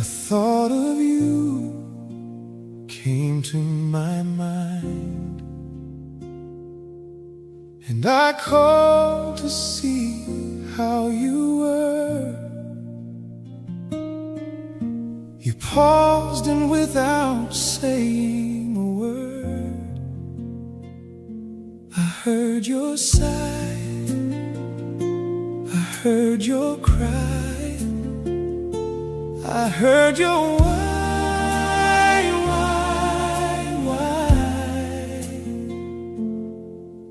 thought of you came to my mind, and I called to see how you were. You paused, and without saying a word, I heard your sigh, I heard your cry, I heard your why.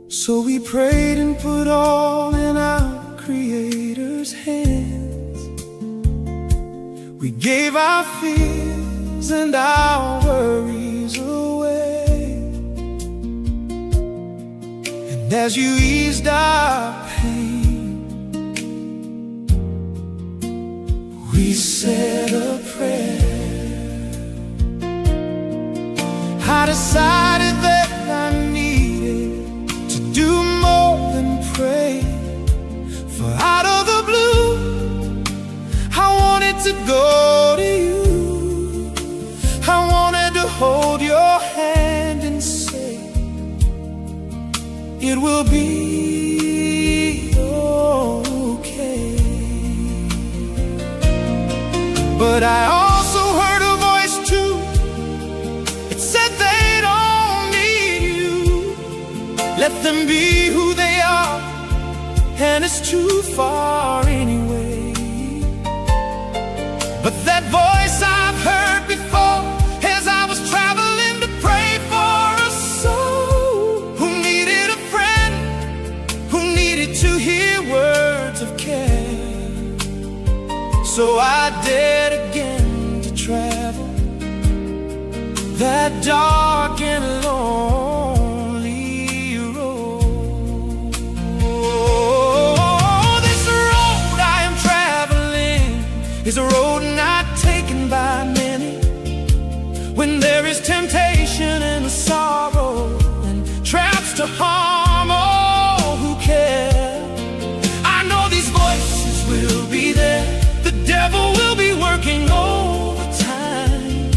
So we prayed and put all in our Creator's hands. We gave our fears and our worries away, and as you eased our pain, we said a prayer. I decided that I needed to do more than pray, for out of the blue I wanted to go to you. I wanted to hold your hand and say, it will be okay. But I also heard a voice too. It said they don't need you. Let them be who they are, and it's too far anyway. But that voice I've heard before, as I was traveling to pray for a soul who needed a friend, who needed to hear words of care. So I dared again to travel that dark and lonely road. This road I am traveling is a road not taken by many. When there is temptation and sorrow and traps to harm all who care, I know these voices will be there. The devil will be working overtime,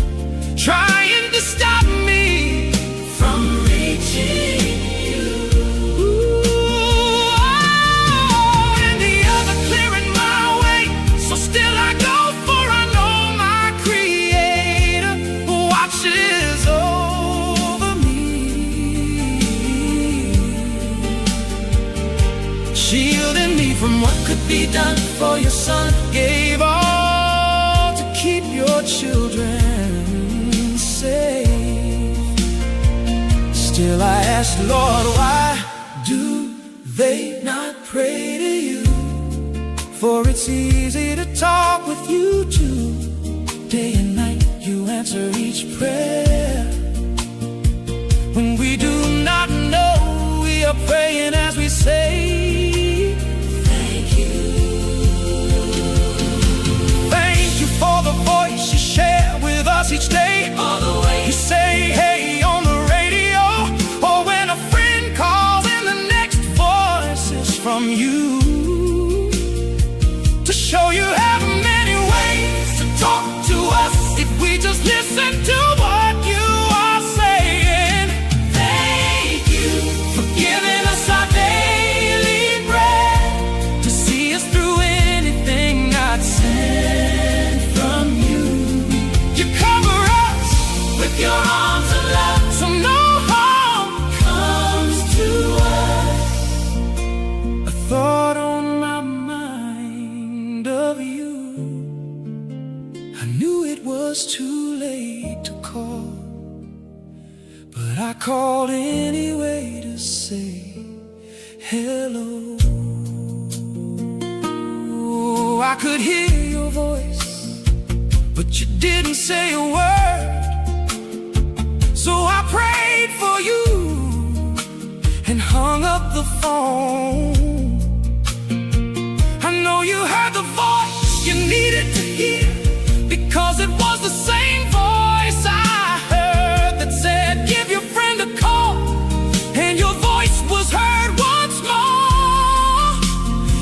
trying to stop me from reaching you. And the other clearing my way, so still I go, for I know my Creator watches over me, shielding me from what could be done. For your Son gave all to keep your children safe. Still I ask, Lord, why do they not pray to you? For it's easy to talk with you too. Day and night you answer each prayer. When we do not know, we are praying as we say, thank you. Thank you for the voice you share with us each day. All the way you say, hey, on the radio, or when a friend calls and the next voice is from you, to show you have many ways to talk to us if we just listen to what you are saying. Thank you for giving us our daily bread, to see us through anything not sent from you. You cover us with your arms of love, so no harm comes to us. A thought on my mind of you. I knew it was too late to call, but I called anyway to say hello. I could hear your voice, but you didn't say a word. So I prayed for you and hung up the phone. I know you heard the voice you needed to hear, because it was the same voice I heard that said, give your friend a call. And your voice was heard once more.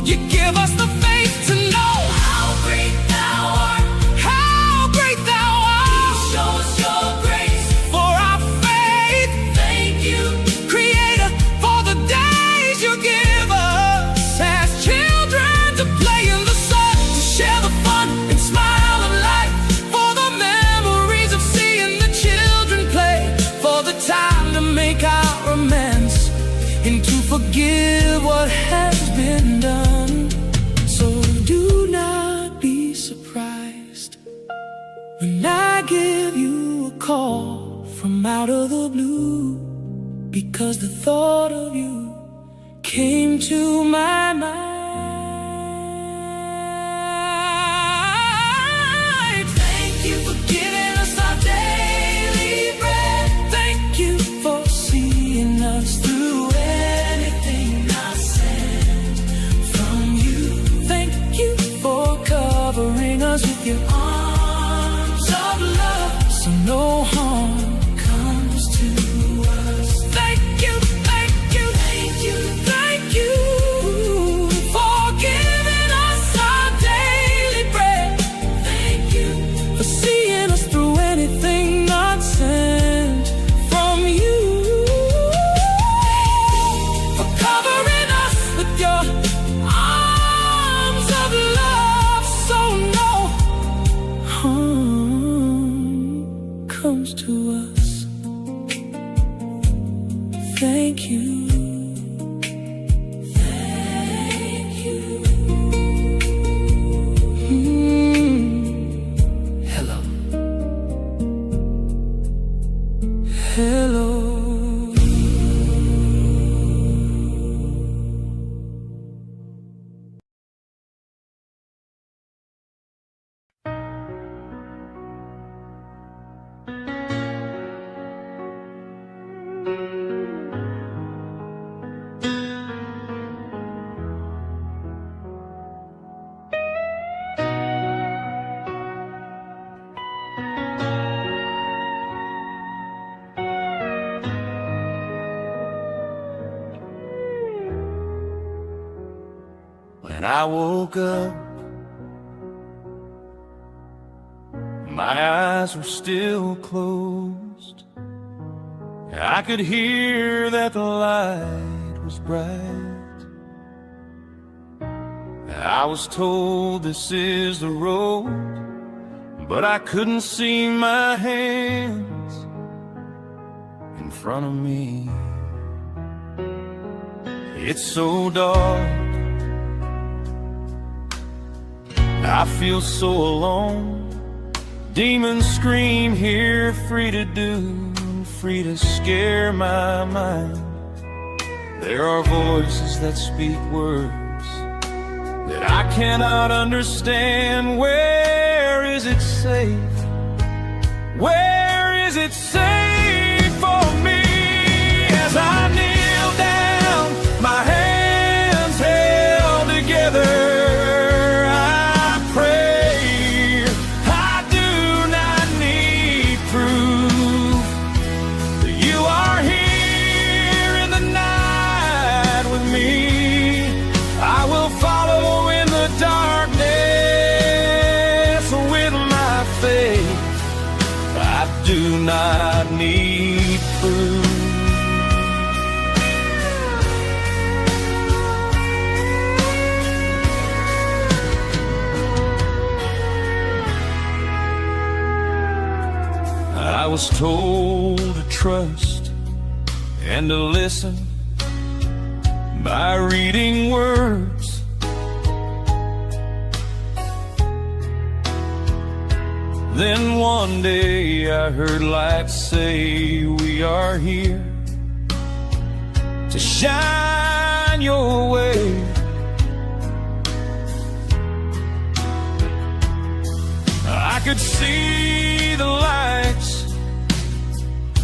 You give us the faith to know how great thou art, how great when I give you a call from out of the blue, because the thought of you came to my mind. Thank you for giving us our daily bread. Thank you for seeing us through anything not sent from you. Thank you for covering us with your arms of love, so no harm comes to us. Thank you, thank you, thank you, thank you for giving us our daily bread. Thank you for seeing us through anything not sent from you. For covering us with your arms of love, so no harm comes to us. Thank you. Thank you. Hello. Hello. When I woke up, my eyes were still closed. I could hear that the light was bright. I was told this is the road, but I couldn't see my hands in front of me. It's so dark, I feel so alone. Demons scream here, free to do, free to scare my mind. There are voices that speak words that I cannot understand. Where is it safe? Where is it safe for me? As I kneel down, my hands held together, do not need proof. I was told to trust and to listen by reading words. Then one day I heard light say, we are here to shine your way. I could see the lights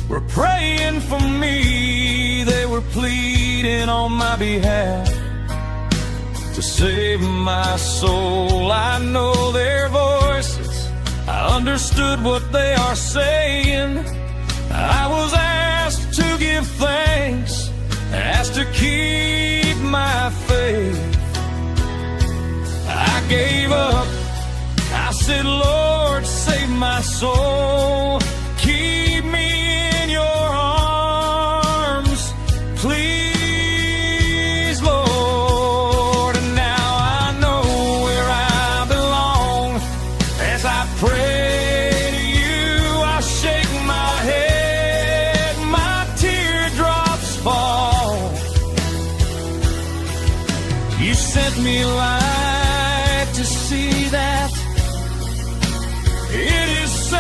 were praying for me. They were pleading on my behalf to save my soul. I know their voices, I understood what they are saying. I was asked to give thanks, asked to keep my faith. I gave up, I said, Lord, save my soul. Keep me in your arms, please, Lord. And now I know where I belong. As I pray to you, I shake my head, my teardrops fall. You sent me light to see that it is so.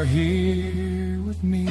are here with me.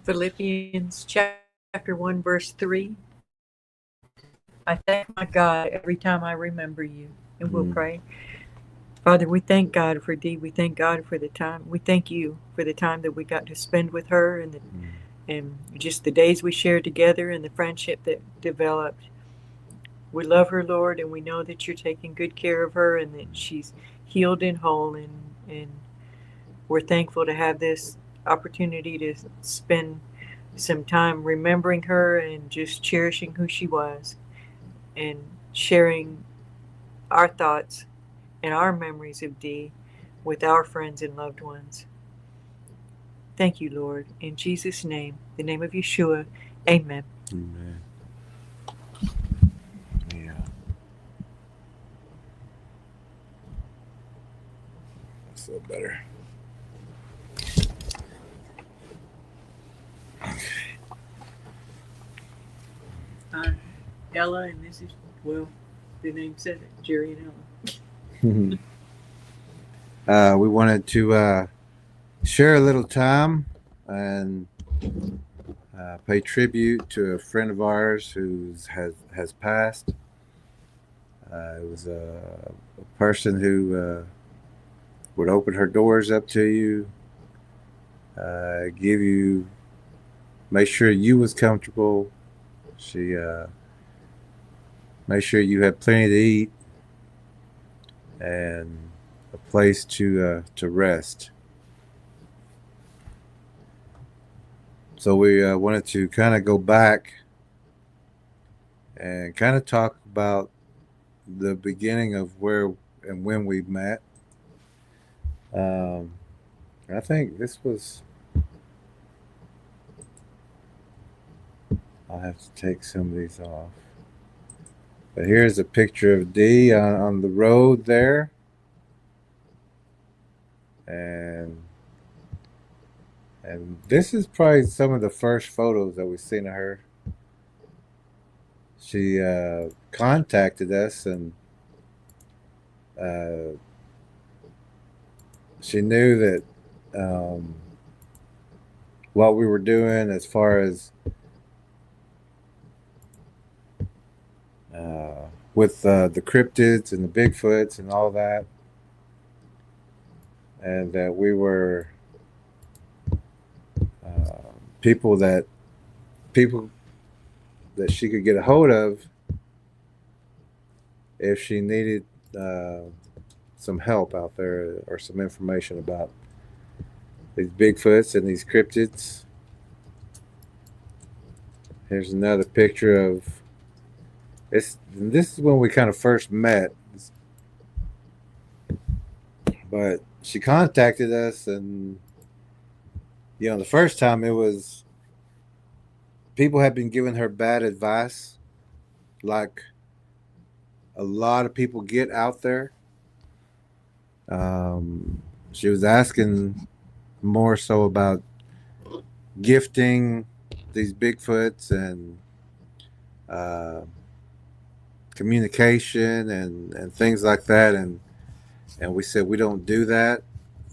Philippians chapter 1, verse 3. I thank my God every time I remember you. And we'll pray. Father, we thank God for Dee. We thank God for the time. We thank you for the time that we got to spend with her and just the days we shared together and the friendship that developed. We love her, Lord, and we know that you're taking good care of her and that she's healed and whole. And we're thankful to have this opportunity to spend some time remembering her and just cherishing who she was and sharing our thoughts and our memories of Dee with our friends and loved ones. Thank you, Lord. In Jesus' name, the name of Yeshua, amen. Amen. Yeah. I feel better. I'm Ella, and this is, well, the name says it, Jerry and Ella. We wanted to share a little time and pay tribute to a friend of ours who has passed. It was a person who would open her doors up to you, give you, make sure you was comfortable. She made sure you had plenty to eat and a place to rest. So we wanted to kind of go back and kind of talk about the beginning of where and when we met. I think this was. I'll have to take some of these off. But here's a picture of Dee on the road there. And this is probably some of the first photos that we've seen of her. She contacted us and she knew that what we were doing as far as with the cryptids and the Bigfoots and all that, and that we were people that she could get a hold of if she needed some help out there or some information about these Bigfoots and these cryptids. Here's another picture of this. This is when we kind of first met, but she contacted us, and the first time it was people had been giving her bad advice, like a lot of people get out there. She was asking more so about gifting these Bigfoots and communication and things like that, and we said we don't do that,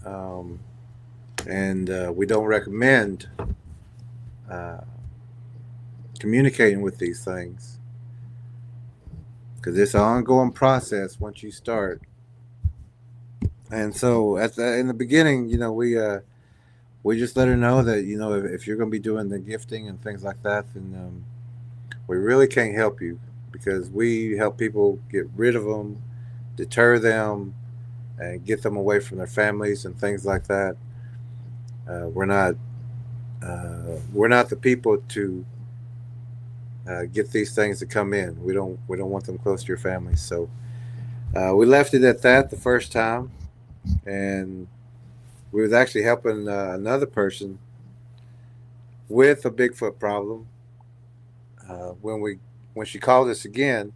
and we don't recommend communicating with these things because it's an ongoing process once you start. And so in the beginning, we just let her know that if you're going to be doing the gifting and things like that, then we really can't help you because we help people get rid of them, deter them, and get them away from their families and things like that. We're not the people to get these things to come in. We don't want them close to your family. So we left it at that the first time, and we was actually helping another person with a Bigfoot problem. When she called us again,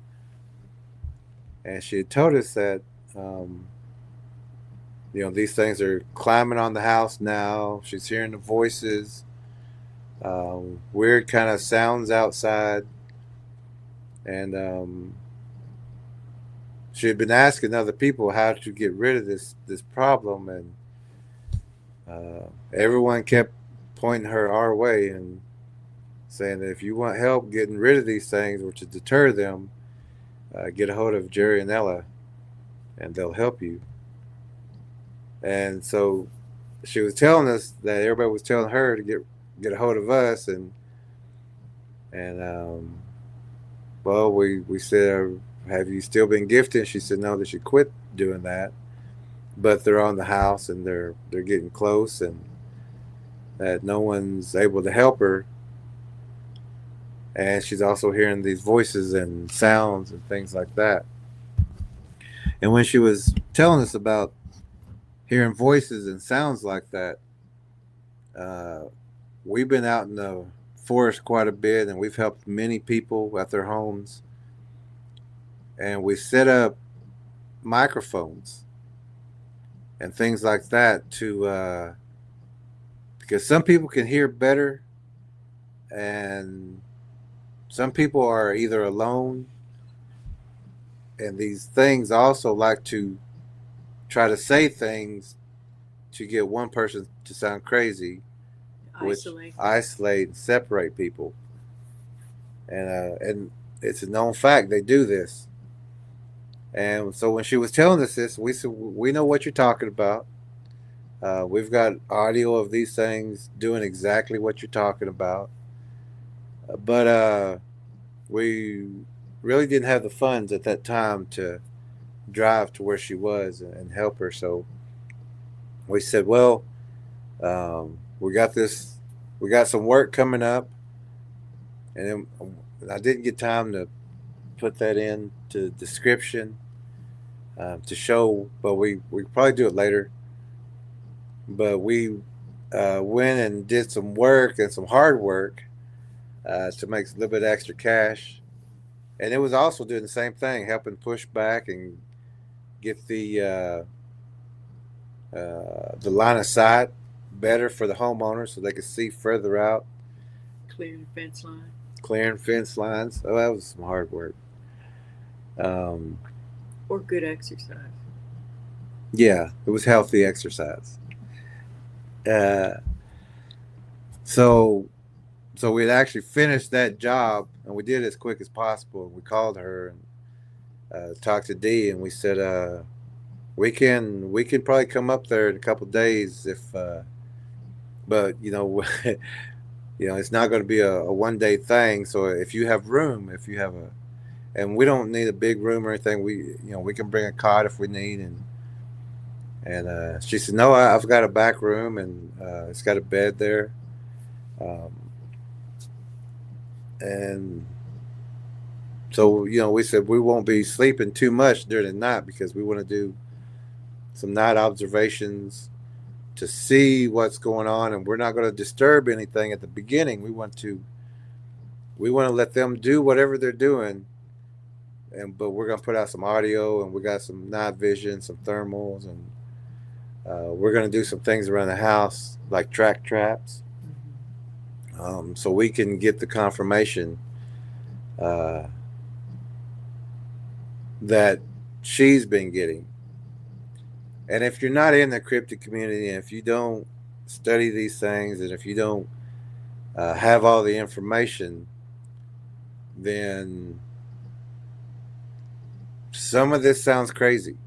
and she had told us that these things are climbing on the house now. She's hearing the voices, weird kind of sounds outside, and she had been asking other people how to get rid of this problem, and everyone kept pointing her our way and saying that if you want help getting rid of these things or to deter them, get a hold of Jerry and Ella, and they'll help you. And so she was telling us that everybody was telling her to get a hold of us, and well, we said, have you still been gifted? She said no, that she quit doing that, but they're on the house and they're getting close, and that no one's able to help her. And she's also hearing these voices and sounds and things like that. And when she was telling us about hearing voices and sounds like that, we've been out in the forest quite a bit, and we've helped many people at their homes. And we set up microphones and things like that to because some people can hear better, and some people are either alone, and these things also like to try to say things to get one person to sound crazy, isolate and separate people. And it's a known fact they do this. And so when she was telling us this, we said, we know what you're talking about. We've got audio of these things doing exactly what you're talking about. But we really didn't have the funds at that time to drive to where she was and help her. So we said, well, we got some work coming up. And then I didn't get time to put that in to description to show, but we probably do it later. But we went and did some work and some hard work to make a little bit extra cash, and it was also doing the same thing, helping push back and get the line of sight better for the homeowner so they could see further out. Clearing fence lines. Oh, that was some hard work. Or good exercise. Yeah, it was healthy exercise. So we had actually finished that job, and we did it as quick as possible. We called her and talked to Dee, and we said we can probably come up there in a couple of days if, but it's not going to be a 1-day thing. So if you have room, and we don't need a big room or anything, we can bring a cot if we need, And she said, "No, I've got a back room, and it's got a bed there." Um, and so, we said we won't be sleeping too much during the night because we want to do some night observations to see what's going on, and we're not going to disturb anything at the beginning. We want to let them do whatever they're doing, but we're going to put out some audio, and we got some night vision, some thermals, and we're going to do some things around the house like track traps, so we can get the confirmation uh, that she's been getting. And if you're not in the cryptid community, and if you don't study these things, and if you don't have all the information, then some of this sounds crazy.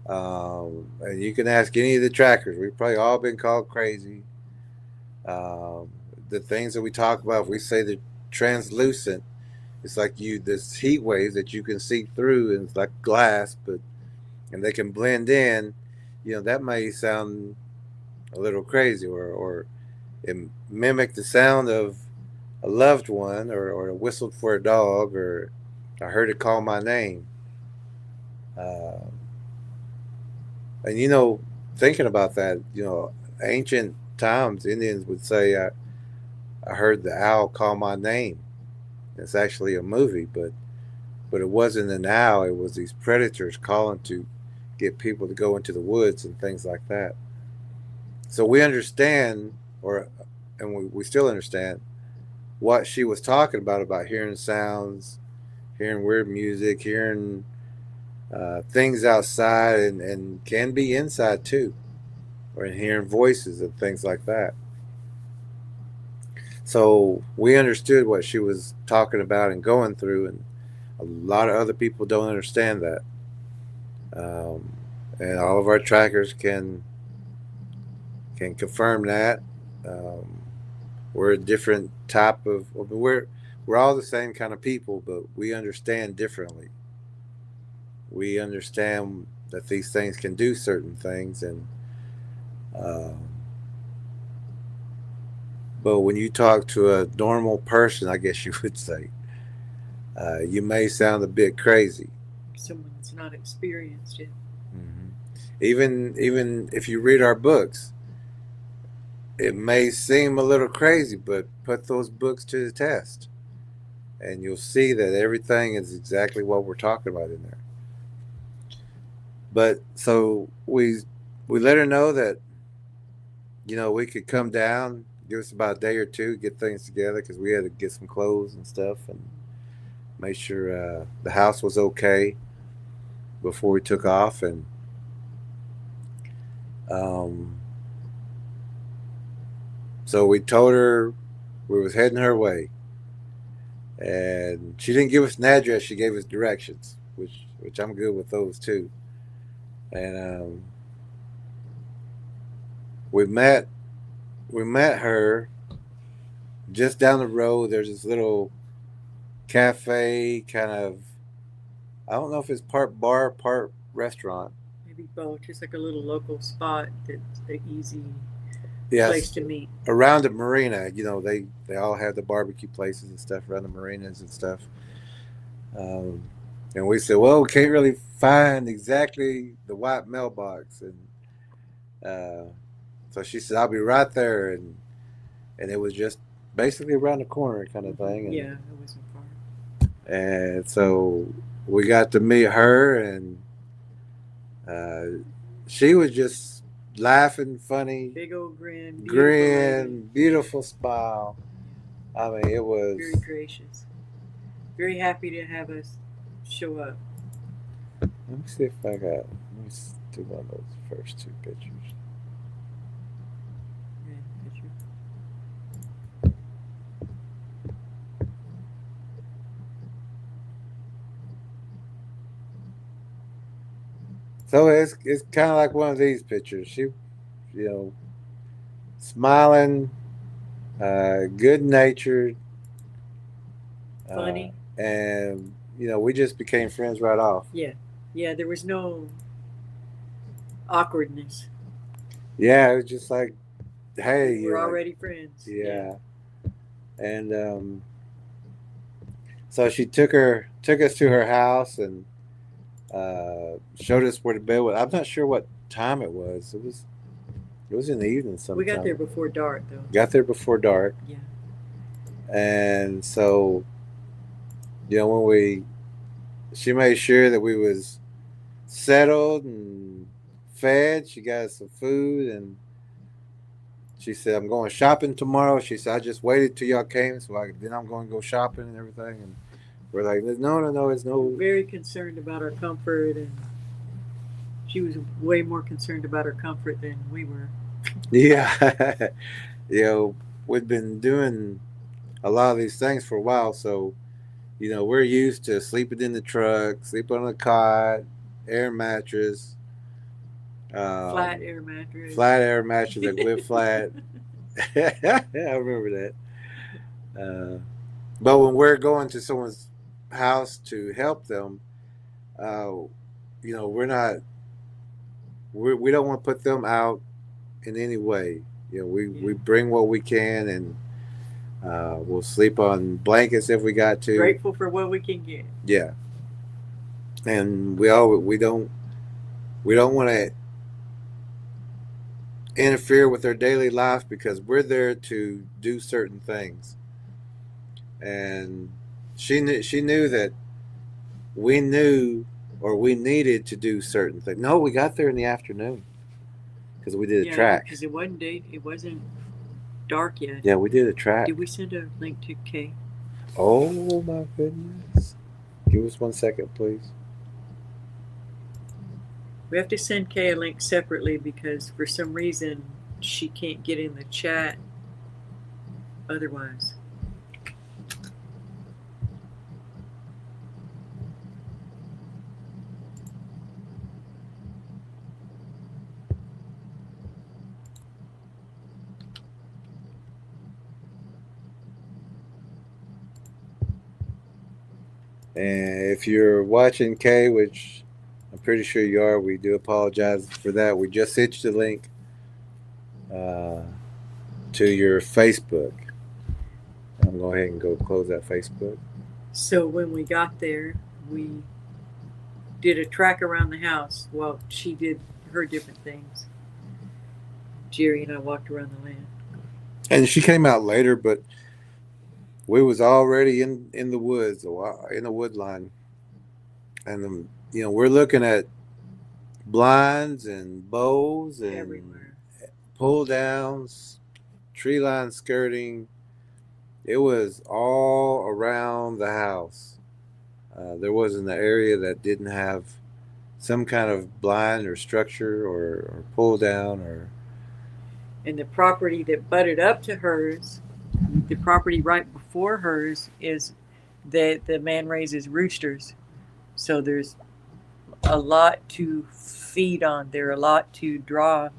And you can ask any of the trackers. We've probably all been called crazy. The things that we talk about, if we say they're translucent, it's like this heat wave that you can see through, and it's like glass, and they can blend in. That may sound a little crazy, or it mimic the sound of a loved one, or whistled for a dog, or I heard it call my name. And thinking about that, ancient times, Indians would say, I heard the owl call my name. It's actually a movie, but it wasn't an owl. It was these predators calling to get people to go into the woods and things like that. So we understand, and we still understand what she was talking about hearing sounds, hearing weird music, hearing things outside, and can be inside too, or hearing voices and things like that. So we understood what she was talking about and going through, and a lot of other people don't understand that. And all of our trackers can confirm that. We're a different type of. We're all the same kind of people, but we understand differently. We understand that these things can do certain things, and but when you talk to a normal person, I guess you would say, you may sound a bit crazy. Someone that's not experienced it. Mm-hmm. Even if you read our books, it may seem a little crazy, but put those books to the test, and you'll see that everything is exactly what we're talking about in there. But so we let her know that we could come down, give us about a day or two, get things together, because we had to get some clothes and stuff, and make sure the house was okay before we took off. And so we told her we was heading her way, and she didn't give us an address. She gave us directions, which I'm good with those too. And we met her just down the road. There's this little cafe, kind of. I don't know if it's part bar, part restaurant. Maybe both. Just like a little local spot that's an easy place Yes, to meet. around the marina. They all have the barbecue places and stuff around the marinas and stuff. Um, and we said, well, we can't really find exactly the white mailbox, and so she said, I'll be right there, and it was just basically around the corner kind of thing. And, Yeah, it wasn't far. and so we got to meet her, and she was just laughing, funny, Big old grin, beautiful smile. I mean, it was very gracious, very happy to have us show up. Let me see if I got. Let me do one of those first two pictures. Yeah, picture. So it's kind of like one of these pictures. She, smiling, good natured, Funny. And we just became friends right off. Yeah, there was no awkwardness. Yeah, it was just like, hey, We're you're like, already friends. yeah. And so she took us to her house and showed us where the bed was. I'm not sure what time it was. It was in the evening We got there sometime. before dark, though. Got there before dark, Yeah. and so when she made sure that we was settled and fed. She got us some food, and she said, "I'm going shopping tomorrow." She said, "I just waited till y'all came, so then I'm going to go shopping and everything." And we're like, "No, no, no, it's no." Very concerned about our comfort, and she was way more concerned about her comfort than we were. Yeah, we've been doing a lot of these things for a while, so we're used to sleeping in the truck, sleeping on a cot, air mattress, Flat air mattress. flat air mattress that live flat. Yeah, I remember that. But when we're going to someone's house to help them, uh, we're not, we don't want to put them out in any way. We bring what we can, and we'll sleep on blankets if we got to. Grateful for what we can get. Yeah, and we don't want to interfere with their daily life because we're there to do certain things. And she knew that we knew or we needed to do certain things. No, we got there in the afternoon because we did a track. Because it wasn't dark yet. Yeah, we did a track. Did we send a link to Kay? Oh my goodness! Give us 1 second, please. We have to send Kay a link separately because for some reason she can't get in the chat otherwise. And if you're watching Kay, which I'm pretty sure you are, we do apologize for that. We just sent you the link to your Facebook. I'm going to go ahead and go close that Facebook. So when we got there, we did a track around the house while she did her different things. Jerry and I walked around the land. And she came out later, but we was already in the woods, in the wood line. And, we're looking at blinds and bows and Everywhere. pull downs, tree line skirting. It was all around the house. There wasn't an area that didn't have some kind of blind or structure or pull down or. And the property that butted up to hers, the property right before hers, is that the man raises roosters. So there's a lot to feed on. There are a lot to draw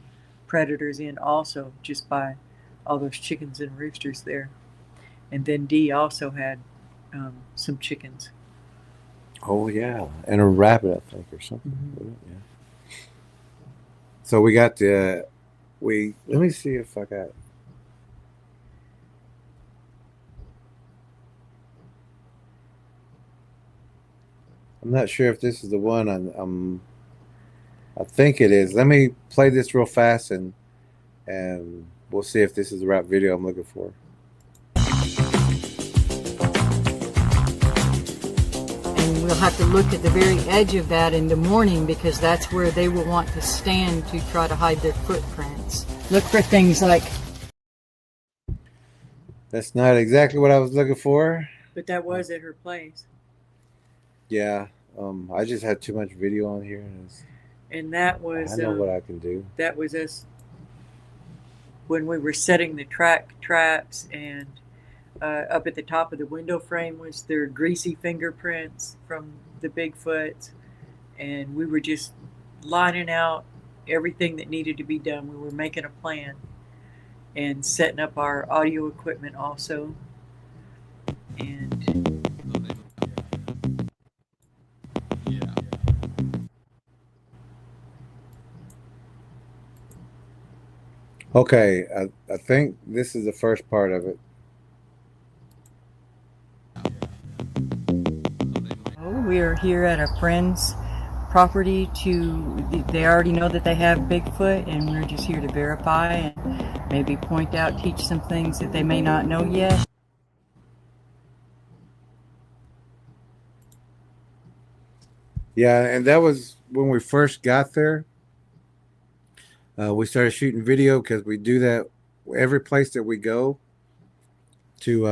predators in also just by all those chickens and roosters there. And then Dee also had some chickens. Oh yeah, and a rabbit, I think, or something. Mm-hmm. Yeah. So we got let me see if I got. I'm not sure if this is the one. I think it is. Let me play this real fast, and we'll see if this is the right video I'm looking for. And we'll have to look at the very edge of that in the morning because that's where they will want to stand to try to hide their footprints. Look for things like... That's not exactly what I was looking for. But that was at her place. Yeah. I just had too much video on here. And that was... I know what I can do. That was us when we were setting the traps, and up at the top of the window frame was their greasy fingerprints from the Bigfoots, and we were just lining out everything that needed to be done. We were making a plan and setting up our audio equipment also. And Okay, I think this is the first part of it. We are here at a friend's property they already know that they have Bigfoot, and we're just here to verify and maybe point out, teach some things that they may not know yet. Yeah, and that was when we first got there. We started shooting video because we do that every place that we go to.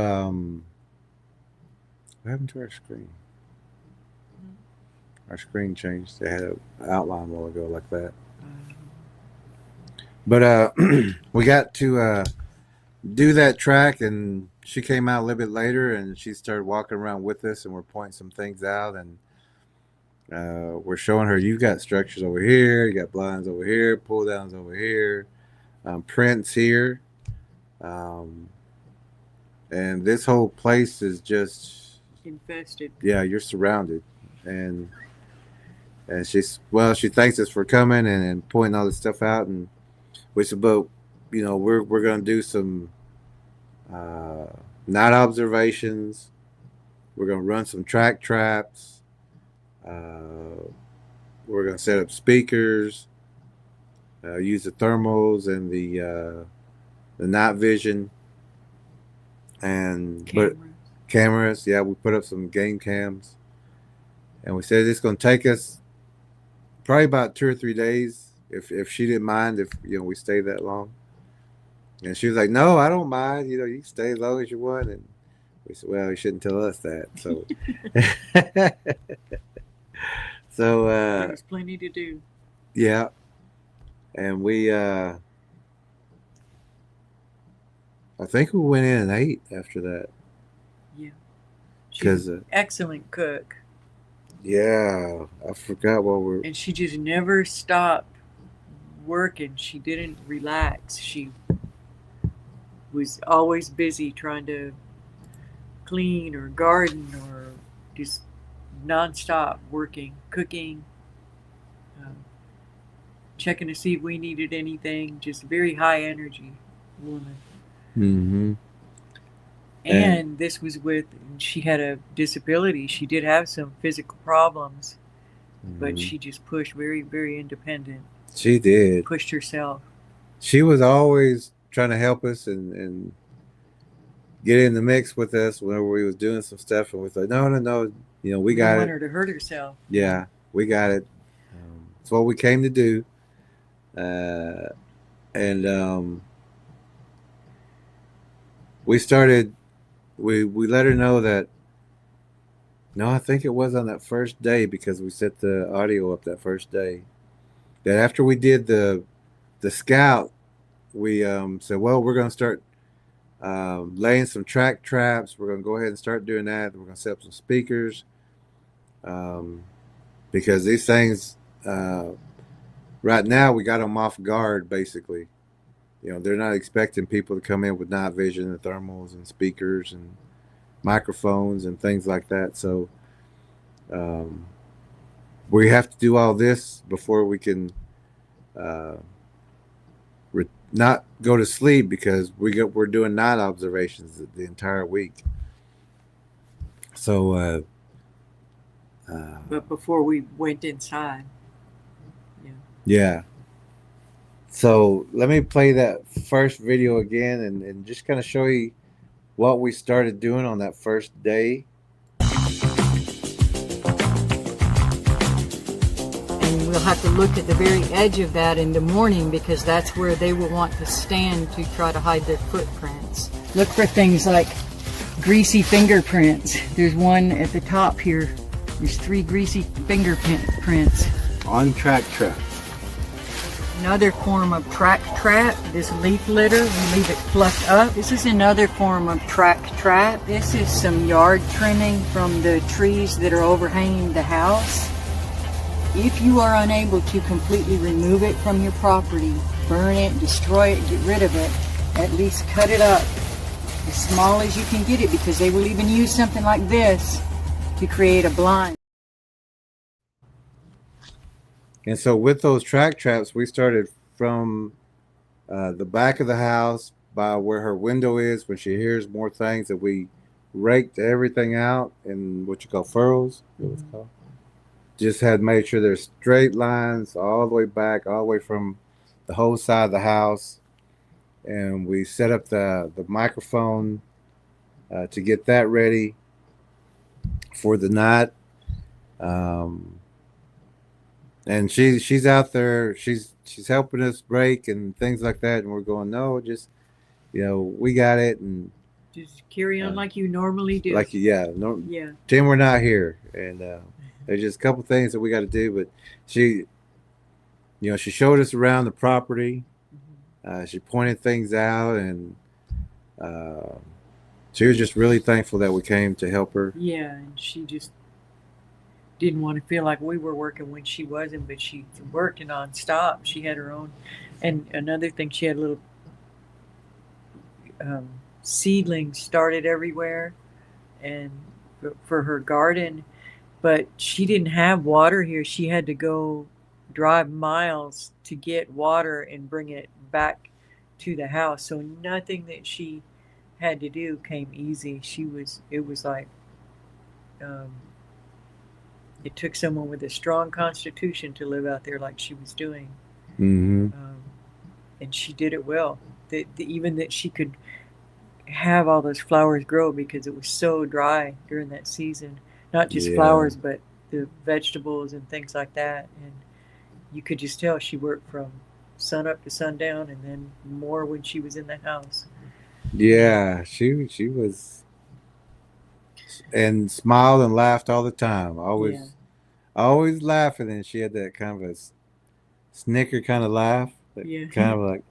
What happened to our screen? Our screen changed. They had an outline a while ago like that. But we got to do that track, and she came out a little bit later, and she started walking around with us, and we're pointing some things out, and we're showing her, you got structures over here, you got blinds over here, pull downs over here, prints here, um, and this whole place is just Infested. yeah, you're surrounded, and she thanks us for coming and pointing all this stuff out, and we said, but we're gonna do some night observations. We're gonna run some track traps. We're gonna set up speakers, use the thermals and the night vision, and Cameras. cameras. Yeah, we put up some game cams, and we said it's gonna take us probably about 2 or 3 days if she didn't mind if we stayed that long. And she was like, "No, I don't mind. You can stay as long as you want." And we said, "Well, you shouldn't tell us that." So, so There's plenty to do. yeah, and we I think we went in and ate after that. Yeah. She's 'Cause, an excellent cook. Yeah, I forgot what we're. And she just never stopped working. She didn't relax. She was always busy trying to clean or garden or just nonstop working, cooking, checking to see if we needed anything. Just very high energy woman. Mm-hmm. And this was she had a disability. She did have some physical problems, but she just pushed very, very independent. She did. Pushed herself. She was always trying to help us and get in the mix with us whenever we was doing some stuff, and we thought, no, we got don't it. want her to hurt herself. Yeah, we got it. It's what we came to do, and we started. We let her know that. No, I think it was on that first day because we set the audio up that first day. That after we did the scout, we said, well, we're going to start laying some track traps. We're going to go ahead and start doing that. We're going to set up some speakers because these things right now we got them off guard basically. They're not expecting people to come in with night vision and thermals and speakers and microphones and things like that. So we have to do all this before we can not go to sleep because we're doing night observations the entire week. So, But before we went inside. Yeah. So let me play that first video again and just kind of show you what we started doing on that first day. And we'll have to look at the very edge of that in the morning because that's where they will want to stand to try to hide their footprints. Look for things like greasy fingerprints. There's one at the top here. There's 3 greasy fingerprints. On track trap. Another form of track trap, this leaf litter, we leave it fluffed up. This is another form of track trap. This is some yard trimming from the trees that are overhanging the house. If you are unable to completely remove it from your property, burn it, destroy it, get rid of it, at least cut it up as small as you can get it because they will even use something like this to create a blind. And so with those track traps, we started from the back of the house by where her window is. When she hears more things, that we raked everything out in what you call furrows. What it's called. Just had made sure there's straight lines all the way back, all the way from the whole side of the house, and we set up the microphone to get that ready for the night. Um, and she's out there. She's helping us break and things like that. And we're going, no, just we got it. And Just carry on like you normally do. like no, Yeah. Tim, we're not here, and there's just a couple things that we got to do. But she, she showed us around the property. She pointed things out, and uh, she was just really thankful that we came to help her. Yeah, and she just didn't want to feel like we were working when she wasn't, but she worked nonstop. She had her own, and another thing, she had little seedlings started everywhere, and for her garden, but she didn't have water here. She had to go drive miles to get water and bring it back to the house. So nothing that she had to do came easy. It was like, um, it took someone with a strong constitution to live out there like she was doing. Mm-hmm. And she did it well. Even that she could have all those flowers grow because it was so dry during that season. Not just flowers, but the vegetables and things like that. And you could just tell she worked from sun up to sundown, and then more when she was in the house. Yeah, she was, and smiled and laughed all the time. Always laughing, and she had that kind of a snicker kind of laugh. Kind of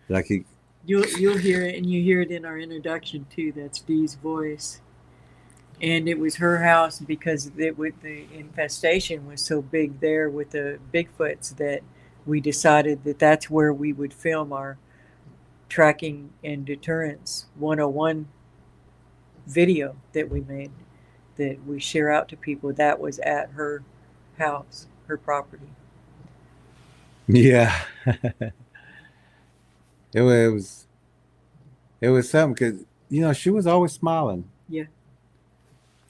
like he. You'll hear it, and you hear it in our introduction too. That's Dee's voice, and it was her house because the infestation was so big there with the Bigfoots that we decided that that's where we would film our tracking and deterrence 101 video that we made, that we share out to people. That was at her house, her property. Yeah. It was something because she was always smiling. Yeah.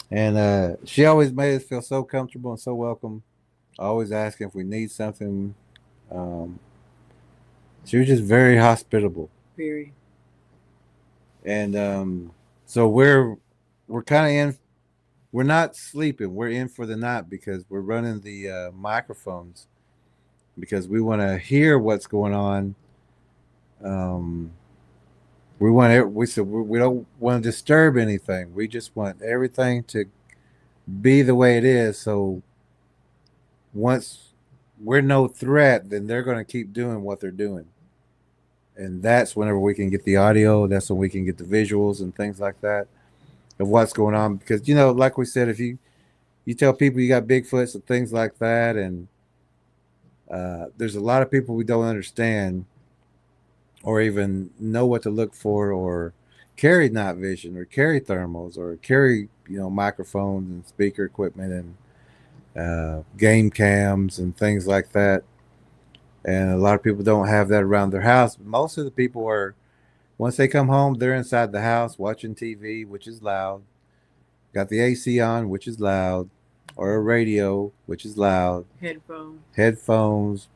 And she always made us feel so comfortable and so welcome. Always asking if we need something. She was just very hospitable. Very. And so we're kind of in. We're not sleeping. We're in for the night because we're running the microphones because we want to hear what's going on. We said we don't want to disturb anything. We just want everything to be the way it is. So once we're no threat, then they're going to keep doing what they're doing. And that's whenever we can get the audio. That's when we can get the visuals and things like that of what's going on. Because, like we said, if you tell people you got Bigfoots and things like that, and there's a lot of people we don't understand or even know what to look for, or carry night vision, or carry thermals, or carry microphones and speaker equipment and game cams and things like that. And a lot of people don't have that around their house. Most of the people are, once they come home, they're inside the house watching TV, which is loud, got the AC on, which is loud, or a radio, which is loud, headphones,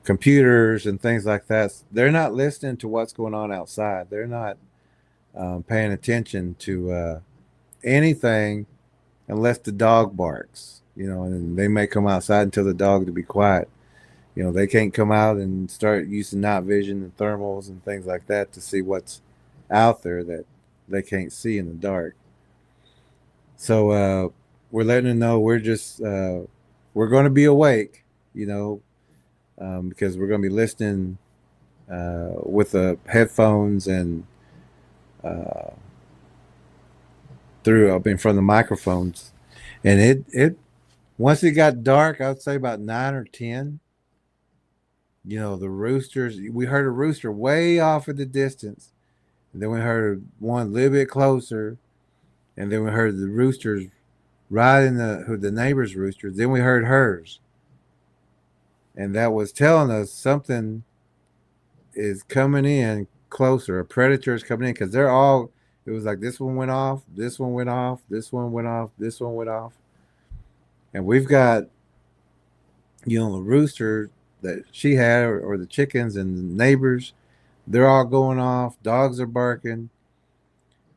computers and things like that. They're not listening to what's going on outside. They're not paying attention to anything unless the dog barks, and they may come outside and tell the dog to be quiet. They can't come out and start using night vision and thermals and things like that to see what's out there that they can't see in the dark. So we're letting them know we're just we're going to be awake, because we're going to be listening with the headphones and from the microphones. And it once it got dark, I would say about 9 or 10. The roosters. We heard a rooster way off in the distance, and then we heard one a little bit closer, and then we heard the roosters right in the neighbor's roosters. Then we heard hers. and that was telling us something is coming in closer. A predator is coming in because they're all. It was like this one went off, this one went off, this one went off, this one went off, and we've got the rooster that she had, or the chickens and the neighbors. They're all going off. Dogs are barking,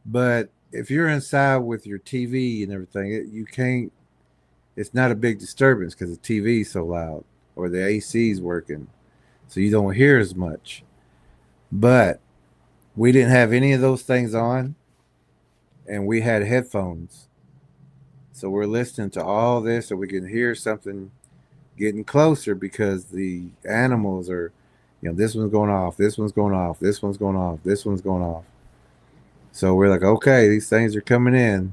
but if you're inside with your TV and everything, you can't. It's not a big disturbance because the TV is so loud or the AC is working, so you don't hear as much. But we didn't have any of those things on, and we had headphones. So we're listening to all this so we can hear something getting closer because the animals are, this one's going off, this one's going off, this one's going off, this one's going off. So we're like, okay, these things are coming in.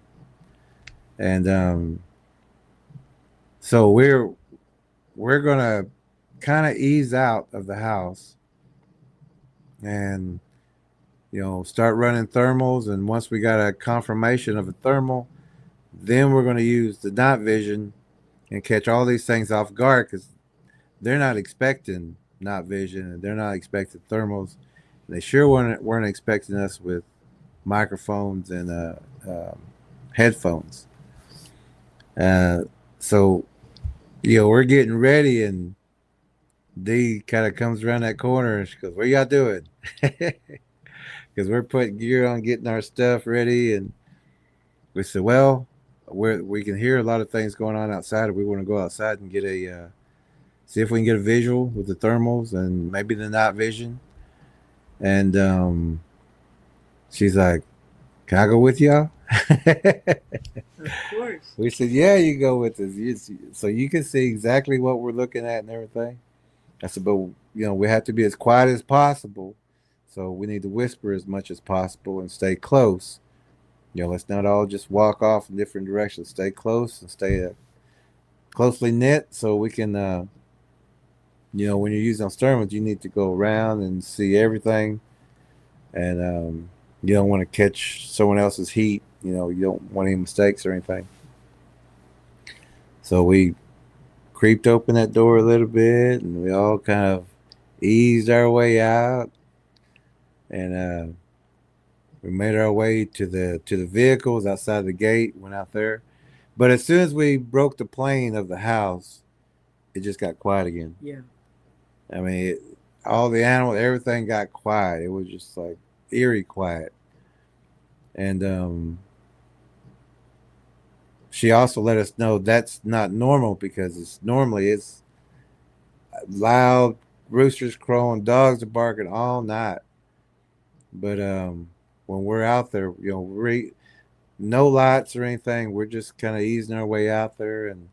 And so we're gonna kind of ease out of the house and start running thermals, and once we got a confirmation of a thermal, then we're going to use the night vision and catch all these things off guard because they're not expecting night vision and they're not expecting thermals. They sure weren't expecting us with microphones and headphones. So we're getting ready, and Dee kind of comes around that corner and she goes, "What y'all doing?" Because we're putting gear on, getting our stuff ready, and we said, "Well, we can hear a lot of things going on outside. We want to go outside and get see if we can get a visual with the thermals and maybe the night vision." And she's like, "Can I go with y'all?" Of course. We said, "Yeah, you go with us, so you can see exactly what we're looking at and everything." I said, "But we have to be as quiet as possible, so we need to whisper as much as possible and stay close. Let's not all just walk off in different directions. Stay close and stay closely knit, so we can, when you're using thermals, you need to go around and see everything, and you don't want to catch someone else's heat. You don't want any mistakes or anything." So we creeped open that door a little bit, and we all kind of eased our way out, and we made our way to the vehicles outside the gate. Went out there, but as soon as we broke the plane of the house, it just got quiet again. Yeah. I mean, all the animals, everything got quiet. It was just like eerie quiet, and she also let us know that's not normal because it's loud, roosters crowing, dogs are barking all night. But when we're out there, no lights or anything. We're just kind of easing our way out there, and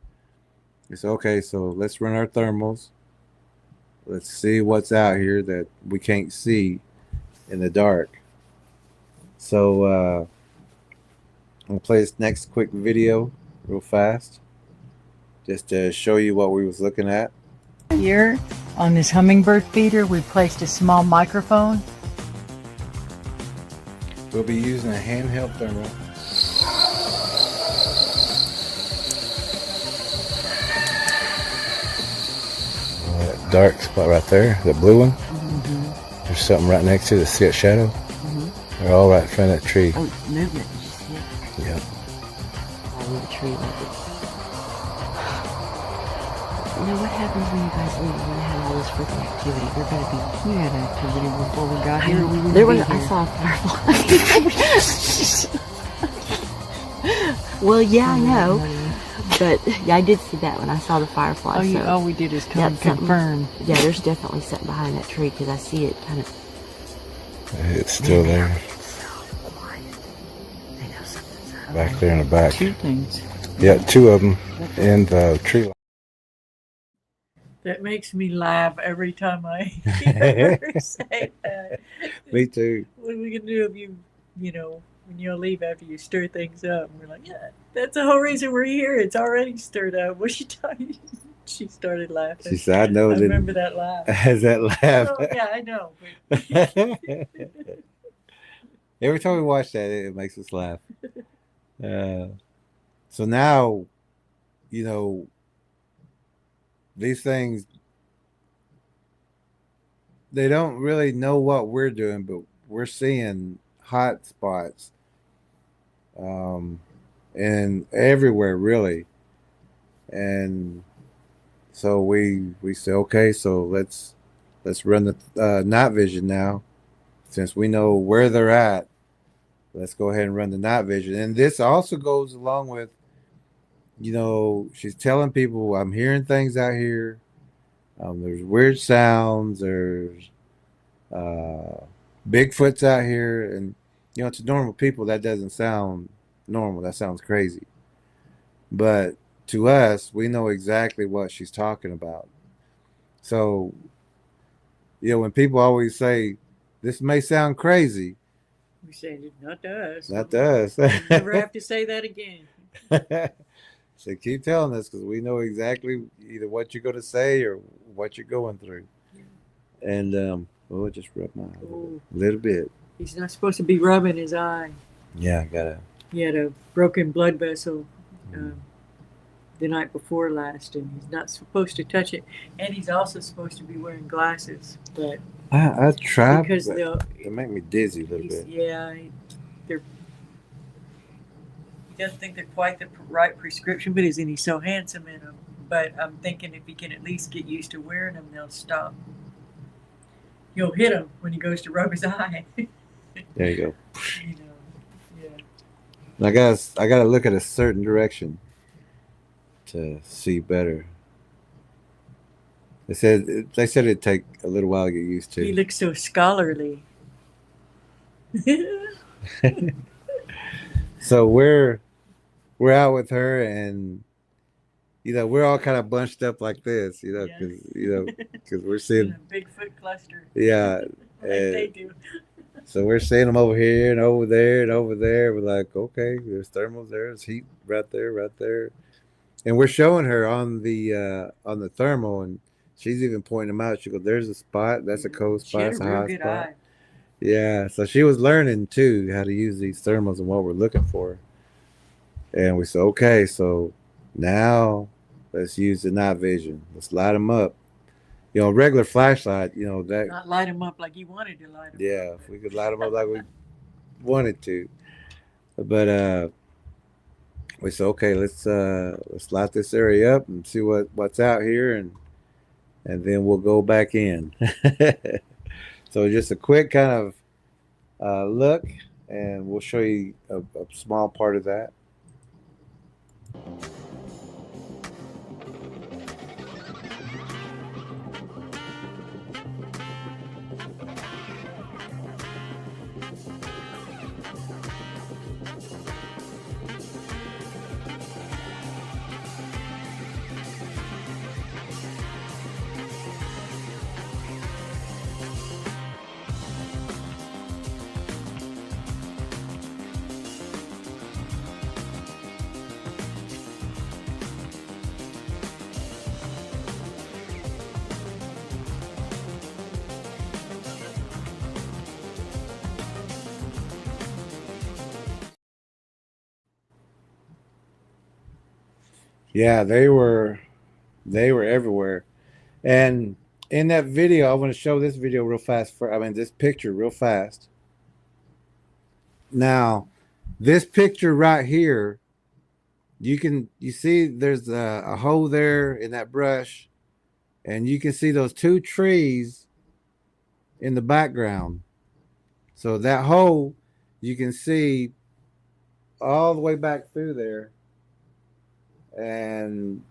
it's okay. So let's run our thermals. Let's see what's out here that we can't see in the dark. So I'm gonna play this next quick video real fast, just to show you what we was looking at. Here on this hummingbird feeder, we placed a small microphone. We'll be using a handheld thermal. That dark spot right there, the blue one. Mm-hmm. There's something right next to it. See that shadow? Mm-hmm. They're all right in front of that tree. Oh, movement. Yeah. I love the tree like it. What happens when you guys leave? When you have all this freaking activity? We're gonna be. We had activity before we got here. We There was. I saw a firefly. Well, yeah, I know, but yeah, I did see that when I saw the firefly. Oh, so. all we did is come and confirm. Yeah, there's definitely something behind that tree because I see it kind of. It's still there. Back there in the back. Two things. Yeah, two of them in the tree line. That makes me laugh every time I hear her say that. Me too. What are we gonna do if when you leave after you stir things up? And we're like, yeah, that's the whole reason we're here. It's already stirred up. What she talking? She started laughing. She said, "I know." I remember that laugh. Has that laugh? Oh, yeah, I know. Every time we watch that, it makes us laugh. So now, these things they don't really know what we're doing, but we're seeing hot spots, um, and everywhere really. And so we say, okay, so let's run the night vision now. Since we know where they're at, let's go ahead and run the night vision. And this also goes along with, she's telling people, I'm hearing things out here. There's weird sounds. There's uh, Bigfoot's out here, and to normal people that doesn't sound normal. That sounds crazy. But to us, we know exactly what she's talking about. So, when people always say, this may sound crazy, We said it, not to us. not to us. You never have to say that again. So keep telling us because we know exactly either what you're going to say or what you're going through. And, it just rubbed my eye a little bit. He's not supposed to be rubbing his eye. Yeah, I got it. He had a broken blood vessel the night before last, and he's not supposed to touch it. And he's also supposed to be wearing glasses, but I tried because they make me dizzy a little bit. Yeah, he doesn't think they're quite the right prescription, but isn't he so handsome in them? But I'm thinking if he can at least get used to wearing them, they'll stop. You'll hit him when he goes to rub his eye. There you go. Yeah. I gotta look at a certain direction to see better. They said it'd take a little while to get used to. He looks so scholarly. So we're out with her, and we're all kind of bunched up like this, because we're seeing a Bigfoot cluster. Yeah, like they do. So we're seeing them over here and over there and over there. We're like, okay, there's thermals there, there's heat right there, and we're showing her on the thermal, and she's even pointing them out. She goes, "There's a spot. That's a cold spot. It's a hot spot." Eye. Yeah, so she was learning too how to use these thermals and what we're looking for. And we said, okay, so now let's use the night vision. Let's light them up. Regular flashlight, that. Not light them up like you wanted to light them. Yeah, if we could light them up like we wanted to. But we said, okay, let's light this area up and see what's out here, and then we'll go back in. So just a quick kind of look, and we'll show you a small part of that. Yeah, they were everywhere. And in that video, I want to show this video real fast. This picture real fast. Now, this picture right here, you see there's a hole there in that brush, and you can see those two trees in the background. So that hole, you can see all the way back through there. And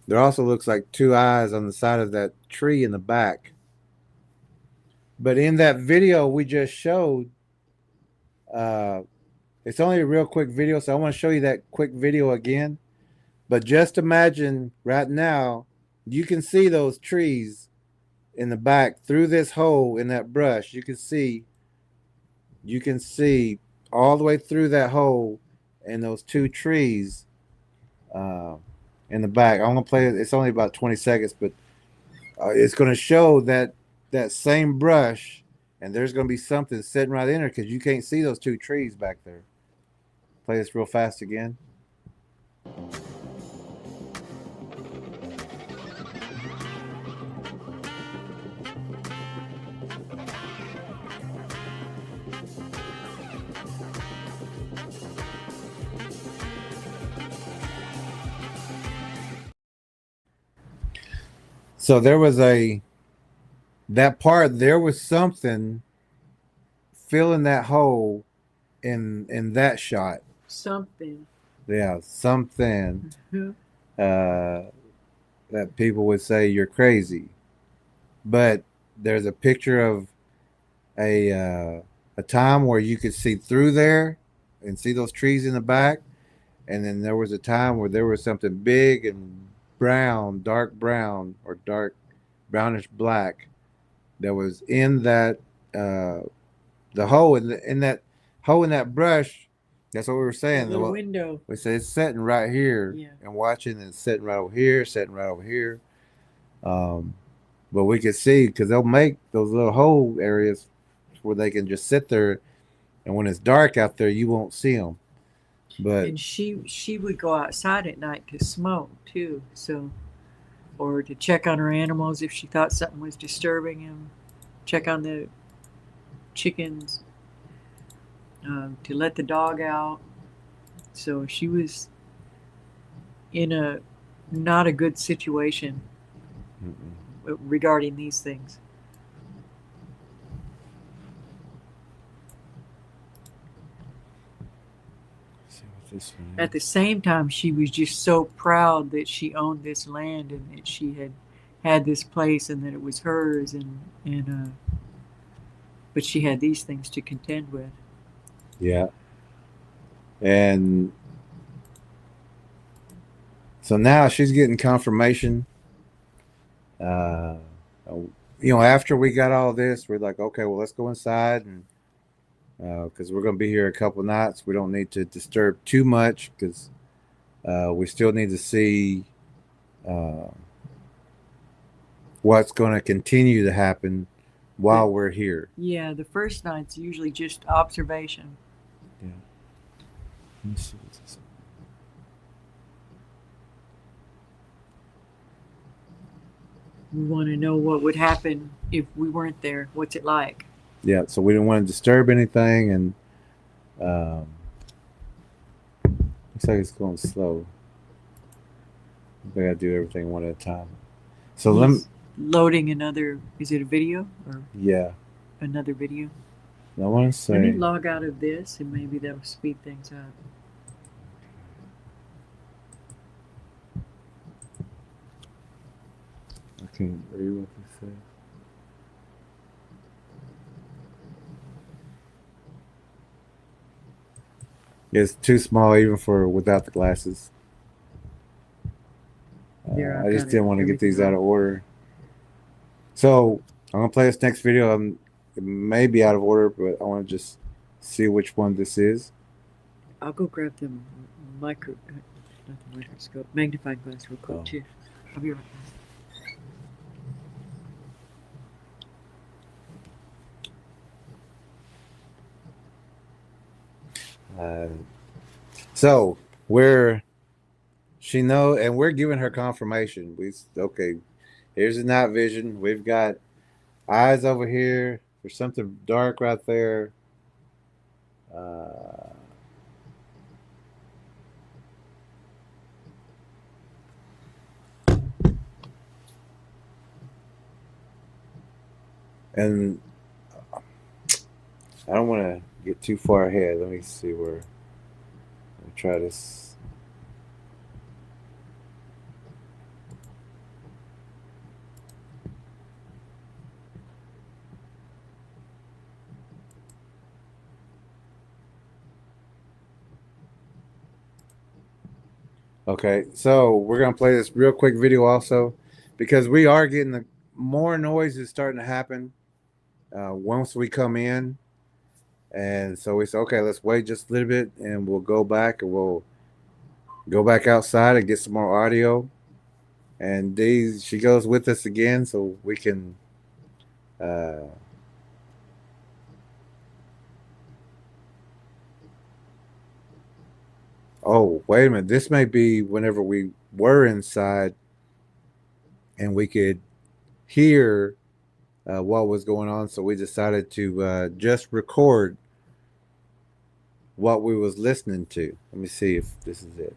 there also looks like two eyes on the side of that tree in the back. But in that video we just showed, it's only a real quick video, so I want to show you that quick video again. But just imagine right now, you can see those trees in the back through this hole in that brush. You can see all the way through that hole and those two trees in the back. I'm gonna play it. It's only about 20 seconds, but it's gonna show that same brush, and there's gonna be something sitting right in there because you can't see those two trees back there. Play this real fast again. So there was that part. There was something filling that hole in that shot. Something. Yeah, something Mhm. uh, that people would say you're crazy. But there's a picture of a time where you could see through there and see those trees in the back, and then there was a time where there was something big and brown, dark brown or dark brownish black that was in that uh, the hole in that hole in that brush. That's what we were That saying. little window. We said it's sitting right here Yeah. and watching, and it's sitting right over here, sitting right over here. Um, but we could see because they'll make those little hole areas where they can just sit there, and when it's dark out there, you won't see them. But And she would go outside at night to smoke too. So, or to check on her animals if she thought something was disturbing him. Check on the chickens. To let the dog out. So she was in a not a good situation regarding these things. At the same time, she was just so proud that she owned this land and that she had this place and that it was hers, and but she had these things to contend with. yeah, and so now she's getting confirmation. Uh, after we got all this, we're like, okay, well, let's go inside and because we're going to be here a couple nights. We don't need to disturb too much because we still need to see uh, what's going to continue to happen while we're here. Yeah, the first night's usually just observation. Yeah. Let me see what's this. We want to know what would happen if we weren't there. What's it like? Yeah, so we didn't want to disturb anything, and looks like it's going slow. We gotta do everything one at a time. So let me. Loading another. Is it a video or Yeah, another video? I want to Let me say. log out of this, and maybe that'll speed things up. I can't read what it says. It's too small even for without the glasses. There, I just got didn't want to get everything these out right. of order. So I'm gonna play this next video. It may be out of order, but I want to just see which one this is. I'll go grab the not the microscope, magnifying glass real quick Oh. too. I'll be right back. So we're and we're giving her confirmation. Okay, here's the night vision. We've got eyes over here. There's something dark right there. And I don't want to get too far ahead. Let me see where. Let me try this. Okay, so we're gonna play this real quick video also, because we are getting more noise is starting to happen once we come in, and so we said, okay, let's wait just a little bit, and we'll go back and we'll go back outside and get some more audio. And she goes with us again, so we can. Oh, wait a minute! This may be whenever we were inside, and we could hear what was going on. So we decided to just record what we was listening to. Let me see if this is it.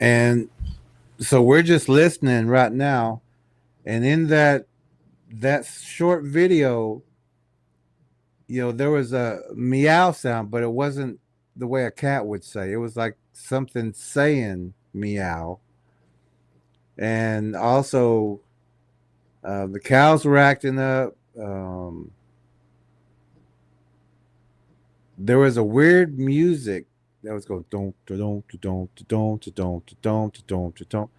And so we're just listening right now, and in that short video, there was a meow sound, but it wasn't the way a cat would say. It was like something saying meow. And also, the cows were acting up. There was a weird music that was going don't don't don't don't don't don't don't don't.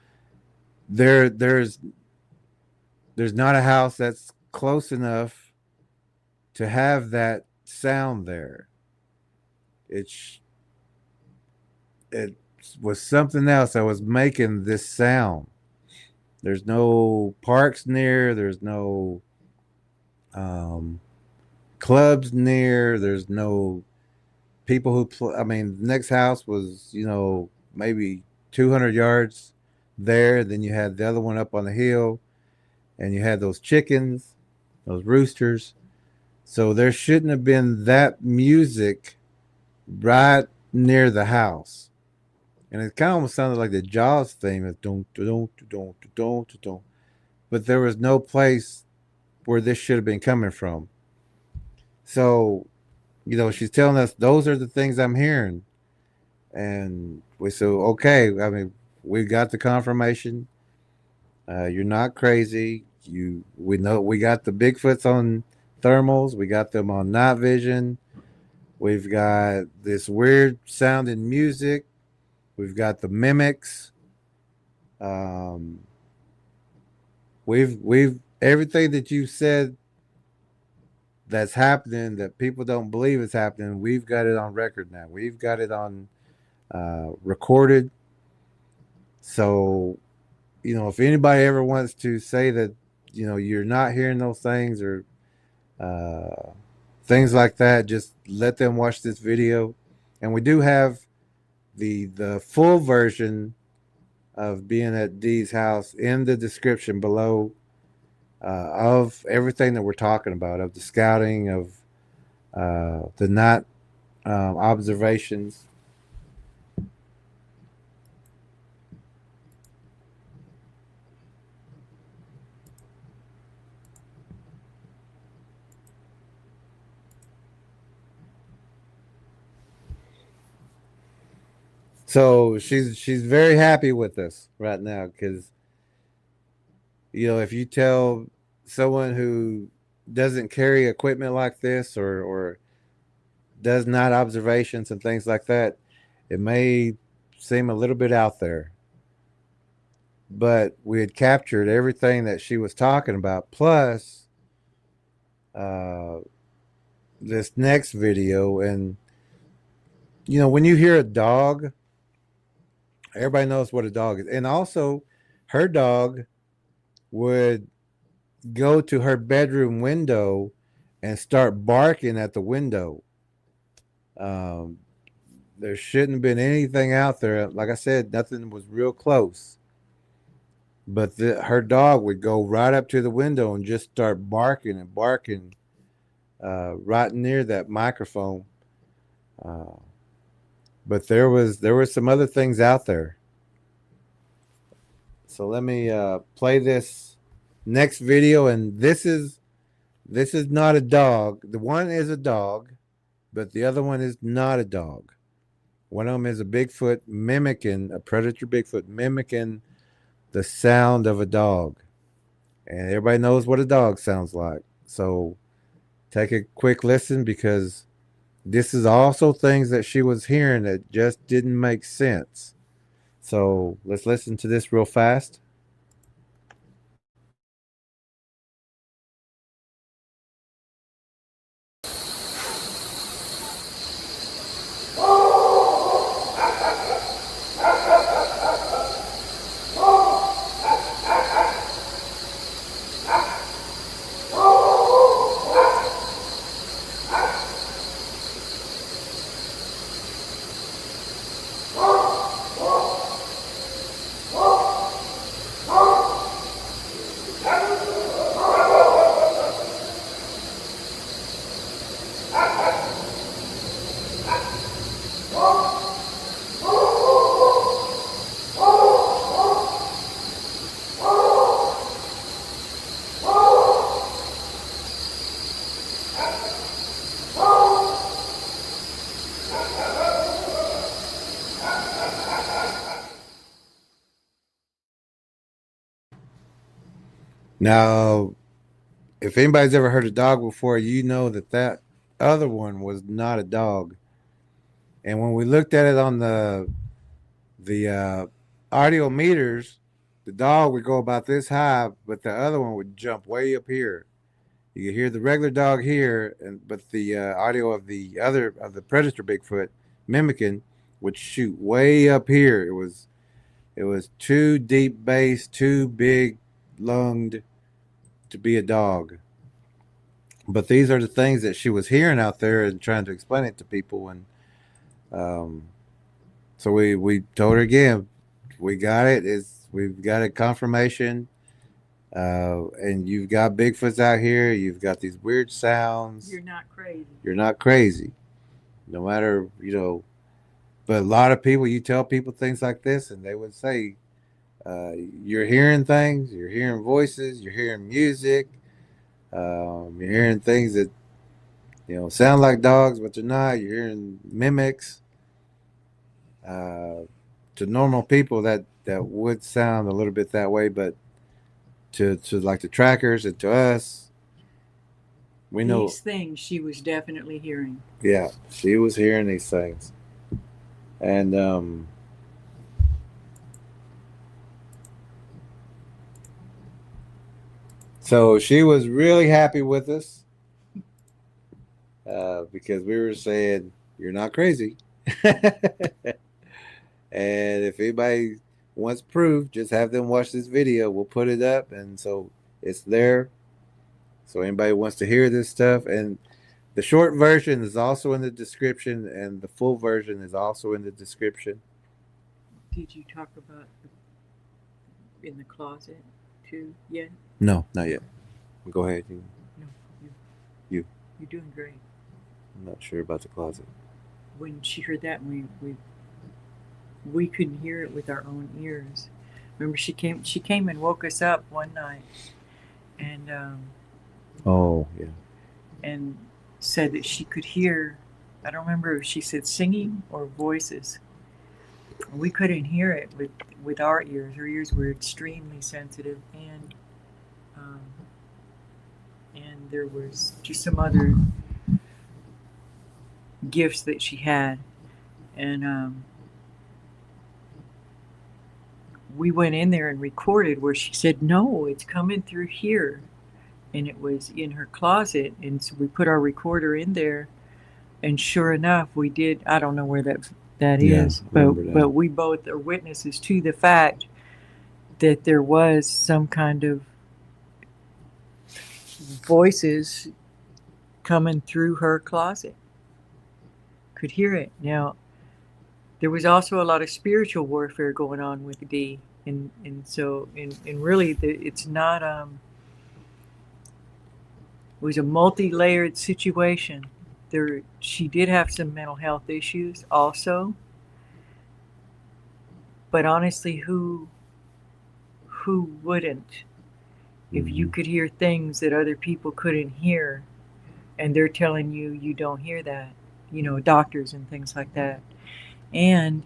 There's not a house that's close enough to have that sound there. It's it was something else that was making this sound. There's no parks near. There's no clubs near. There's no people who play. I mean, the next house was, maybe 200 yards there. Then you had the other one up on the hill, and you had those chickens, those roosters. So there shouldn't have been that music right near the house. And it kind of almost sounded like the Jaws theme of don't don't don't don't don't. But there was no place where this should have been coming from. So, she's telling us those are the things I'm hearing. And we said, okay, I mean, we got the confirmation. You're not crazy. We know we got the Bigfoots on thermals. We got them on night vision. We've got this weird sounding music. We've got the mimics. We've everything that you said that's happening that people don't believe is happening. We've got it on record now. We've got it on recorded. So, if anybody ever wants to say that, you're not hearing those things or things like that, just let them watch this video. And we do have the full version of being at Dee's house in the description below of everything that we're talking about, of the scouting, of the night observations. So she's very happy with us right now because, if you tell someone who doesn't carry equipment like this or does night observations and things like that, it may seem a little bit out there. But we had captured everything that she was talking about, plus this next video. And, when you hear a dog, everybody knows what a dog is. And also, her dog would go to her bedroom window and start barking at the window. There shouldn't have been anything out there. Like I said, nothing was real close. But her dog would go right up to the window and just start barking and barking right near that microphone. But there were some other things out there. So let me play this next video, and this is not a dog. The one is a dog, but the other one is not a dog. One of them is a Bigfoot mimicking a predator Bigfoot mimicking the sound of a dog, and everybody knows what a dog sounds like. So take a quick listen, because this is also things that she was hearing that just didn't make sense. So let's listen to this real fast. Now, if anybody's ever heard a dog before, you know that that other one was not a dog. And when we looked at it on the audio meters, the dog would go about this high, but the other one would jump way up here. You could hear the regular dog here, but the audio of the predator Bigfoot mimicking would shoot way up here. It was too deep bass, too big lunged to be a dog. But these are the things that she was hearing out there and trying to explain it to people. And so we told her again, we got it. We've got a confirmation. And you've got Bigfoots out here. You've got these weird sounds. You're not crazy. You're not crazy. No matter, but a lot of people, you tell people things like this and they would say, you're hearing things, you're hearing voices, you're hearing music, you're hearing things that, sound like dogs, but they're not. You're hearing mimics. To normal people that would sound a little bit that way, but to like the trackers and to us, we know These things she was definitely hearing. Yeah, she was hearing these things. And so she was really happy with us because we were saying, you're not crazy. And if anybody wants proof, just have them watch this video. We'll put it up, and so it's there. So anybody wants to hear this stuff, and the short version is also in the description, and the full version is also in the description. Did you talk about in the closet too yet? No, not yet. Go ahead. No, You. You're doing great. I'm not sure about the closet. When she heard that, we couldn't hear it with our own ears. Remember, she came and woke us up one night, and Oh, yeah. and said that she could hear. I don't remember if she said singing or voices. We couldn't hear it with our ears. Her ears were extremely sensitive, and there was just some other gifts that she had, and we went in there and recorded where she said, no, it's coming through here. And it was in her closet. And so we put our recorder in there. And sure enough, we did. I don't know where that is. But we both are witnesses to the fact that there was some kind of voices coming through her closet. Could hear it. Now, there was also a lot of spiritual warfare going on with D, and so really it's not it was a multi-layered situation. She did have some mental health issues also, but honestly, who wouldn't? If you could hear things that other people couldn't hear, and they're telling you don't hear that, doctors and things like that. And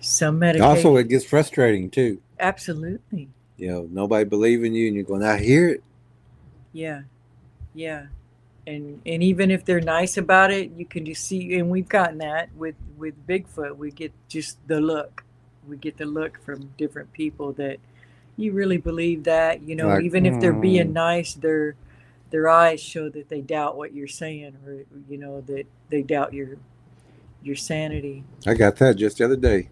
some medication. Also, it gets frustrating too. Absolutely. Nobody believing you, and you're going, I hear it. Yeah. And even if they're nice about it, you can just see. And we've gotten that with Bigfoot. We get just the look. We get the look from different people that you really believe that. Like, even if they're being nice, their eyes show that they doubt what you're saying, or that they doubt your sanity. I got that just the other day.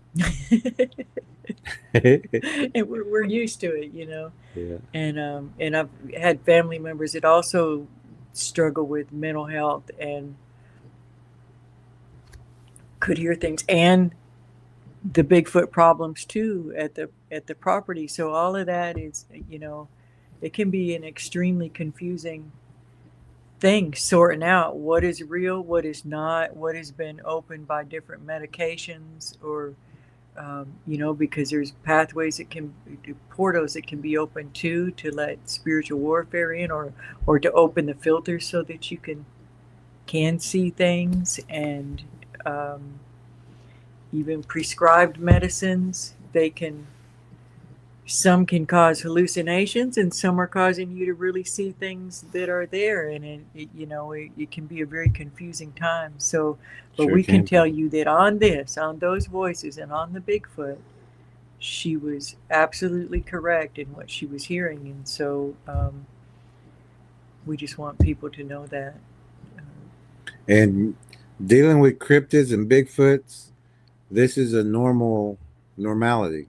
And we're used to it, Yeah. And I've had family members that also struggle with mental health and could hear things, and the Bigfoot problems too at the property. So all of that is, it can be an extremely confusing thing, sorting out what is real, what is not, what has been opened by different medications, or because there's pathways portals that can be opened to let spiritual warfare in, or to open the filters so that you can see things, and even prescribed medicines, they can some can cause hallucinations, and some are causing you to really see things that are there, and it can be a very confusing time. So, but Sure we can can tell be. you that on those voices and on the Bigfoot, she was absolutely correct in what she was hearing, and so we just want people to know that. And dealing with cryptids and Bigfoots, this is a normality.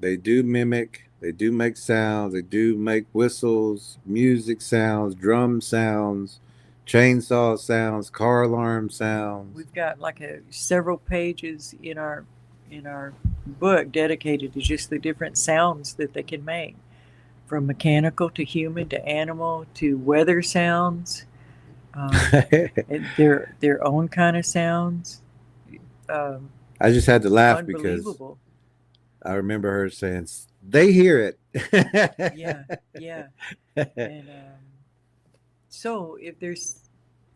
They do mimic, they do make sounds, they do make whistles, music sounds, drum sounds, chainsaw sounds, car alarm sounds. We've got like several pages in our book dedicated to just the different sounds that they can make, from mechanical to human to animal to weather sounds, and their own kind of sounds. Um, I just had to laugh because Unbelievable. I remember her saying, "They hear it." Yeah, yeah. And so, if there's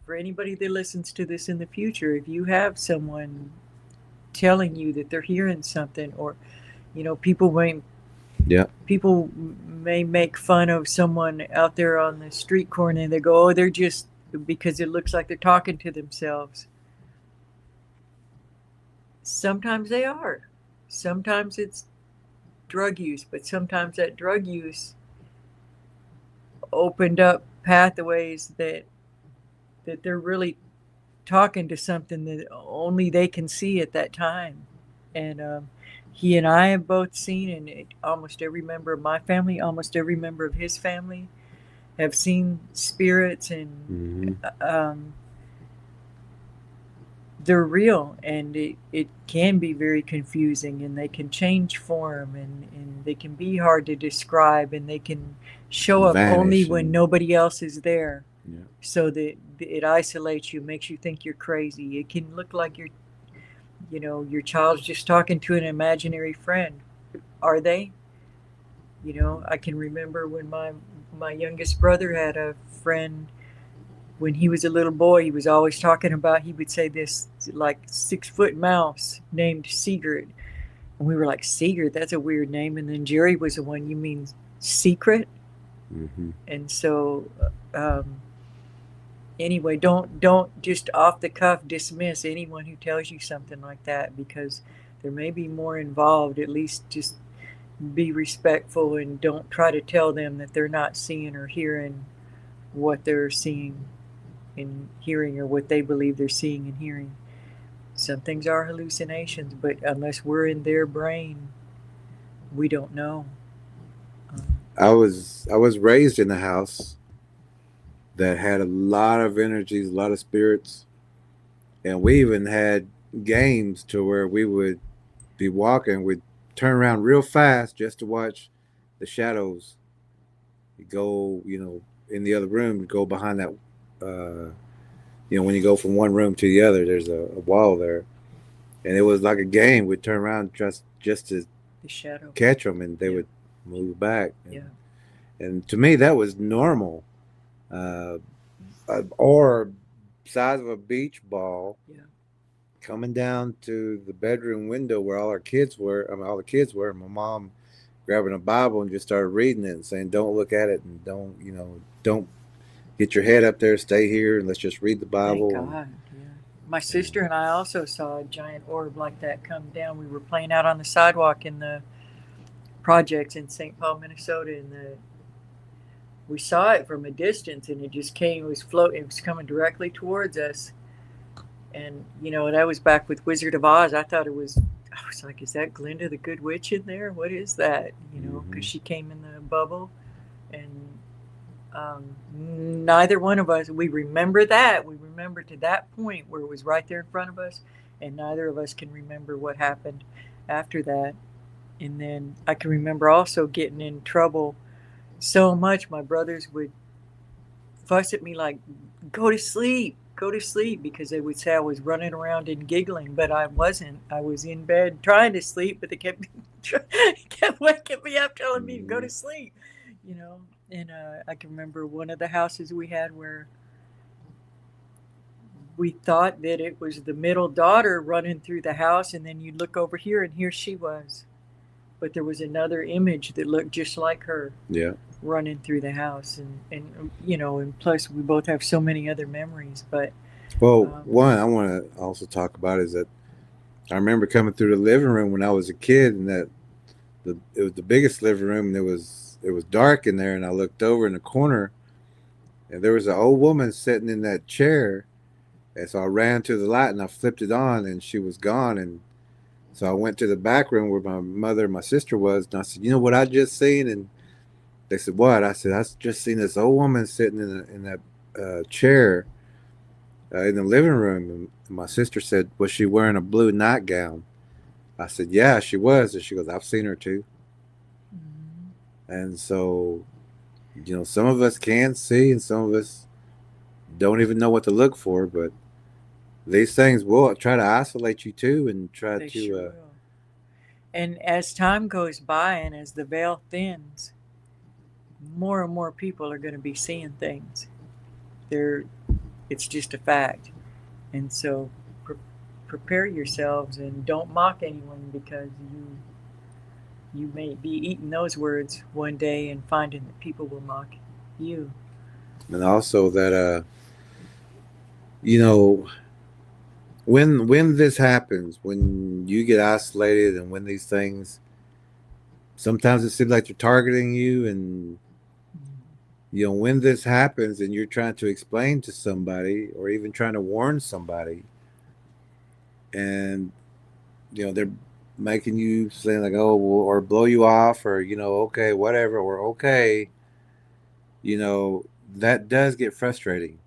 for anybody that listens to this in the future, if you have someone telling you that they're hearing something, or Yeah. people may make fun of someone out there on the street corner, and they go, "Oh, they're just," because it looks like they're talking to themselves. Sometimes they are. Sometimes it's drug use, but sometimes that drug use opened up pathways that they're really talking to something that only they can see at that time. And he and I have both seen, and almost every member of my family, almost every member of his family, have seen spirits, and Hmm. they're real, and it can be very confusing, and they can change form, and they can be hard to describe, and they can show up only Vanish. when nobody else is there, Yeah. so that it isolates you, makes you think you're crazy. It can look like your child's just talking to an imaginary friend. Are they? I can remember when my youngest brother had a friend. When he was a little boy, he was always talking about, he would say this, like, 6-foot mouse named Sigurd. And we were like, Sigurd, that's a weird name. And then Jerry was the one, you mean secret? Hmm. And so, anyway, don't just off the cuff dismiss anyone who tells you something like that, because there may be more involved. At least just be respectful, and don't try to tell them that they're not seeing or hearing what they're seeing and hearing, or what they believe they're seeing and hearing. Some things are hallucinations, but unless we're in their brain, we don't know. I was raised in a house that had a lot of energies, a lot of spirits, and we even had games to where we would be walking, we'd turn around real fast just to watch the shadows go, in the other room, go behind that. When you go from one room to the other, there's a wall there, and it was like a game. We'd turn around just to The shadow. catch them, and they Yeah. would move back. Yeah. And to me, that was normal. Uh, or size of a beach ball, Yeah. coming down to the bedroom window where all our kids were. I mean, all the kids were. And my mom grabbing a Bible and just started reading it and saying, "Don't look at it, and don't get your head up there. Stay here, and let's just read the Thank Bible." God. Yeah. My sister and I also saw a giant orb like that come down. We were playing out on the sidewalk in the projects in St. Paul, Minnesota, and we saw it from a distance, and it just came. It was floating. It was coming directly towards us, and that was back with Wizard of Oz. I thought it was. I was like, "Is that Glinda the Good Witch in there? What is that?" Because she came in the bubble, and neither one of us, we remember that. We remember to that point where it was right there in front of us, and neither of us can remember what happened after that. And then I can remember also getting in trouble so much. My brothers would fuss at me like, go to sleep, because they would say I was running around and giggling, but I wasn't. I was in bed trying to sleep, but they kept waking me up, telling me to go to sleep. And I can remember one of the houses we had where we thought that it was the middle daughter running through the house, and then you'd look over here, and here she was. but there was another image that looked just like her Yeah. running through the house, and you know, and plus we both have so many other memories. But Well, um, one I want to also talk about is that I remember coming through the living room when I was a kid, and that it was the biggest living room, and it was dark in there, and I looked over in the corner, and there was an old woman sitting in that chair, and so I ran to the light and I flipped it on, and she was gone, and so I went to the back room where my mother and my sister was, and I said, "You know what I just seen?" And they said, "What?" I said, "I just seen this old woman sitting in that chair in the living room." And my sister said, "Was she wearing a blue nightgown?" I said, "Yeah, she was." And she goes, "I've seen her too." And so, you know, some of us can see, and some of us don't even know what to look for. But these things will try to isolate you too, and try they to, sure will. And as time goes by and as the veil thins, more and more people are going to be seeing things. They're, it's just a fact. And so prepare yourselves and don't mock anyone, because you may be eating those words one day and finding that people will mock you. and also that, you know, when this happens, when you get isolated, and when these things, sometimes it seems like they're targeting you, and you know, when this happens and you're trying to explain to somebody or even trying to warn somebody, and you know, they're making you say like, oh, well, or blow you off, or you know, okay, whatever, or okay, you know, that does get frustrating,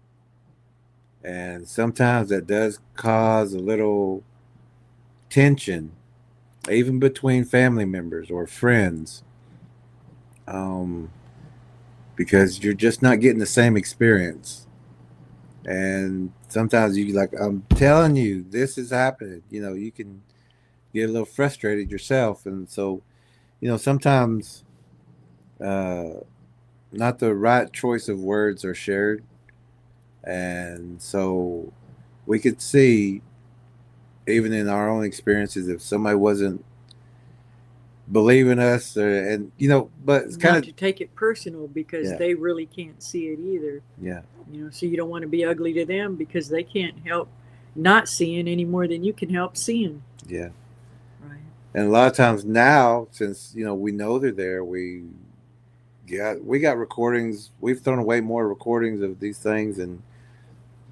and sometimes that does cause a little tension, even between family members or friends, um, because you're just not getting the same experience. And sometimes you like, I'm telling you, this is happening. You know, you can get a little frustrated yourself, and so you know sometimes uh, not the right choice of words are shared, and so we could see even in our own experiences if somebody wasn't believing us, and you know, but it's kind Not of to take it personal, because yeah, they really can't see it either. yeah, You know, so you don't want to be ugly to them, because they can't help not seeing any more than you can help seeing. yeah. Right. And a lot of times now, since you know we know they're there, we got recordings. We've thrown away more recordings of these things, and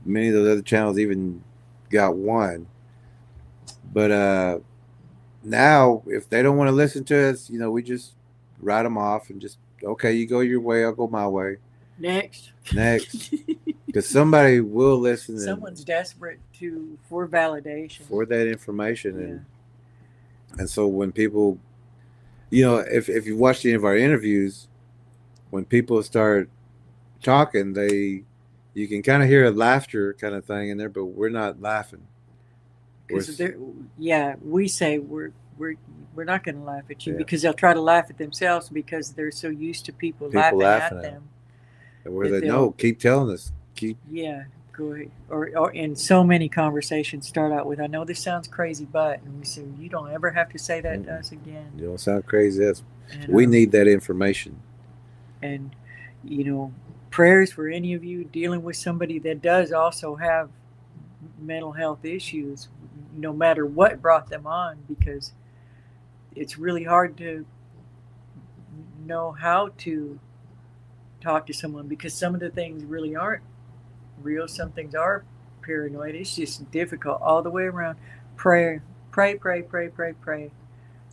many of those other channels even got one. But now, if they don't want to listen to us, you know, we just write them off and just, okay, you go your way, I'll go my way. Next. Next, because somebody will listen Someone's desperate for validation. for that information, Yeah. and so when people, you know, if you watch any of our interviews, when people start talking, you can kind of hear a laughter kind of thing in there, but we're not laughing. Because yeah, we say we're not going to laugh at you, Yeah. because they'll try to laugh at themselves, because they're so used to people laughing laughing at them. and where that they know, keep telling us, keep. Yeah, go ahead. Or and so many conversations start out with, "I know this sounds crazy, but," and we say, "You don't ever have to say that to us again." You don't sound crazy. And, We need that information. and you know, prayers for any of you dealing with somebody that does also have mental health issues, no matter what brought them on, because it's really hard to know how to talk to someone, because some of the things really aren't real. Some things are paranoid. It's just difficult all the way around. Pray, pray, pray, pray, pray, pray.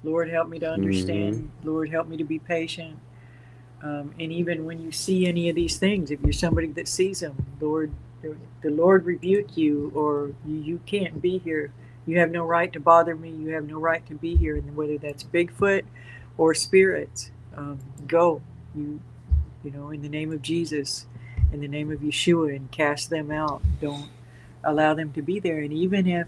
Lord, help me to understand. Mm-hmm. Lord, help me to be patient. And even when you see any of these things, if you're somebody that sees them, Lord, the Lord rebuke you, or you can't be here. You have no right to bother me. You have no right to be here. And whether that's Bigfoot or spirits, go. You know, in the name of Jesus, in the name of Yeshua, and cast them out. Don't allow them to be there. And even if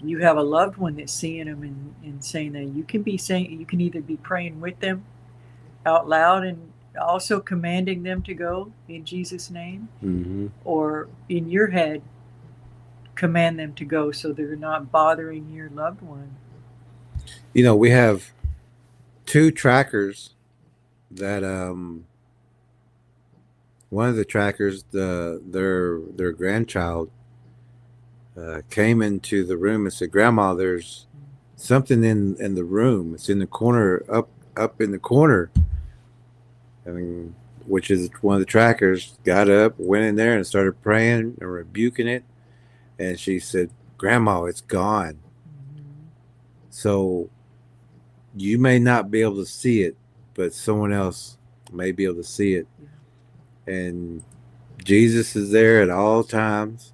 you have a loved one that's seeing them and saying that, you can either be praying with them out loud and also commanding them to go in Jesus' name, Mm-hmm. or in your head command them to go, so they're not bothering your loved one. You know, we have two trackers that one of the trackers, their grandchild came into the room and said, "Grandma, there's something in the room. It's in the corner, up in the corner." I mean, which is one of the trackers got up, went in there, and started praying and rebuking it. And she said, "Grandma, it's gone." So you may not be able to see it, but someone else may be able to see it. And Jesus is there at all times.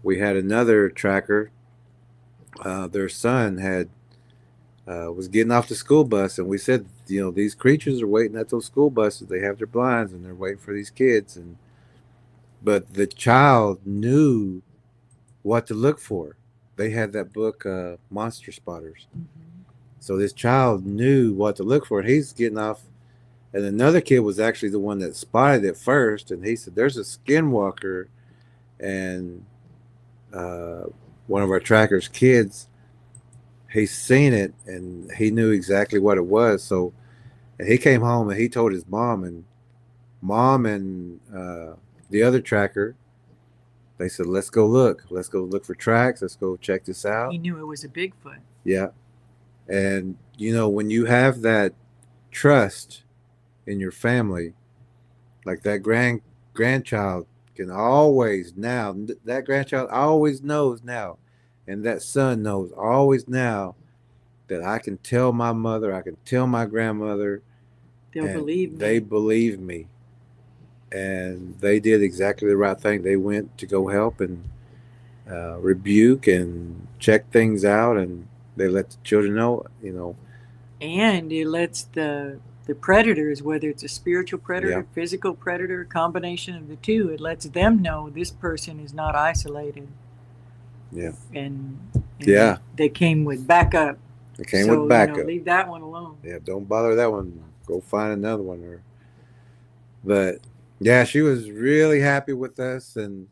We had another tracker. Their son was getting off the school bus, and we said, these creatures are waiting at those school buses. They have their blinds, and they're waiting for these kids. But the child knew what to look for. They had that book, Monster Spotters. So this child knew what to look for, and he's getting off. And another kid was actually the one that spotted it first, and he said, "There's a skinwalker," and one of our tracker's kids, he's seen it, and he knew exactly what it was. So, and he came home and he told his mom and the other tracker. They said, "Let's go look. Let's go look for tracks. Let's go check this out." He knew it was a Bigfoot. Yeah, and when you have that trust in your family, like that grandchild can always now, that grandchild always knows now, and that son knows always now that I can tell my mother, I can tell my grandmother, They'll believe me. They believe me, and they did exactly the right thing. They went to go help and rebuke and check things out, and they let the children know, And it lets the predators, whether it's a spiritual predator, physical predator, combination of the two, it lets them know this person is not isolated. Yeah. And they came with backup. They came with backup. Leave that one alone. Yeah, don't bother that one. Go find another one. But yeah, she was really happy with us, and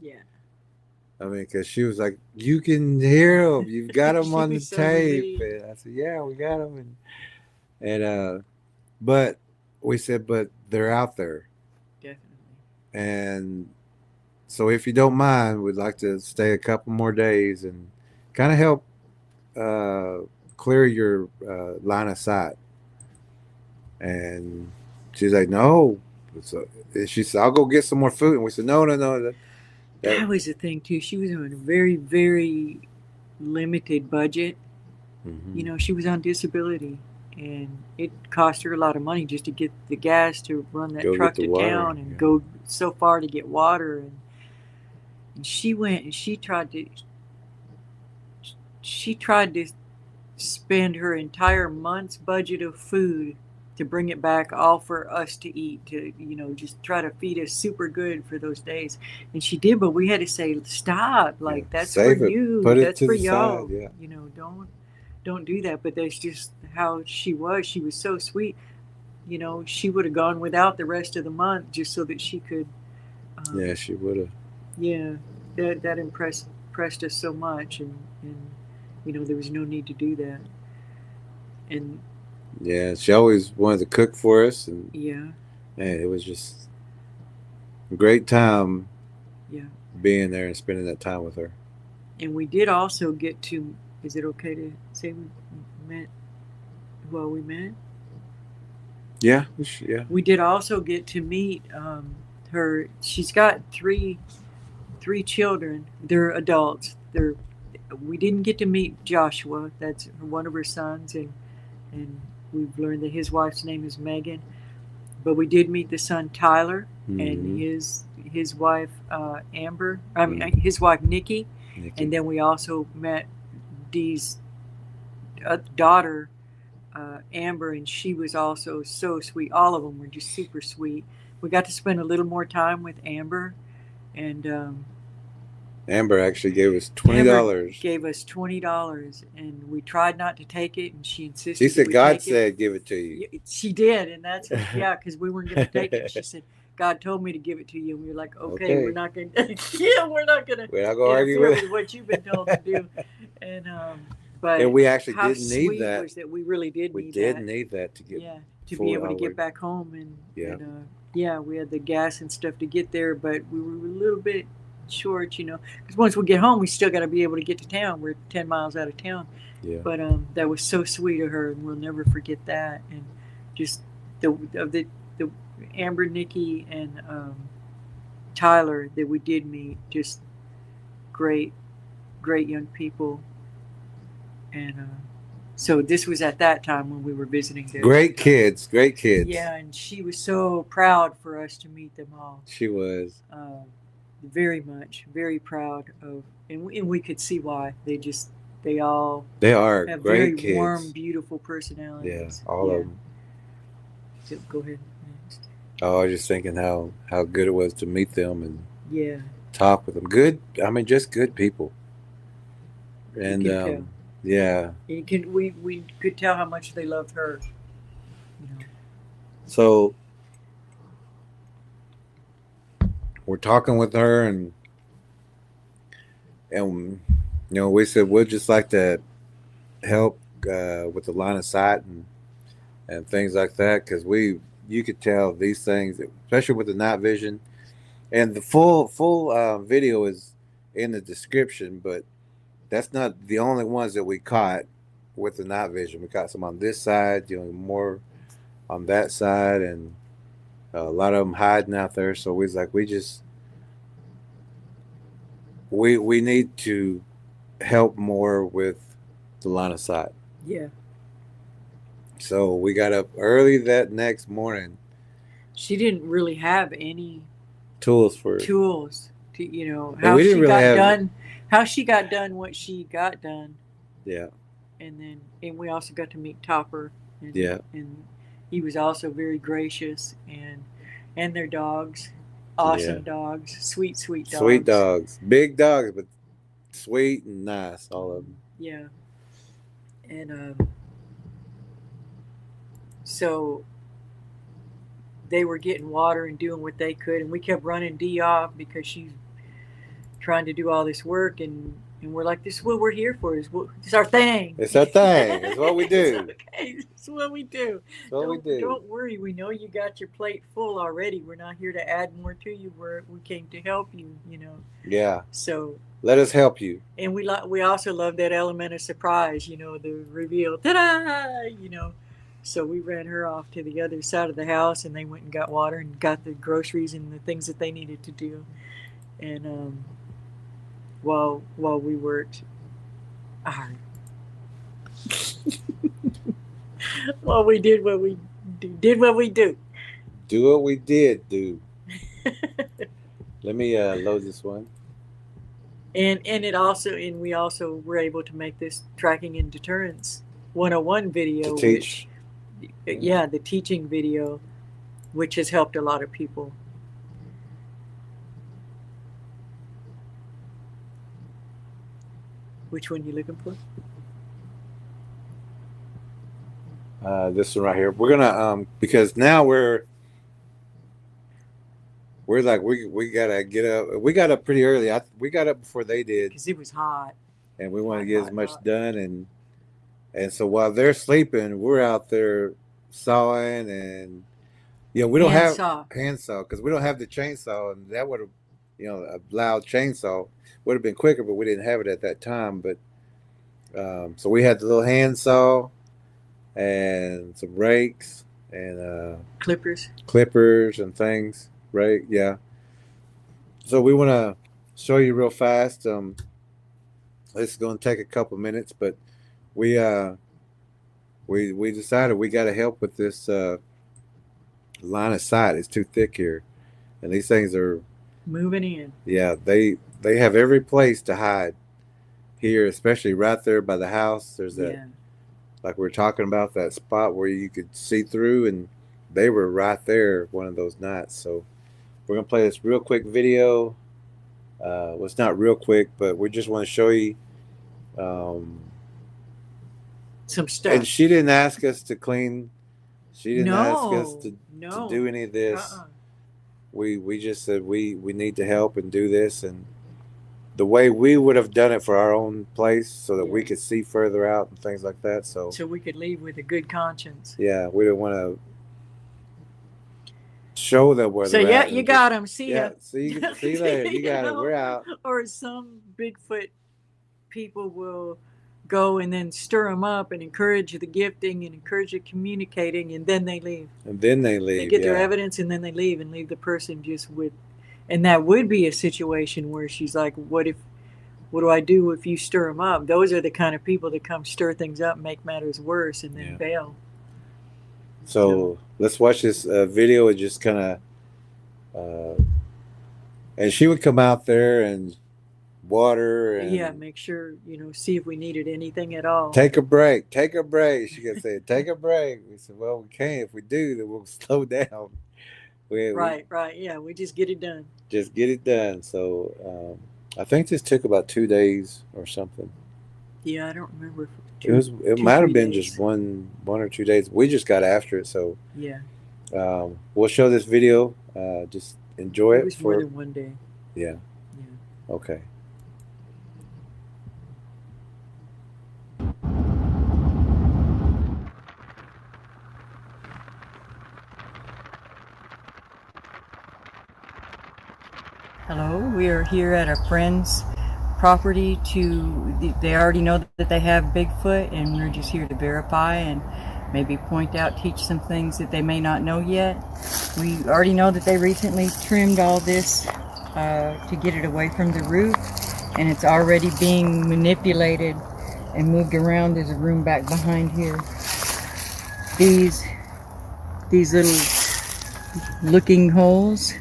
I mean, because she was like, "You can hear them. You've got them on the tape." And I said, "Yeah, we got them." But we said, "But they're out there." Definitely. And so, if you don't mind, we'd like to stay a couple more days and kind of help clear your line of sight. And she's like, "No." So she said, "I'll go get some more food." And we said, "No. That was the thing too. She was on a very, very limited budget. Mm-hmm. She was on disability, and it cost her a lot of money just to get the gas to run that truck to town and go so far to get water. And she went and she tried to spend her entire month's budget of food to bring it back all for us to eat, to just try to feed us super good for those days. And she did, but we had to say, "Stop, that's for you, that's for y'all." Don't do that. But that's just how she was. She was so sweet. She would have gone without the rest of the month just so that she could She would have. Yeah, that impressed us so much, and there was no need to do that. And yeah, she always wanted to cook for us, and man, it was just a great time. Yeah, being there and spending that time with her. And we did also get to. Is it okay to say we met? Well, we met. Yeah. We did also get to meet her. She's got three children. They're adults. We didn't get to meet Joshua. That's one of her sons, and we've learned that his wife's name is Megan. But we did meet the son Tyler, and his wife Amber. His wife Nikki. And then we also met Dee's daughter Amber, and she was also so sweet. All of them were just super sweet. We got to spend a little more time with Amber, and Amber actually gave us $20. Gave us $20, and we tried not to take it, and she insisted. She said, "God said give it to you." She did, and that's because we weren't going to take it. She said, "God told me to give it to you." And we were like, "Okay. We're not going to. We're not going to argue with what you've been told to do." And But And we actually how didn't need sweet that. was that we really did We need did that. need that to get Yeah, to fully be able to all the way. get back home Yeah. yeah, we had the gas and stuff to get there, but we were a little bit short, because once we get home, we still got to be able to get to town. We're 10 miles out of town. Yeah. But that was so sweet of her, and we'll never forget that. And just the Amber, Nikki, and Tyler that we did meet, just great, great young people. And so this was at that time when we were visiting them. Great kids. Great kids. Yeah, and she was so proud for us to meet them all. She was. Very much, very proud of, and we could see why. They all They are have great very kids. warm, beautiful personalities. Yeah, all of them. So go ahead. Next. Oh, I was just thinking how good it was to meet them and Yeah. talk with them. Good. I mean, just good people. And You could tell. yeah. We could tell how much they loved her. So we're talking with her, and we said we'd just like to help with the line of sight and things like that, because you could tell these things, especially with the night vision, and the full video is in the description, but that's not the only ones that we caught with the night vision. We caught some on this side, more on that side, and a lot of them hiding out there. So we was like, we need to help more with the line of sight. Yeah. So we got up early that next morning. She didn't really have any Tools to And how we didn't she really got have- done, how she got done what she got done, Yeah. and we also got to meet Topper. And, Yeah. And he was also very gracious, and their dogs, awesome Yeah. dogs, sweet dogs. Sweet dogs. Big dogs, but sweet and nice, all of them. Yeah. And so they were getting water and doing what they could, and we kept running Dee off because she's trying to do all this work, and we're like, this is what we're here for. It's our thing. It's our thing. It's what we do. It's okay. It's what we do. It's what we do. Don't worry. We know you got your plate full already. We're not here to add more to you. We came to help you, Yeah. So Let us help you. and we also love that element of surprise, the reveal, ta-da, So we ran her off to the other side of the house, and they went and got water and got the groceries and the things that they needed to do. And while we worked hard, while we did what we do. Do what we did, dude. Let me load this one. And we also were able to make this tracking and deterrence 101 video, To teach. the teaching video, which has helped a lot of people. Which one you looking for? This one right here. We're gonna because now we're like we gotta get up. We got up pretty early. We got up before they did, Because it was hot. and we want to get as much Hot. done. And so while they're sleeping, we're out there sawing, and we don't have handsaw because we don't have the chainsaw, and that would have a loud chainsaw would have been quicker, but we didn't have it at that time. But so we had the little handsaw and some rakes and clippers and things, right? Yeah. So we want to show you real fast. It's going to take a couple minutes, but we decided we got to help with this line of sight. It's too thick here, and these things are moving in. Yeah, they have every place to hide here, especially right there by the house. There's that, like we were talking about, that spot where you could see through, and they were right there one of those nights. So we're gonna play this real quick video. Well, it's not real quick, but we just want to show you some stuff. And she didn't ask us to clean. She didn't ask us to do any of this. We just said we need to help and do this, and the way we would have done it for our own place, so that we Yeah. could see further out and things like that. So So we could leave with a good conscience. yeah, we didn't want to show them where So they're yeah, at. you got them. See Yeah, ya. see you later. You got it. We're out. Or some Bigfoot people will go and then stir them up and encourage the gifting and encourage the communicating, and then they leave. And then they They leave. get their Yeah. evidence and then they leave and leave the person just with. And that would be a situation where she's like, what do I do if you stir them up? Those are the kind of people that come stir things up, make matters worse, and then Yeah. bail. So let's watch this video and just kind of, and she would come out there and water and Yeah, make sure, see if we needed anything at all. take a break. Take a break. She could say, take a break. We said, well, we can't. If we do, then we'll slow down. We Right. Yeah, we just get it done. just get it done. So I think this took about 2 days or something. Yeah, I don't remember. It might have been just one or 2 days. We just got after it. So Yeah, we'll show this video. Just enjoy it it. was more than one day. Yeah. Yeah. Okay. Hello, we are here at a friend's property they already know that they have Bigfoot, and we're just here to verify and maybe point out, teach some things that they may not know yet. We already know that they recently trimmed all this to get it away from the roof, and it's already being manipulated and moved around. There's a room back behind here. These little looking holes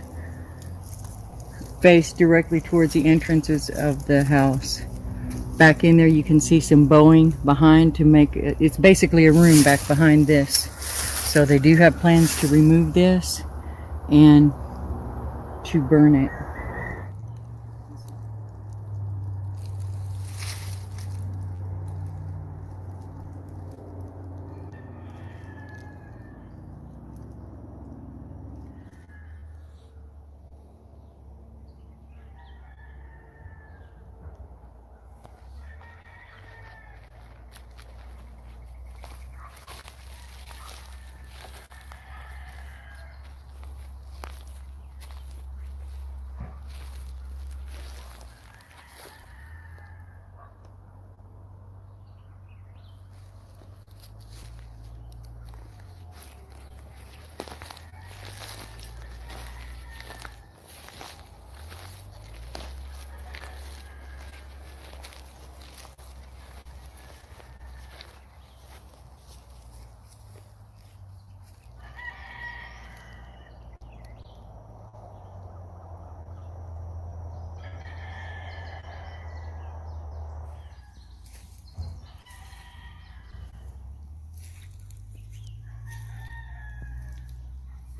face directly towards the entrances of the house. Back in there you can see some bowing behind to make it, it's basically a room back behind this. So they do have plans to remove this and to burn it.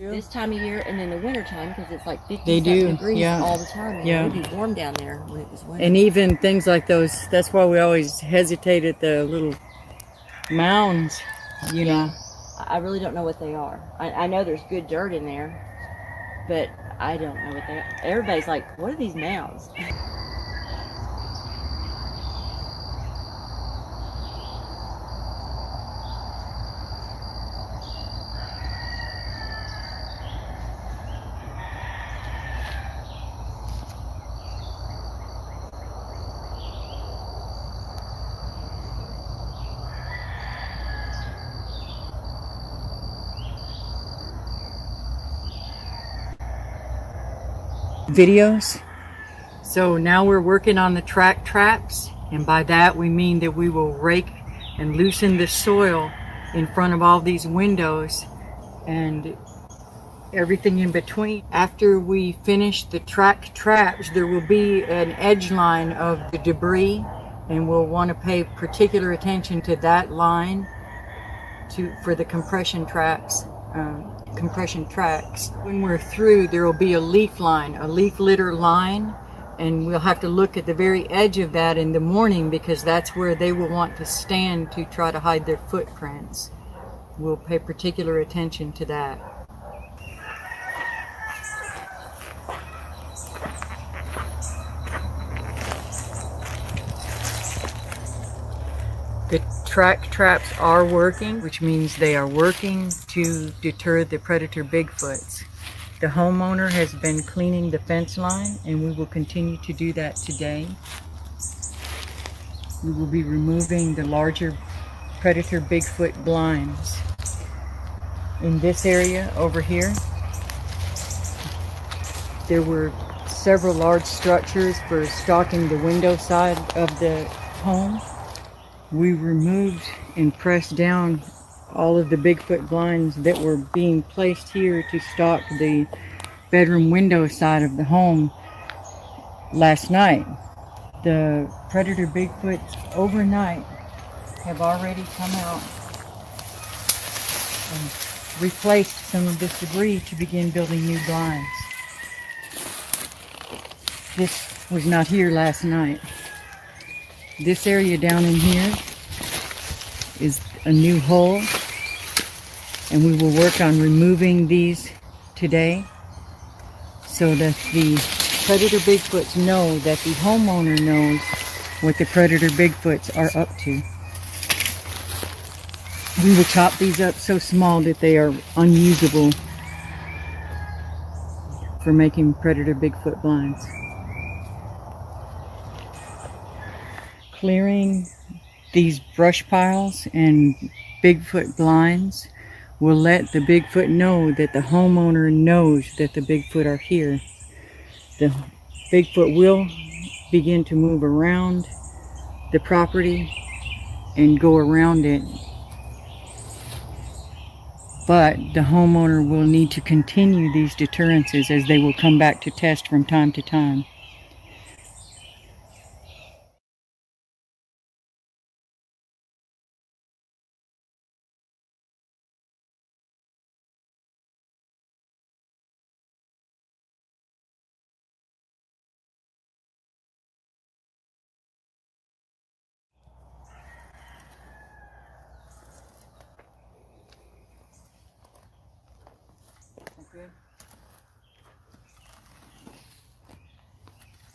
This time of year and in the winter time, because it's like 50 They do, degrees yeah. all the time. Yeah. It'd be warm down there when it was winter. And even things like those, that's why we always hesitate at the little mounds, you know. I really don't know what they are. I know there's good dirt in there, but I don't know what they are. Everybody's like, what are these mounds? Videos. So now we're working on the track traps, and by that we mean that we will rake and loosen the soil in front of all these windows and everything in between. After we finish the track traps, there will be an edge line of the debris, and we'll want to pay particular attention to that line for the compression tracks. When we're through, there will be a leaf line, a leaf litter line, and we'll have to look at the very edge of that in the morning, because that's where they will want to stand to try to hide their footprints. We'll pay particular attention to that. The track traps are working, which means they are working to deter the predator Bigfoots. The homeowner has been cleaning the fence line, and we will continue to do that today. We will be removing the larger predator Bigfoot blinds. In this area over here, there were several large structures for stalking the window side of the home. We removed and pressed down all of the Bigfoot blinds that were being placed here to stalk the bedroom window side of the home last night. The predator Bigfoots overnight have already come out and replaced some of this debris to begin building new blinds. This was not here last night. This area down in here is a new hole, and we will work on removing these today so that the predator Bigfoots know that the homeowner knows what the predator Bigfoots are up to. We will chop these up so small that they are unusable for making predator Bigfoot blinds. Clearing these brush piles and Bigfoot blinds will let the Bigfoot know that the homeowner knows that the Bigfoot are here. The Bigfoot will begin to move around the property and go around it, but the homeowner will need to continue these deterrences as they will come back to test from time to time.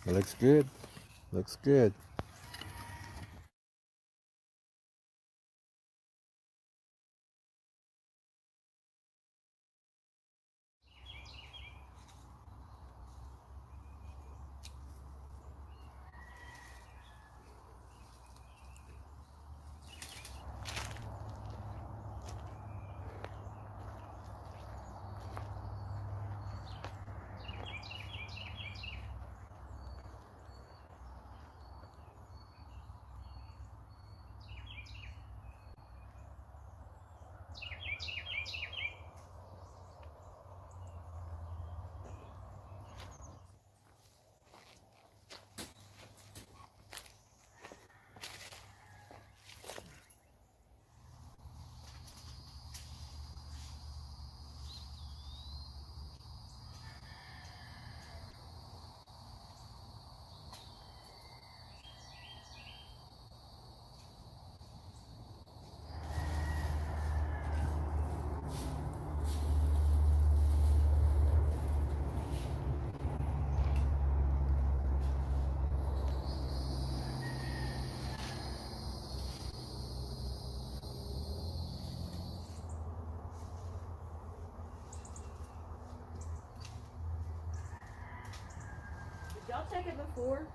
It looks good. Looks good. Did y'all check it before?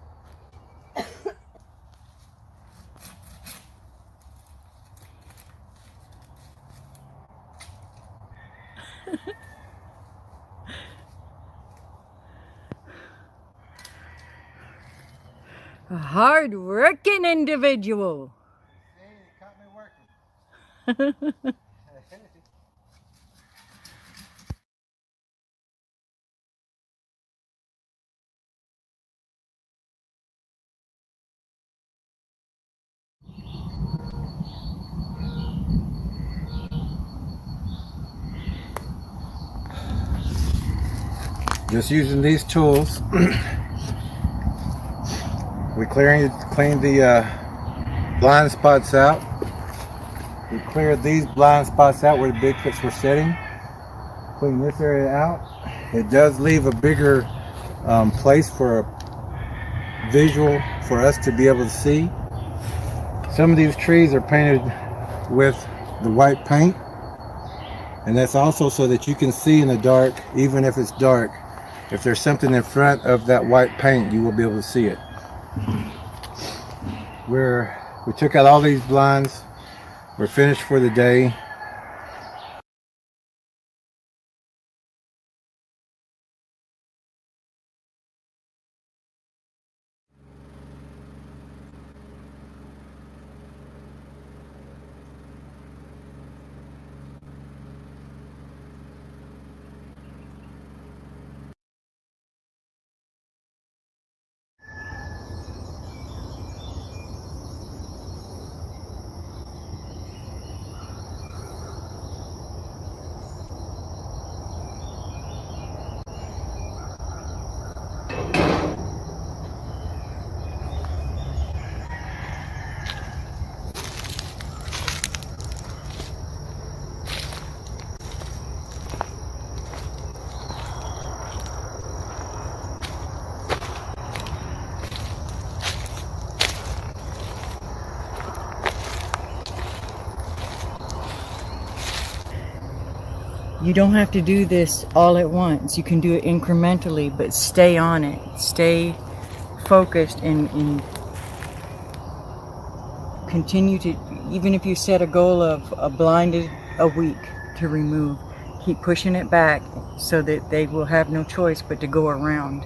A hard-working individual. Hey, it caught me working. Just using these tools. We cleaned the blind spots out. We cleared these blind spots out where the Bigfoots were sitting. Clean this area out. It does leave a bigger place for a visual for us to be able to see. Some of these trees are painted with the white paint, and that's also so that you can see in the dark, even if it's dark. If there's something in front of that white paint, you will be able to see it. We took out all these blinds. We're finished for the day. You don't have to do this all at once. You can do it incrementally, but stay on it. Stay focused and continue to, even if you set a goal of a blind a week to remove, keep pushing it back so that they will have no choice but to go around.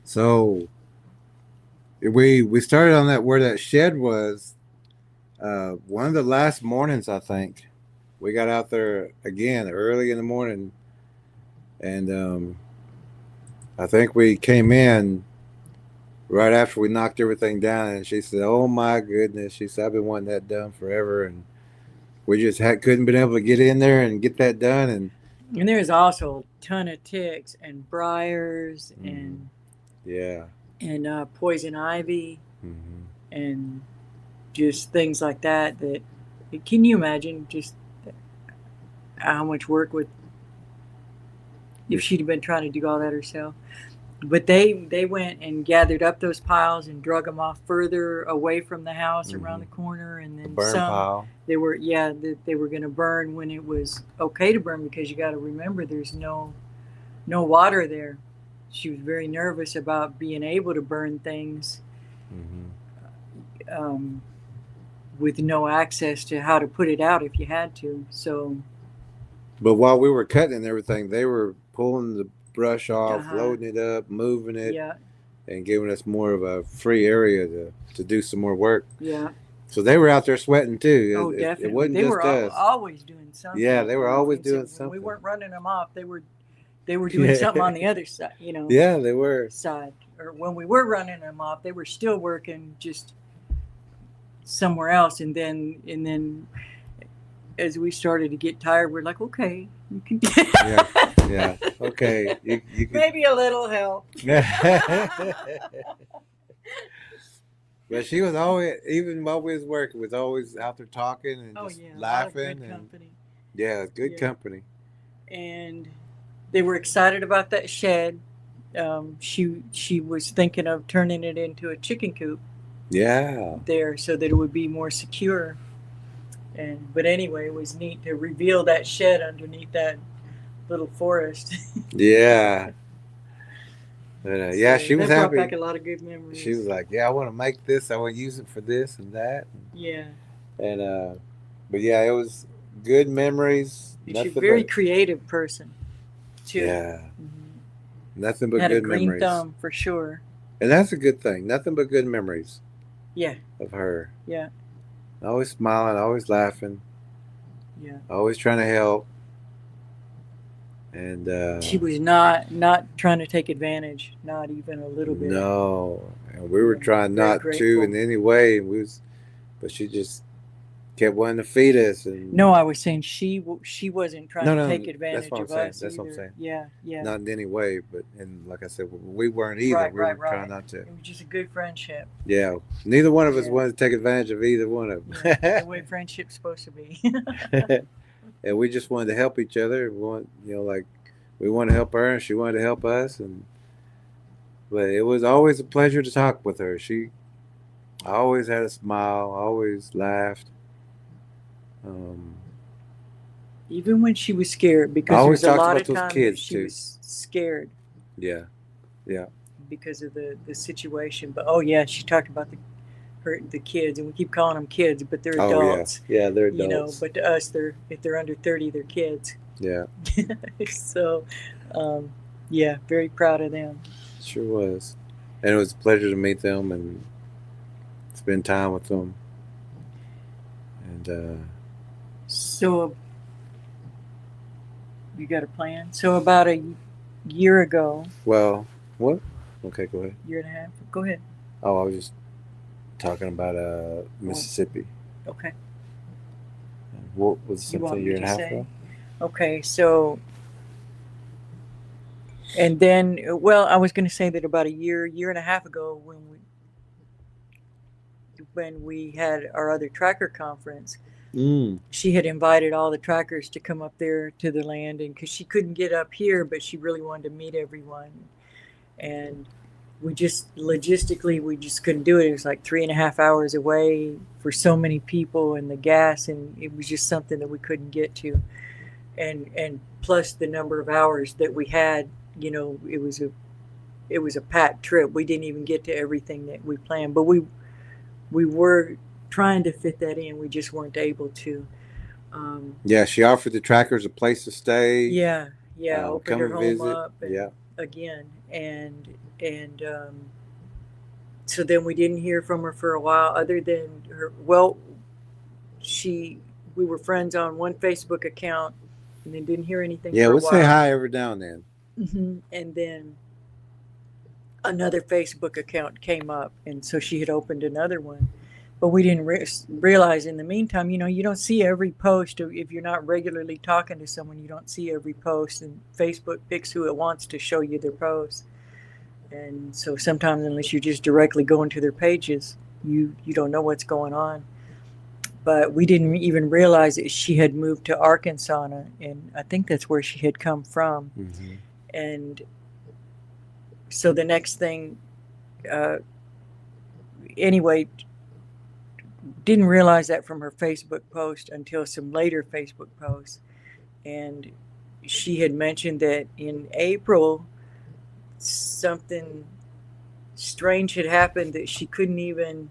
So we started on that where that shed was. One of the last mornings, I think, we got out there again early in the morning, and I think we came in right after we knocked everything down, and she said, "Oh my goodness," she said, "I've been wanting that done forever," and we just couldn't been able to get in there and get that done, and And there's also a ton of ticks and briars yeah, and poison ivy hmm and just things like that. That can you imagine just how much work would if she'd have been trying to do all that herself? But they went and gathered up those piles and drug them off further away from the house around the corner, and then burn some pile. they were they were going to burn when it was okay to burn, because you got to remember there's no water there. She was very nervous about being able to burn things um, with no access to how to put it out if you had to. So But while we were cutting and everything, they were pulling the brush off, Uh-huh. loading it up, moving it, yeah, and giving us more of a free area to do some more work. yeah. So they were out there sweating too. Oh, It definitely. wasn't They just were us. always doing something. Yeah, they were always And doing when something. we weren't running them off, they were doing something on the other side, Yeah, they were. side. Or when we were running them off, they were still working just somewhere else. And then as we started to get tired, we're like, okay, you can Yeah. Okay. You could. maybe a little help. But she was always, even while we was working, was always out there talking and Oh just yeah, a lot of laughing good and company. yeah, good Yeah. company. And they were excited about that shed. She was thinking of turning it into a chicken coop Yeah. there so that it would be more secure. But anyway, it was neat to reveal that shed underneath that little forest. Yeah. But, yeah, So she was that brought happy. back a lot of good memories. She was like, "Yeah, I want to make this. I want to use it for this and that." Yeah, And but yeah, it was good memories. she's a Nothing very but creative person too. yeah, Mhm. nothing but Had a good green memories. thumb for sure. And that's a good thing. Nothing but good memories Yeah, of her. yeah, Always smiling, always laughing, yeah. always trying to help. And She was not trying to take advantage, not even a little bit. no, and we were Yeah, trying very not to grateful. in any way. But she just kept wanting to feed us. And No, I was saying she wasn't trying No, to no, take that's advantage what I'm of saying. us That's what I'm either. saying. Yeah, yeah. not in any way. But and like I said, we weren't either. Right, We were right, right. trying not to. It was just a good friendship. Yeah, neither one of us Yeah. wanted to take advantage of either one of them. Yeah, the way friendship's supposed to be. And we just wanted to help each other. We wanted to help her, and she wanted to help us. But it was always a pleasure to talk with her. She always had a smile, always laughed. Even when she was scared, I because there always was a talked lot about of those times that kids, she too. was scared Yeah, because of the situation. But oh yeah, she talked about the kids, and we keep calling them kids, but they're oh adults. yeah, they're You know, adults. but to us, if they're under 30, they're kids. Yeah, So, yeah, very proud of them. sure was. And it was a pleasure to meet them and spend time with them. And So, you got a plan? So about a year ago, well, what? Okay, go ahead. year and a half. Go ahead. Oh, I was just talking about Mississippi. Okay. What was You want something a me year and a to half say? ago? Okay. So, and then, well, I was going to say that about a year and a half ago, when we had our other tracker conference, she had invited all the trackers to come up there to the land, and because she couldn't get up here, but she really wanted to meet everyone, and we just logistically we just couldn't do it. It was like 3.5 hours away for so many people, and the gas, and it was just something that we couldn't get to, and plus the number of hours that we had, it was a packed trip. We didn't even get to everything that we planned, but we were trying to fit that in. We just weren't able to. Yeah, she offered the trackers a place to stay. Yeah, come opened her and home visit. up Yeah. again, and And so then we didn't hear from her for a while, other than her. Well, we were friends on one Facebook account, and then didn't hear anything Yeah, for a we'll say while. hi every now and then. And then another Facebook account came up, and so she had opened another one. But we didn't realize in the meantime, you don't see every post. If you're not regularly talking to someone, you don't see every post, and Facebook picks who it wants to show you their posts. And so sometimes, unless you're just directly going to their pages, you don't know what's going on. But we didn't even realize that she had moved to Arkansas, and I think that's where she had come from. Mm-hmm. And so the next thing, anyway, didn't realize that from her Facebook post until some later Facebook posts. And she had mentioned that in April, something strange had happened that she couldn't even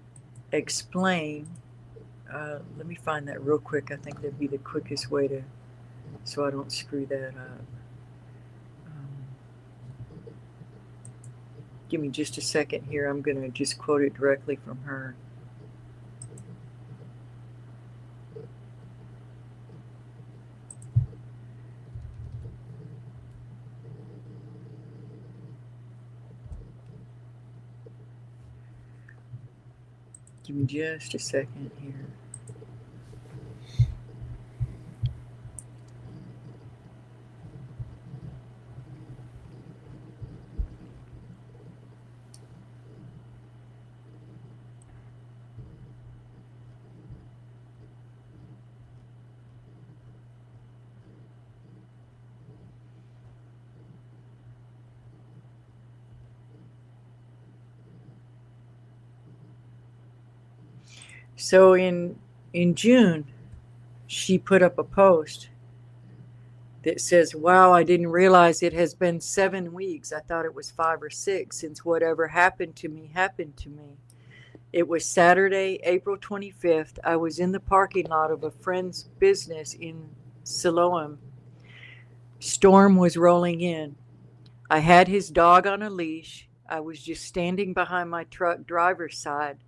explain. Let me find that real quick. I think that'd be the quickest way to, so I don't screw that up. Give me just a second here. I'm going to just quote it directly from her. Give me just a second here. So in June, she put up a post that says, "Wow, I didn't realize it has been 7 weeks. I thought it was 5 or 6 since whatever happened to me happened to me. It was Saturday, April 25th. I was in the parking lot of a friend's business in Siloam. Storm was rolling in. I had his dog on a leash. I was just standing behind my truck driver's side.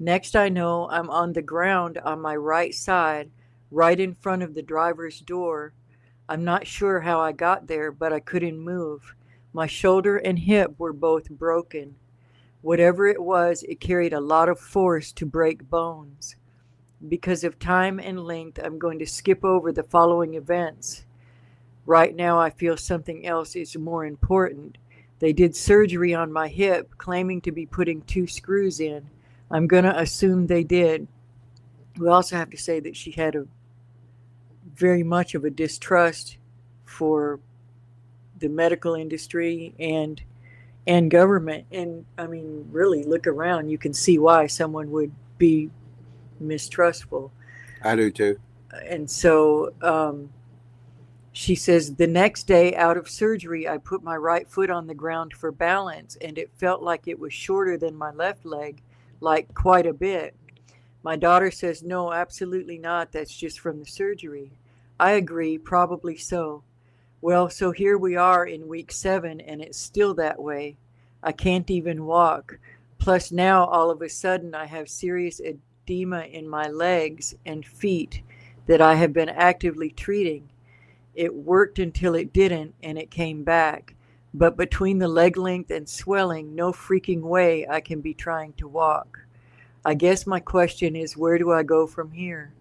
Next I know, I'm on the ground on my right side, right in front of the driver's door. I'm not sure how I got there, but I couldn't move. My shoulder and hip were both broken. Whatever it was, it carried a lot of force to break bones. Because of time and length, I'm going to skip over the following events. Right now, I feel something else is more important. They did surgery on my hip, claiming to be putting 2 screws in. I'm going to assume they did." We also have to say that she had a very much of a distrust for the medical industry and government. And I mean, really look around, you can see why someone would be mistrustful. I do too. And so she says, "The next day out of surgery, I put my right foot on the ground for balance, and it felt like it was shorter than my left leg, like quite a bit. My daughter says, no, absolutely not. That's just from the surgery. I agree, probably so. Well, so here we are in week 7, and it's still that way. I can't even walk. Plus now, all of a sudden, I have serious edema in my legs and feet that I have been actively treating. It worked until it didn't, and it came back. But between the leg length and swelling, no freaking way I can be trying to walk. I guess my question is, where do I go from here?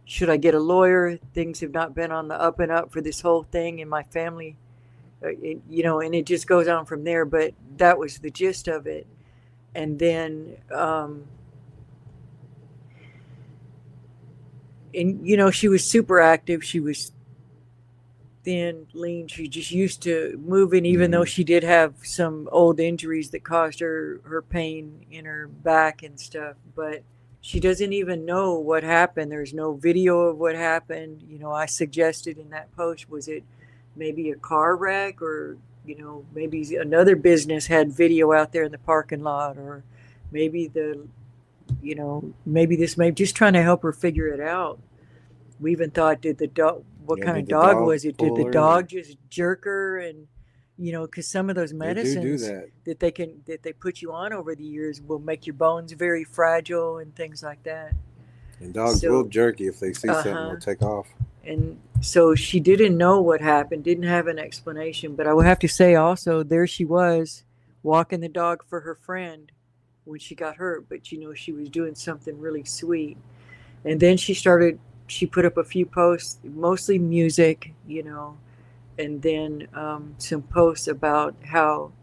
Should I get a lawyer? Things have not been on the up and up for this whole thing in my family. And it just goes on from there. But that was the gist of it. And then, she was super active. She was thin, lean. She just used to moving, even though she did have some old injuries that caused her pain in her back and stuff. But she doesn't even know what happened. There's no video of what happened. I suggested in that post, was it maybe a car wreck, or maybe another business had video out there in the parking lot, or maybe maybe this may just trying to help her figure it out. We even thought, did the dog, what kind of dog was it? Did the dog just jerk her and you know, because some of those They do medicines that. that they put you on over the years will make your bones very fragile and things like that. And dogs will So, jerk you if they see something. uh-huh. They'll take off. And so she didn't know what happened, didn't have an explanation. But I would have to say also, there she was walking the dog for her friend when she got hurt. But, you know, she was doing something really sweet. And then she put up a few posts, mostly music, you know, and then some posts about how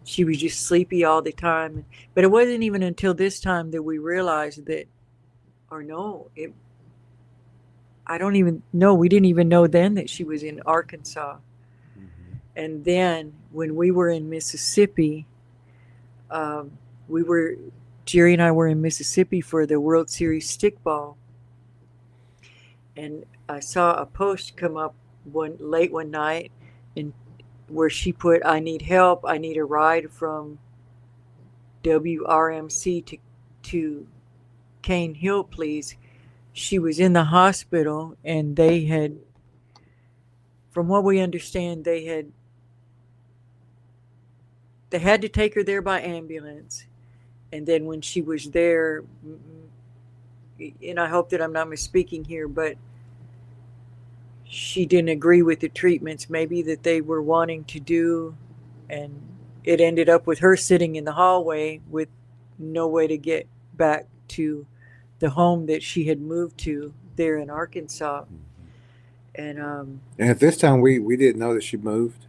she was just sleepy all the time. But it wasn't even until this time that we realized that, or no, I don't even know. We didn't even know then that she was in Arkansas. Hmm. And then when we were in Mississippi, um, we were Jerry and I were in Mississippi for the World Series stickball, and I saw a post come up one night, and where she put, "I need help. I need a ride from WRMC to Cane Hill, please." She was in the hospital, and they had, from what we understand, they had to take her there by ambulance. And then when she was there, and I hope that I'm not misspeaking here, but she didn't agree with the treatments maybe that they were wanting to do, and it ended up with her sitting in the hallway with no way to get back to the home that she had moved to there in Arkansas. And And at this time, we didn't know that she moved.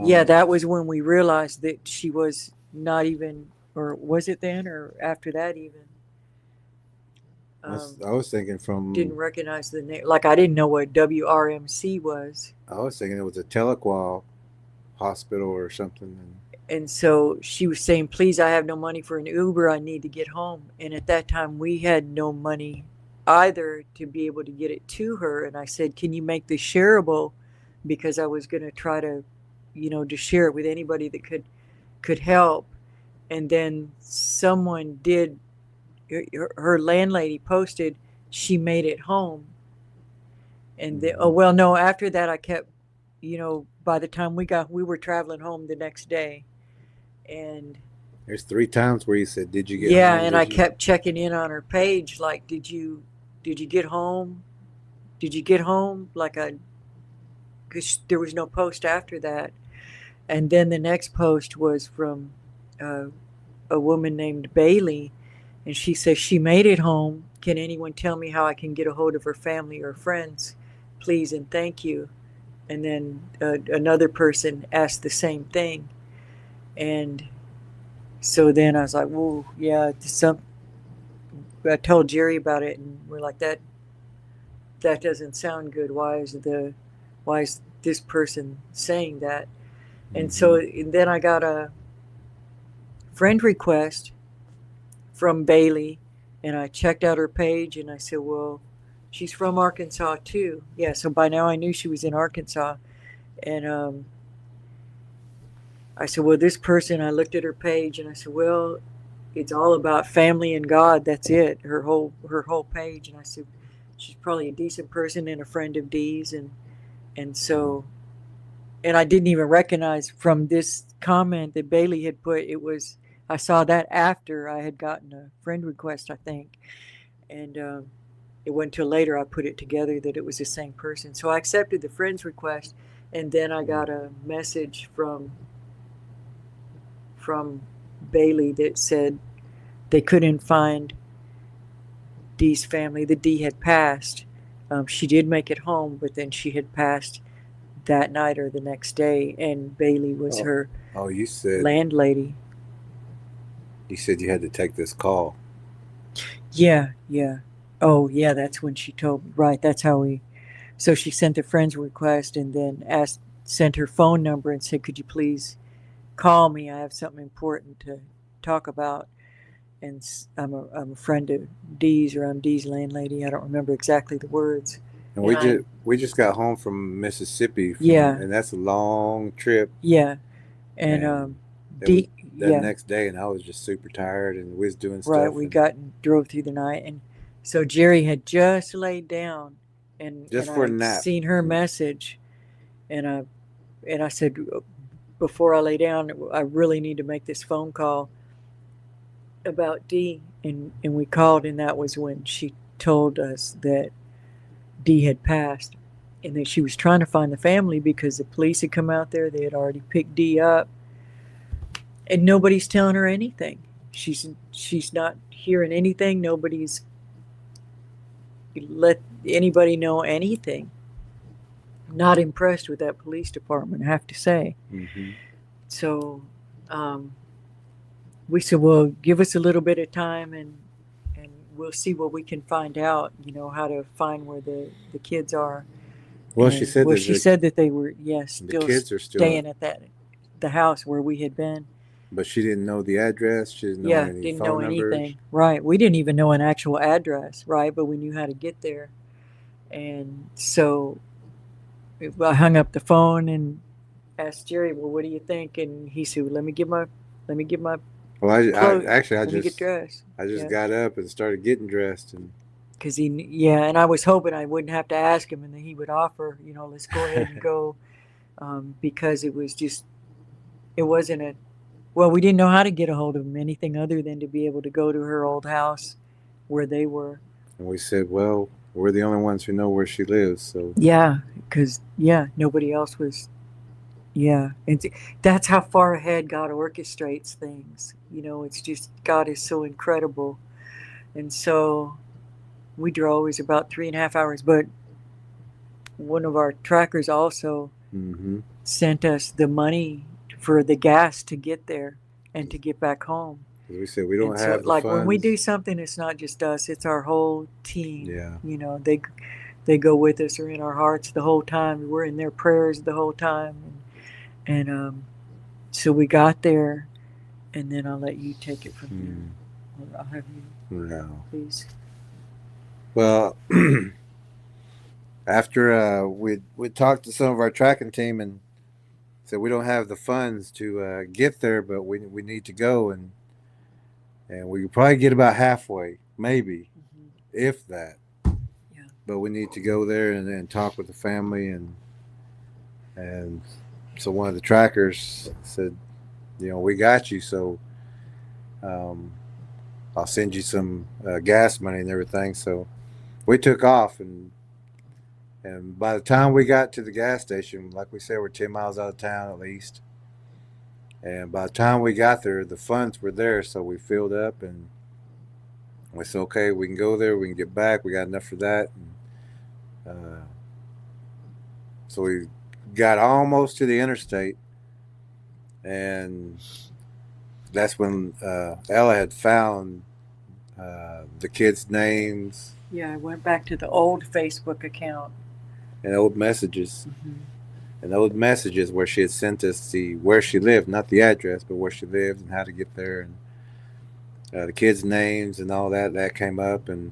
yeah, that was when we realized that she was not even, or was it then or after that even? I was thinking Didn't recognize the name. Like I didn't know what WRMC was. I was thinking it was a Telequal hospital or something. And so she was saying, "Please, I have no money for an Uber. I need to get home." And at that time, we had no money either to be able to get it to her. And I said, "Can you make this shareable?" Because I was going to try to, you know, to share it with anybody that could help. And then someone did. Her landlady posted she made it home. And then, oh well, no. After that, I kept, you know, by the time we were traveling home the next day, and There's 3 times where you said, "Did you get yeah, home?" and I kept checking in on her page, like, did you get home? Did you get home? Because there was no post after that. And then the next post was from a woman named Bailey, and she says she made it home. Can anyone tell me how I can get a hold of her family or friends, please and thank you? And then another person asked the same thing, and so then I was like, "Whoa, yeah." I told Jerry about it, and we're like, that doesn't sound good. Why is this person saying that?" And so and then I got a friend request from Bailey, and I checked out her page, and I said, "Well, she's from Arkansas too." Yeah, so by now I knew she was in Arkansas, and I said, "Well, this person," I looked at her page, and I said, "Well, it's all about family and God. That's it. Her whole page." And I said, "She's probably a decent person and a friend of Dee's," and so, and I didn't even recognize from this comment that Bailey had put. It was, I saw that after I had gotten a friend request, I think, and it wasn't until later I put it together that it was the same person. So I accepted the friend's request, and then I got a message from Bailey that said they couldn't find Dee's family. The Dee had passed. She did make it home, but then she had passed that night or the next day, and Bailey was her you said landlady. You said you had to take this call. Yeah. Oh, yeah, that's when she told me. Right, that's how so she sent a friend's request and then sent her phone number and said, "Could you please call me? I have something important to talk about." And I'm a friend of Dee's, or I'm Dee's landlady. I don't remember exactly the words. And we just got home from Mississippi. And that's a long trip. Yeah, and Dee, next day, and I was just super tired, and we was doing stuff. Right, we drove through the night, and so Jerry had just laid down, and for a nap. Seen her message, and I said, before I lay down, I really need to make this phone call about Dee. And we called, and that was when she told us that Dee had passed and that she was trying to find the family because the police had come out there. They had already picked Dee up, and nobody's telling her anything. She's not hearing anything. Nobody's let anybody know anything. Not impressed with that police department, I have to say. Mm-hmm. So we said, well, give us a little bit of time, and we'll see what we can find out, how to find where the kids are. Well, she said she said that they were, yes, the still kids are still staying at the house where we had been. but she didn't know the address. She didn't know Yeah, any didn't phone know numbers. anything. Right. We didn't even know an actual address, right? But we knew how to get there. And so I hung up the phone and asked Jerry, well, what do you think? And he said, well, let me get my Well, I clothes. actually Let me get dressed. I just Yeah. got up and started getting dressed, and Because and I was hoping I wouldn't have to ask him, and then he would offer, let's go ahead and go, because it wasn't well, we didn't know how to get a hold of him, anything other than to be able to go to her old house where they were. and we said, well, we're the only ones who know where she lives, so Yeah, because, nobody else was, and that's how far ahead God orchestrates things. It's just, God is so incredible. And so we drove, it was about 3.5 hours, but one of our trackers also mm-hmm. sent us the money for the gas to get there and to get back home. We said we don't And have so, the like, funds. when we do something, it's not just us; it's our whole team. Yeah. They go with us, or in our hearts the whole time. We're in their prayers the whole time, and so we got there, and then I'll let you take it from here. Or I'll have you, No. please. Well, after we talked to some of our tracking team and said we don't have the funds to get there, but we need to go, and we could probably get about halfway, maybe, if that. Yeah. But we need to go there and talk with the family, and so one of the trackers said, we got you, so I'll send you some gas money and everything. So we took off, and by the time we got to the gas station, like we said, we're 10 miles out of town at least. And by the time we got there, the funds were there, so we filled up, and we said, okay, we can go there, we can get back, we got enough for that. And, so we got almost to the interstate, and that's when Ella had found the kids' names. Yeah, I went back to the old Facebook account. And old messages. And old messages where she had sent us where she lived, not the address, but where she lived and how to get there, and the kids' names and all that came up. And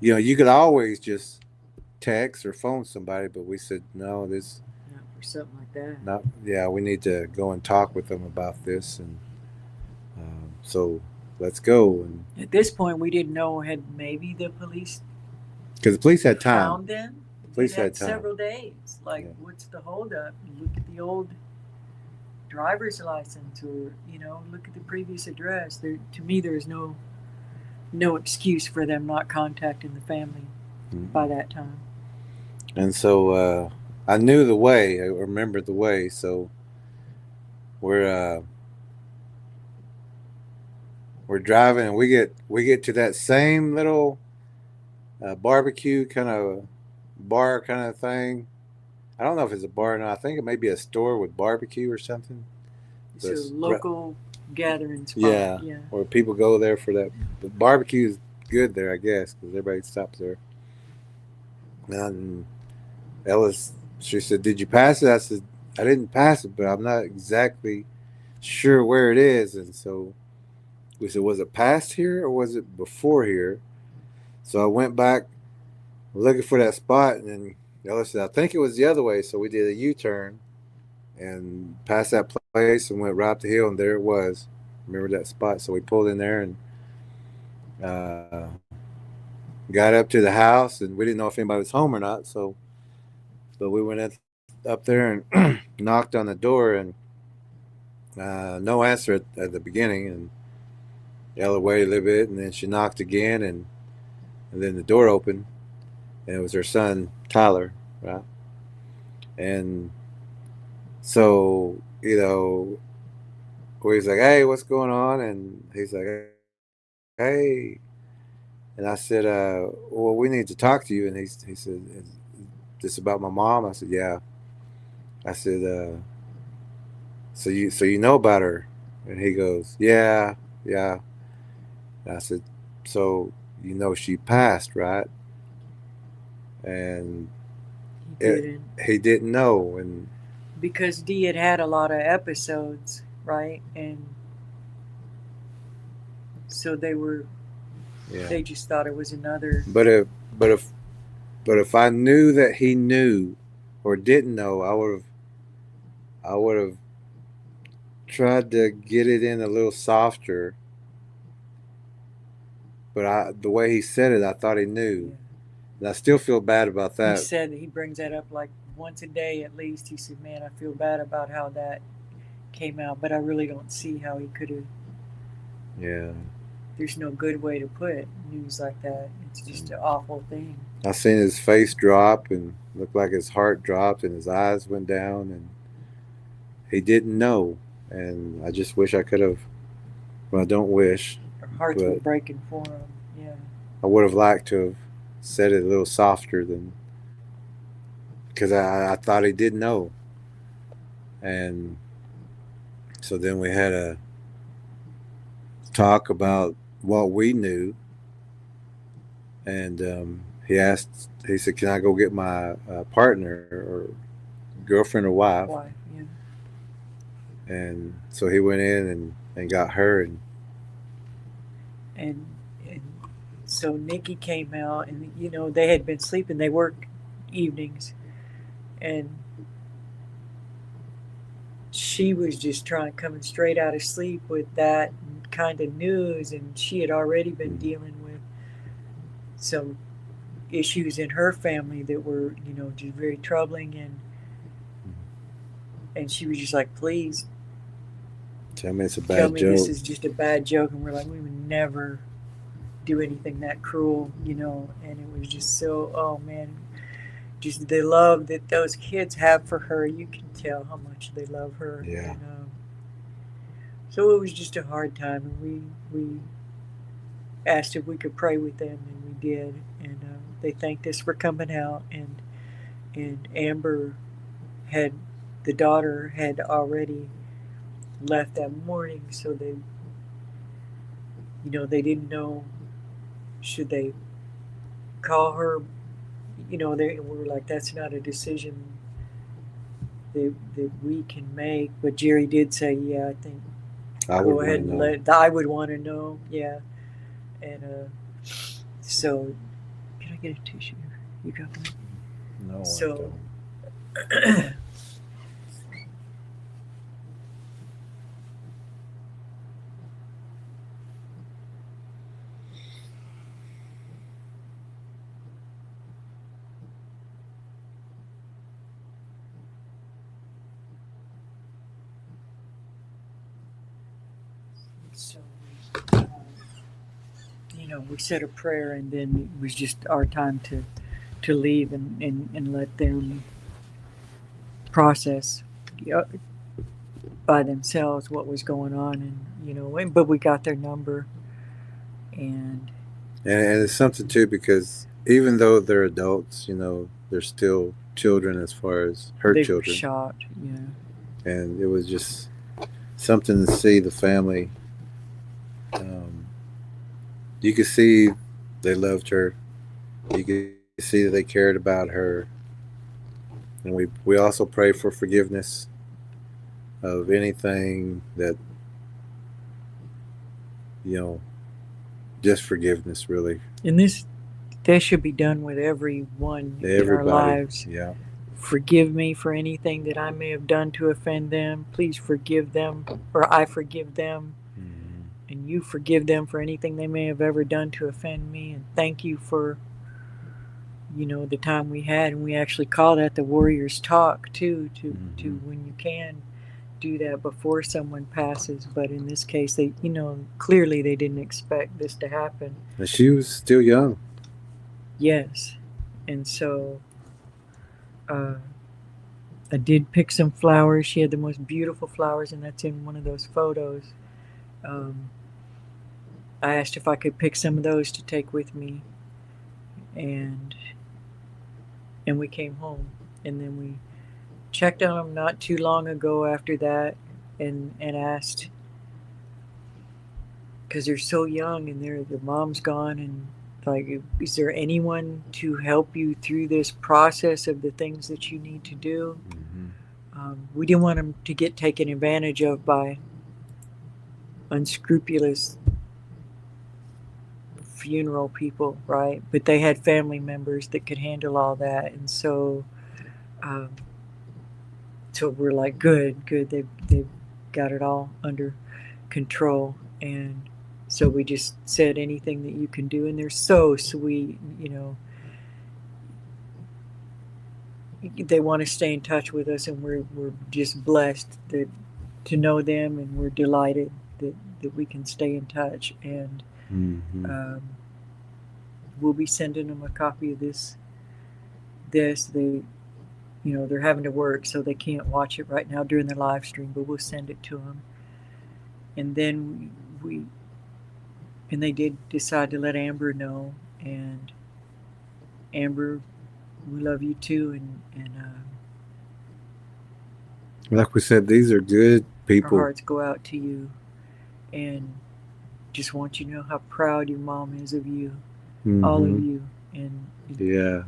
you could always just text or phone somebody, but we said no, this Not for something like that. not. Yeah, we need to go and talk with them about this, and so let's go. And At this point, we didn't know, had maybe the police because the police had time. found them. Police They had time. several days. Like, Yeah. what's the holdup? Look at the old driver's license, or look at the previous address. To me, there's no excuse for them not contacting the family by that time. And so I knew the way. I remembered the way. So we're driving, and we get to that same little barbecue kind of bar kind of thing. I don't know if it's a bar or not. I think it may be a store with barbecue or something. It's a This- local gathering spot. Yeah, or people go there for that. But barbecue is good there, I guess, because everybody stops there. And she said, "Did you pass it?" I said, "I didn't pass it, but I'm not exactly sure where it is." And so we said, "Was it past here or was it before here?" So I went back looking for that spot, and then Ella said, "I think it was the other way." So we did a U-turn and passed that place and went right up the hill, and there it was. Remember that spot? So we pulled in there and got up to the house, and we didn't know if anybody was home or not. So, but we went up there and knocked on the door, and no answer at the beginning. And Ella waited a little bit, and then she knocked again, and then the door opened, and it was her son Tyler, right? And so he's like, "Hey, what's going on?" And he's like, "Hey," and I said, "Well, we need to talk to you." And he said, "Is this about my mom?" I said, "Yeah." I said, so you know about her?" And he goes, "Yeah, yeah." And I said, "So you know she passed, right?" And He didn't. he didn't know, and Because Dee had had a lot of episodes, right? And so yeah. they just thought it was another. But if I knew that he knew or didn't know, I would have tried to get it in a little softer. But the way he said it, I thought he knew. Yeah. And I still feel bad about He that. said that he brings that up like once a day at least. He said, "Man, I feel bad about how that came out, but I really don't see how he could have." Yeah. There's no good way to put news like that. It's just an awful thing. I seen his face drop and looked like his heart dropped and his eyes went down, and he didn't know. And I just wish I could have. Well, I don't wish. Our hearts were But breaking for him. Yeah. I would have liked to have said it a little softer than, because I thought he did know. And so then we had a talk about what we knew. And he said, "Can I go get my partner or girlfriend or wife?" Why? Yeah. And so he went in and got her. And so Nikki came out, and they had been sleeping. They worked evenings, and she was just coming straight out of sleep with that kind of news, and she had already been dealing with some issues in her family that were just very troubling, and she was just like, "Please Tell me it's a tell bad me joke. this is just a bad joke." And we're like, we would never do anything that cruel, and it was just so, oh man, just the love that those kids have for her. You can tell how much they love her. Yeah. And, so it was just a hard time, and we asked if we could pray with them, and we did, and they thanked us for coming out, and Amber the daughter had already left that morning, so they didn't know, should they call her. They were like, that's not a decision that we can make. But Jerry did say, yeah, I think I go would ahead want and to know. I would want to know. Yeah. And so can I get a tissue? You got one? No, So we said a prayer, and then it was just our time to leave and let them process by themselves what was going on, and but we got their number, and And it's something too, because even though they're adults, they're still children as far as her they were children. shocked. And it was just something to see the family. You could see they loved her. You could see that they cared about her. And we also pray for forgiveness of anything that, just forgiveness, really. And that should be done with everyone in our lives. Yeah. Forgive me for anything that I may have done to offend them. Please forgive them, or I forgive them. And you forgive them for anything they may have ever done to offend me. And thank you for the time we had, and we actually call that the Warriors Talk too, to Mhm. when you can do that before someone passes. But in this case, they, clearly they didn't expect this to happen. And she was still young. Yes, and so uh, I did pick some flowers. She had the most beautiful flowers, and that's in one of those photos. Um, I asked if I could pick some of those to take with me, and we came home, and then we checked on them not too long ago after that, and asked, because they're so young and the mom's gone, and like, is there anyone to help you through this process of the things that you need to do? We didn't want them to get taken advantage of by unscrupulous funeral people, right? But they had family members that could handle all that, and so um, we're like, good, they've got it all under control. And so we just said, anything that you can do, and they're so sweet, they want to stay in touch with us, and we're just blessed to know them, and we're delighted that we can stay in touch. And we'll be sending them a copy of this. They, they're having to work, so they can't watch it right now during the live stream, but we'll send it to them. And then they did decide to let Amber know, and Amber, we love you too, and like we said, these are good people. our hearts go out to you, and just want you to know how proud your mom is of you, all of you. And yeah,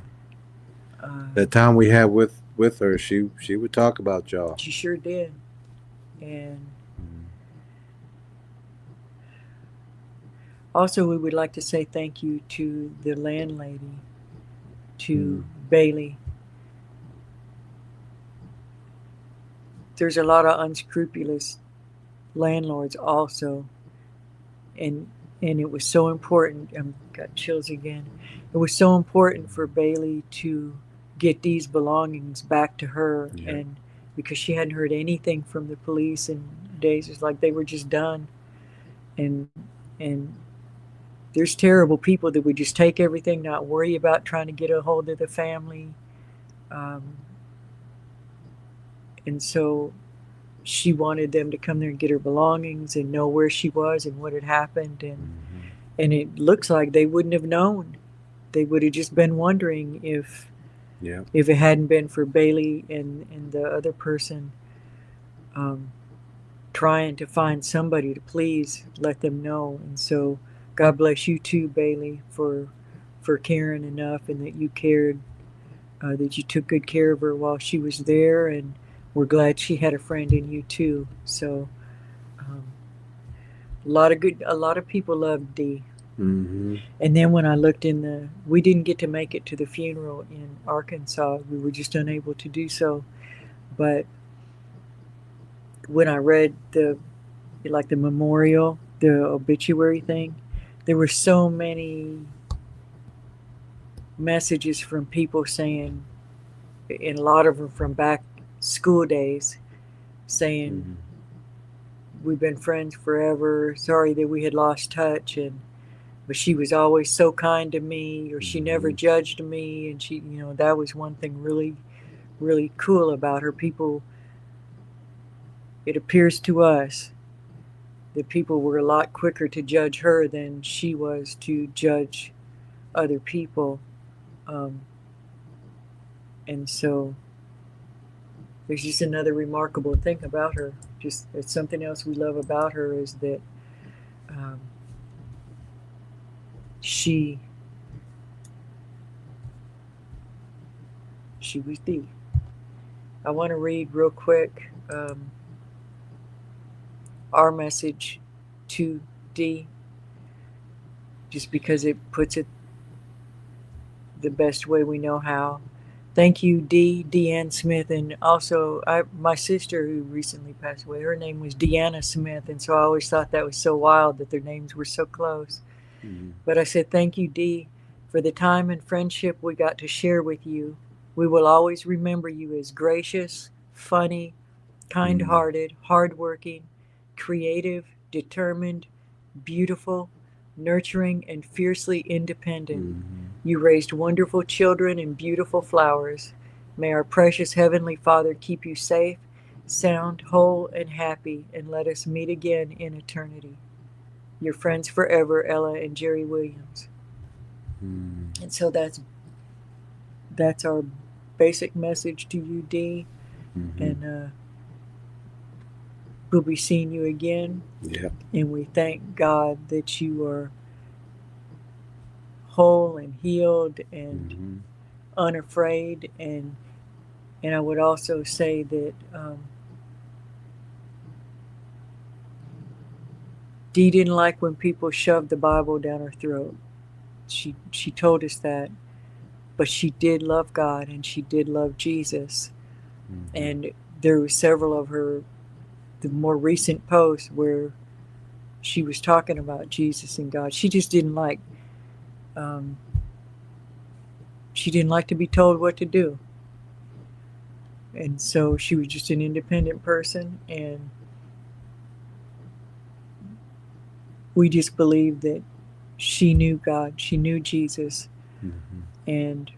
that time we had with her, she would talk about y'all. She sure did. And also, we would like to say thank you to the landlady, to Bailey. There's a lot of unscrupulous landlords also, and it was so important. I've got chills again. It was so important for Bailey to get these belongings back to her, and because she hadn't heard anything from the police in days, it's like they were just done. And there's terrible people that would just take everything, not worry about trying to get a hold of the family. And so she wanted them to come there and get her belongings and know where she was and what had happened. And it looks like they wouldn't have known. They would have just been wondering if it hadn't been for Bailey and the other person trying to find somebody to please let them know. And so God bless you too, Bailey, for caring enough, and that you cared, that you took good care of her while she was there, and we're glad she had a friend in you too. So a lot of people loved Dee. And then when I looked we didn't get to make it to the funeral in Arkansas. We were just unable to do so. But when I read the memorial, the obituary thing, there were so many messages from people saying, and a lot of them from back school days, saying, we've been friends forever, sorry that we had lost touch, but she was always so kind to me, or she never judged me. And she, that was one thing really, really cool about her. People, it appears to us that people were a lot quicker to judge her than she was to judge other people. And so there's just another remarkable thing about her. Just, it's something else we love about her, is that she was Dee. I want to read real quick our message to Dee, just because it puts it the best way we know how. Thank you, Dee, Deanne Smith, and also my sister who recently passed away, her name was Deanna Smith, and so I always thought that was so wild that their names were so close. But I said, thank you, Dee, for the time and friendship we got to share with you. We will always remember you as gracious, funny, kind hearted, hardworking, creative, determined, beautiful, nurturing, and fiercely independent. You raised wonderful children and beautiful flowers. May our precious Heavenly Father keep you safe, sound, whole, and happy, and let us meet again in eternity. Your friends forever, Ella and Jerry Williams. And so that's our basic message to you, Dee. And we'll be seeing you again. Yeah. And we thank God that you are whole and healed and unafraid. And I would also say that Dee didn't like when people shoved the Bible down her throat. She told us that. But she did love God and she did love Jesus. And there were several of the more recent posts where she was talking about Jesus and God. She just didn't like to be told what to do. And so she was just an independent person, and we just believed that she knew God, she knew Jesus, and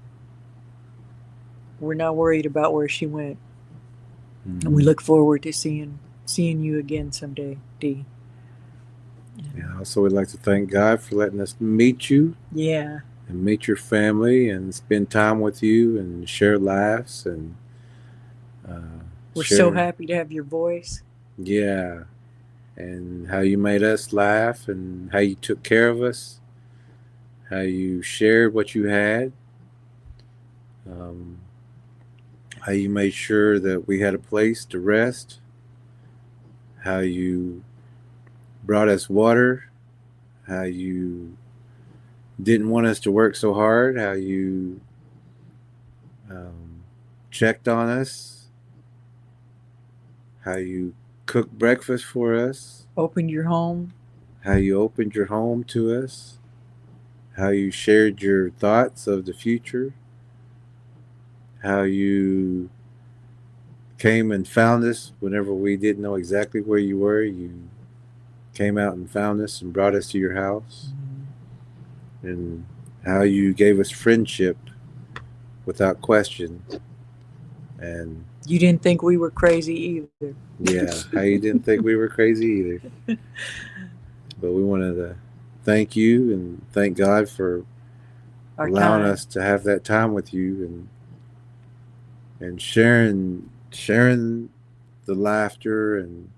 we're not worried about where she went. And we look forward to seeing you again someday, Dee. Yeah. Also, we'd like to thank God for letting us meet you. Yeah. And meet your family and spend time with you and share laughs and we're so happy to have your voice. Yeah. And how you made us laugh and how you took care of us, how you shared what you had, how you made sure that we had a place to rest, how you brought us water, how you didn't want us to work so hard, how you checked on us, how you cooked breakfast for us, opened your home, how you opened your home to us, how you shared your thoughts of the future, how you came and found us whenever we didn't know exactly where you were. You came out and found us and brought us to your house. And how you gave us friendship without question. And you didn't think we were crazy either. Yeah, how you didn't think we were crazy either. But we wanted to thank you and thank God for allowing us to have that time with you and sharing the laughter and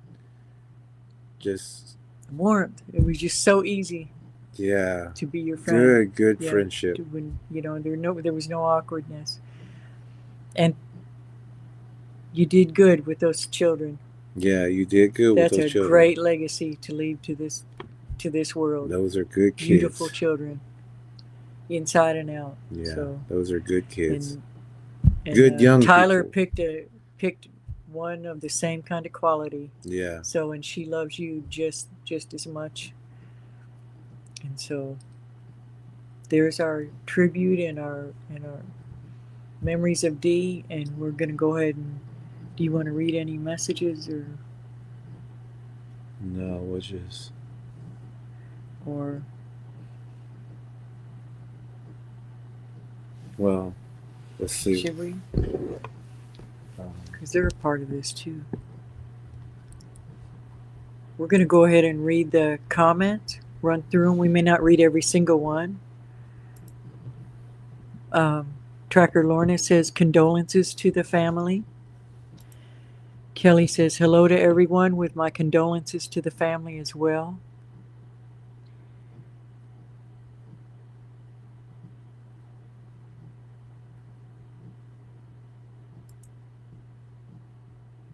just warmth. It was just so easy. Yeah. To be your friend. Good friendship. When, there was no awkwardness. And you did good with those children. Yeah, you did good with those children. That's a great legacy to leave to this world. Those are good kids. Beautiful children. Inside and out. Yeah, so, those are good kids. And good young Tyler people. picked one of the same kind of quality. Yeah. So, and she loves you just as much. And so there's our tribute and our memories of Dee, and we're going to go ahead and, do you want to read any messages or? No, we'll just. Or. Well, let's see. Should we? Because they're a part of this too. We're going to go ahead and read the comments. Run through them. We may not read every single one. Tracker Lorna says condolences to the family. Kelly says hello to everyone with my condolences to the family as well.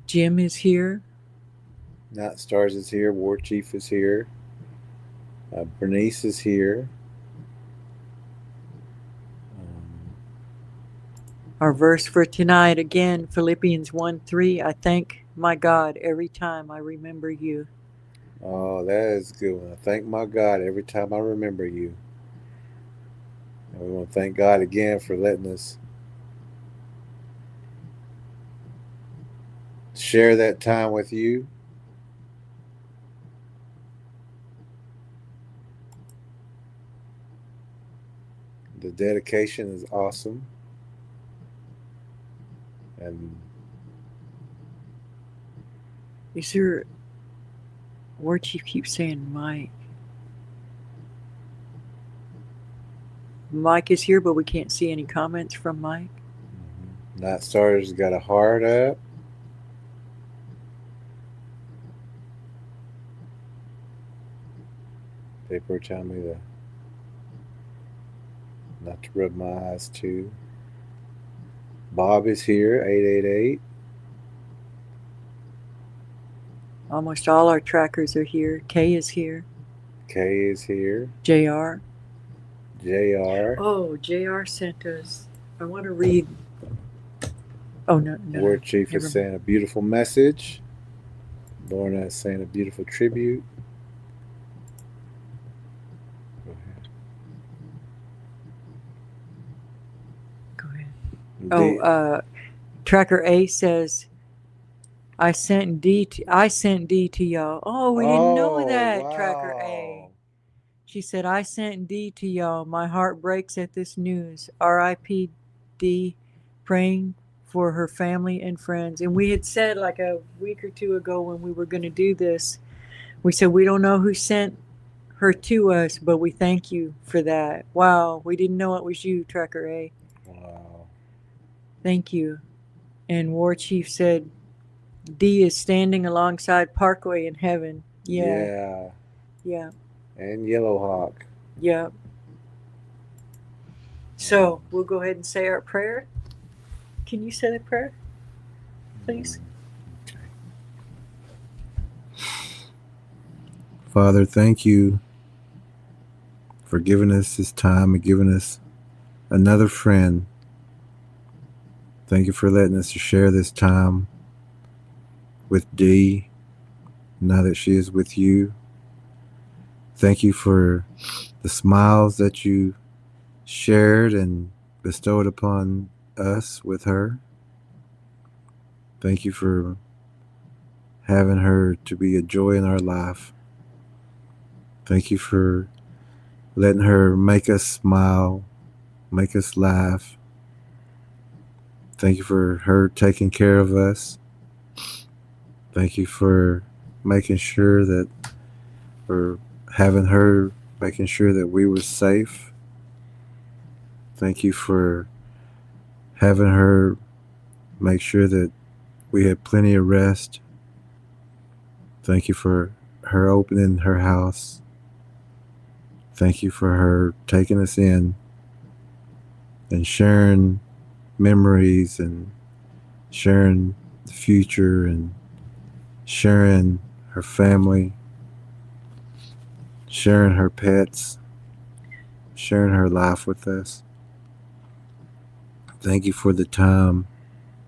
Jim is here. Not Stars is here. War Chief is here. Bernice is here. Our verse for tonight, again, Philippians 1:3. I thank my God every time I remember you. Oh, that is a good one. I thank my God every time I remember you. And we want to thank God again for letting us share that time with you. The dedication is awesome. And Is there, War Chief keeps saying Mike. Mike is here, but we can't see any comments from Mike. Night Starter's got a heart up. People are telling me not to rub my eyes too. Bob is here, 888. Almost all our trackers are here. Kay is here. Kay is here. JR. JR. Oh, JR sent us. I want to read. Oh, no. War Chief never is saying a beautiful message. Lorna is saying a beautiful tribute. Go ahead. Oh, Tracker A says, I sent D to y'all. Oh, we didn't know that, wow. Tracker A. She said, I sent D to y'all. My heart breaks at this news. R.I.P. D, praying for her family and friends. And we had said like a week or two ago when we were going to do this, we said, we don't know who sent her to us, but we thank you for that. Wow, we didn't know it was you, Tracker A. Wow. Thank you. And War Chief said, D is standing alongside Parkway in heaven. Yeah. And Yellowhawk. Yeah. So we'll go ahead and say our prayer. Can you say the prayer, please? Father, thank you for giving us this time and giving us another friend. Thank you for letting us share this time with Dee, now that she is with you. Thank you for the smiles that you shared and bestowed upon us with her. Thank you for having her to be a joy in our life. Thank you for letting her make us smile, make us laugh. Thank you for her taking care of us. Thank you for making sure that, for having her making sure that we were safe. Thank you for having her make sure that we had plenty of rest. Thank you for her opening her house. Thank you for her taking us in and sharing memories and sharing the future and sharing her family, sharing her pets, sharing her life with us. Thank you for the time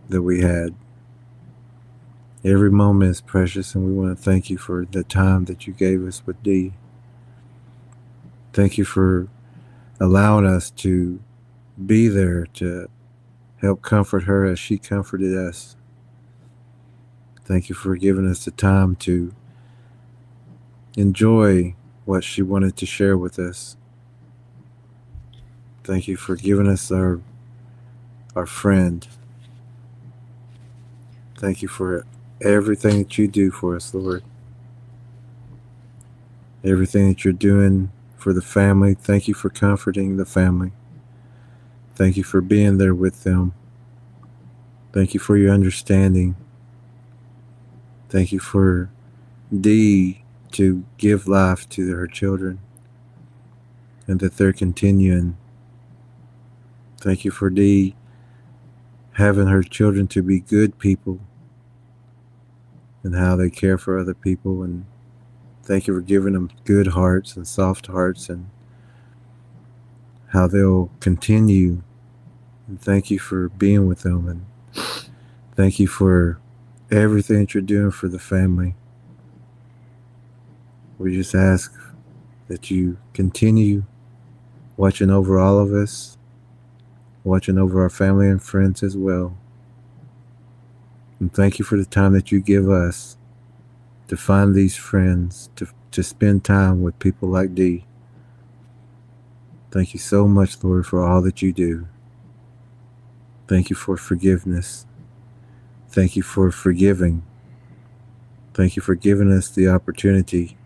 that we had. Every moment is precious, and we want to thank you for the time that you gave us with Dee. Thank you for allowing us to be there to help comfort her as she comforted us. Thank you for giving us the time to enjoy what she wanted to share with us. Thank you for giving us our friend. Thank you for everything that you do for us, Lord. Everything that you're doing for the family. Thank you for comforting the family. Thank you for being there with them. Thank you for your understanding. Thank you for Dee to give life to her children and that they're continuing. Thank you for Dee having her children to be good people and how they care for other people. And thank you for giving them good hearts and soft hearts and how they'll continue. And thank you for being with them. And thank you for everything that you're doing for the family. We just ask that you continue watching over all of us, watching over our family and friends as well. And thank you for the time that you give us to find these friends, to spend time with people like Dee. Thank you so much, Lord, for all that you do. Thank you for forgiveness. Thank you for forgiving. Thank you for giving us the opportunity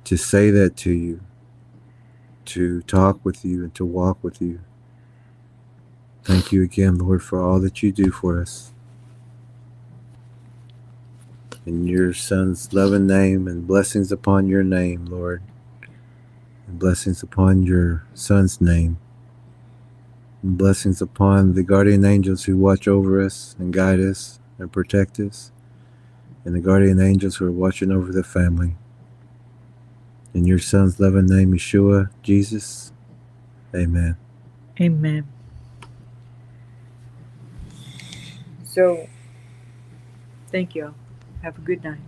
to say that to you, to talk with you, and to walk with you. Thank you again, Lord, for all that you do for us. In your Son's loving name, and blessings upon your name, Lord, and blessings upon your Son's name, and blessings upon the guardian angels who watch over us and guide us and protect us, and the guardian angels who are watching over the family. In your Son's loving name, Yeshua, Jesus, amen. Amen. So, thank you all. Have a good night.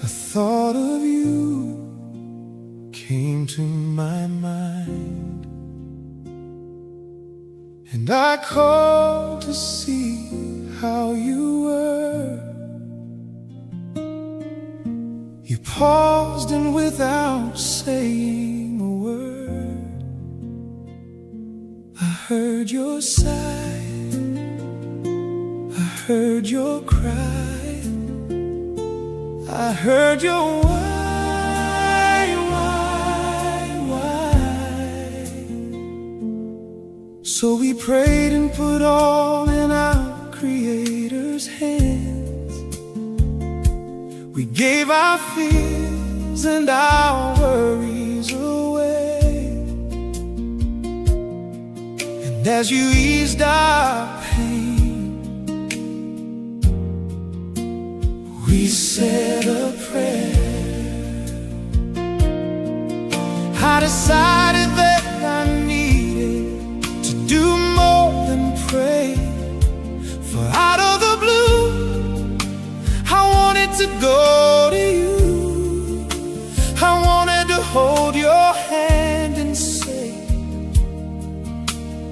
A thought of you came to my mind, and I called to see how you were. You paused, and without saying a word, I heard your sigh, I heard your cry, I heard your why. So we prayed and put all in our Creator's hands. We gave our fears and our worries away, and as you eased our pain, we said a prayer. I decided that I needed to do more than pray, for out of the blue I wanted to go to you. I wanted to hold your hand and say,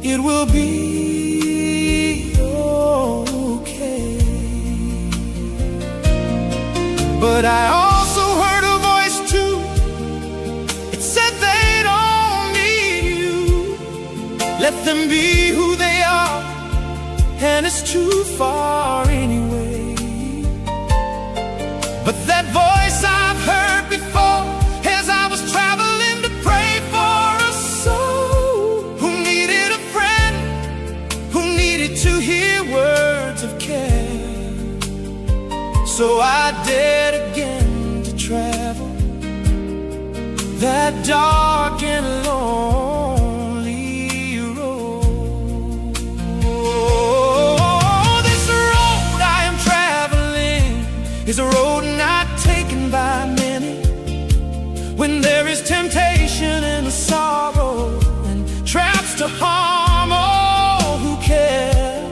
it will be okay. But I also heard a voice too. It said they don't need you. Let them be who they are, and it's too far anyway. But that voice I've heard before, as I was traveling to pray for a soul who needed a friend, who needed to hear words of care. So I dared again to travel that dark and lonely road. Oh, this road I am traveling is a road not taken by many. When there is temptation and sorrow and traps to harm all who care,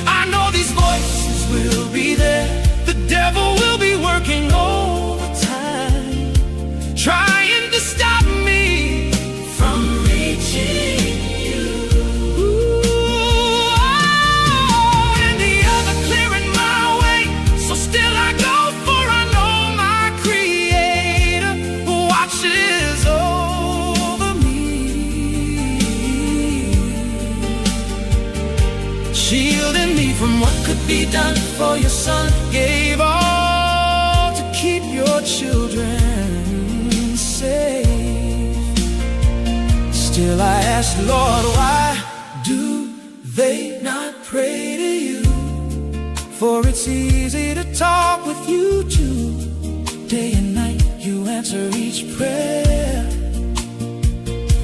I know these voices will be there. The devil will be working overtime, trying to stop me from reaching you. Ooh, and the other clearing my way, so still I go, for I know my Creator watches over me, shielding me from what could be done. For your Son gave all to keep your children safe. Still I ask, Lord, why do they not pray to you? For it's easy to talk with you too. Day and night you answer each prayer.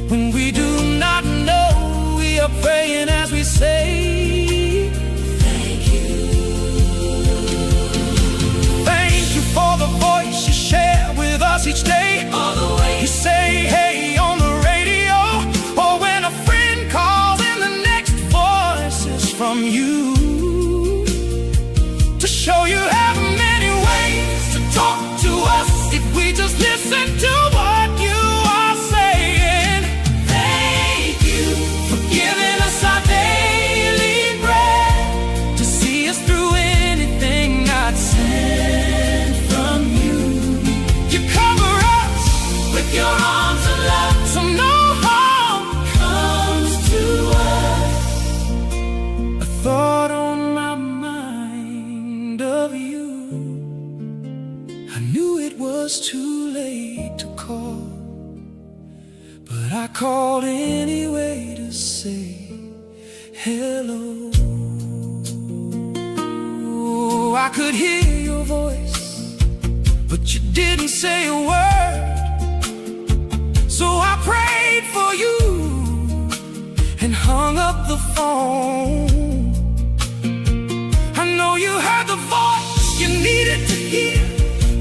When we do not know, we are praying as we say, for the voice you share with us each day. All the way you say, hey, on the radio, or say hello. I could hear your voice, but you didn't say a word. So I prayed for you and hung up the phone. I know you heard the voice you needed to hear,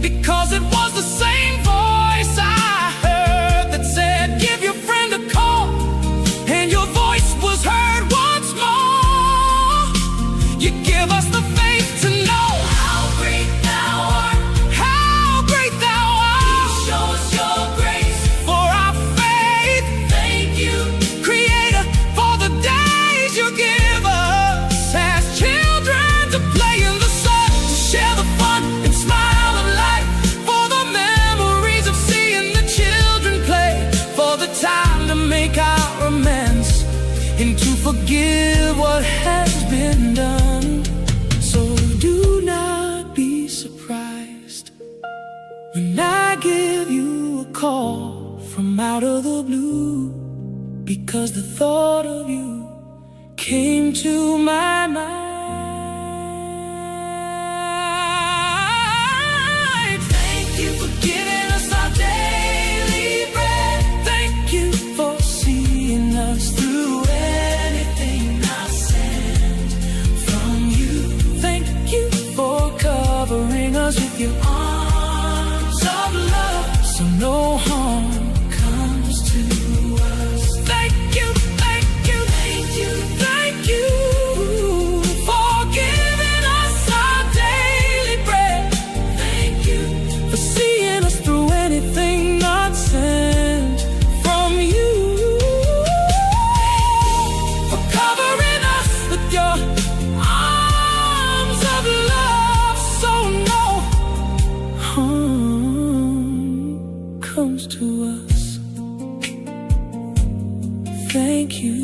because it was the same voice I heard that said, give your friend a call, and your voice was heard once more. You give us the faith to know how great thou art, how great thou art. Please show us your grace for our faith. Thank you, Creator, for the days you give us as children, to play in the sun, to share the fun and smile of life, for the memories of seeing the children play, for the time to make our amends and to forgive what has been done. So do not be surprised when I give you a call from out of the blue, because the thought of you came to my mind. Thank you for giving us our daily bread. Thank you for seeing us through anything I send from you. Thank you for covering us with your arms of love, so no harm comes to us. Thank you, thank you, thank you, thank you for giving us our daily bread. Thank you for seeing us through anything not sent from you. For covering us with your arms of love, so no harm comes to us. Thank you.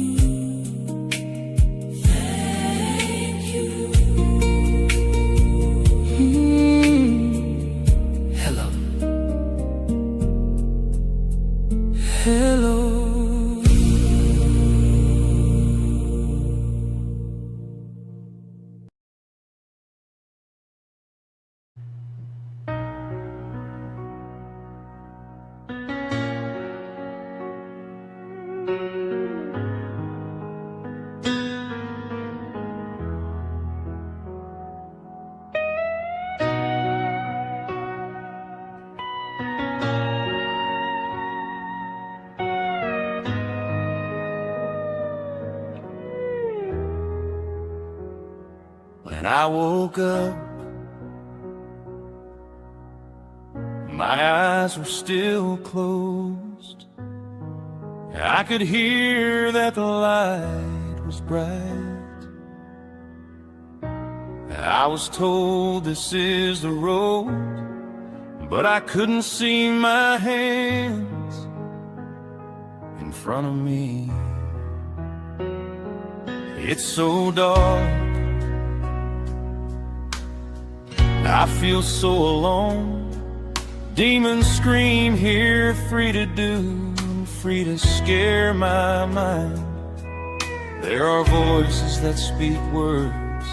Thank you. Hello. Hello. When I woke up, my eyes were still closed. I could hear that the light was bright. I was told this is the road, but I couldn't see my hands in front of me. It's so dark, I feel so alone. Demons scream here, free to do, free to scare my mind. There are voices that speak words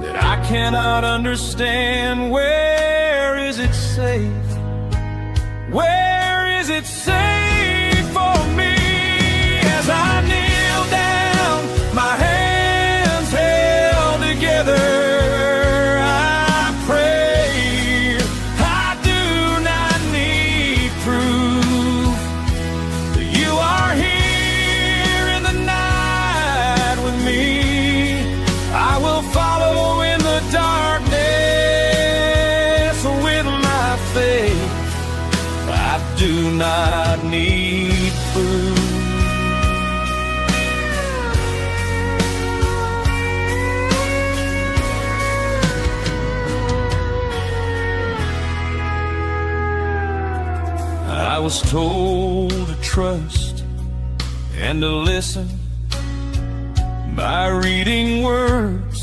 that I cannot understand. Where is it safe? Where is it safe for me? As I kneel down, my hands held together, do not need proof. I was told to trust and to listen by reading words.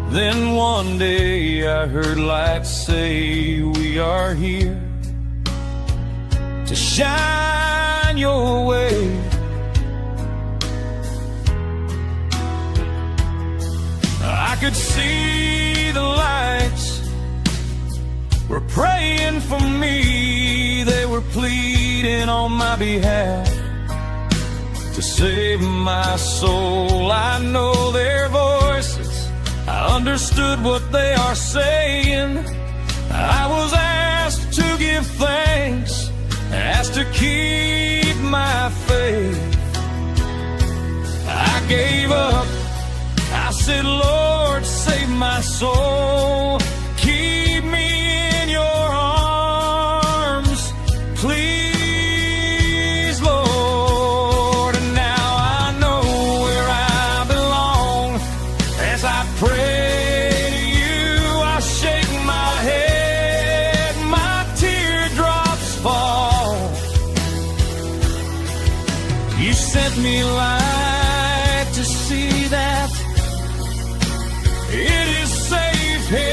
Then one day I heard life say, we are here to shine your way. I could see the lights were praying for me. They were pleading on my behalf to save my soul. I know their voices, I understood what they are saying. I was asked to give thanks, asked to keep my faith. I gave up. I said, Lord, save my soul. Keep me in your arms, please, Lord. And now I know where I belong. As I pray to you, I shake my head, my teardrops fall. You sent me light to see that it is safe here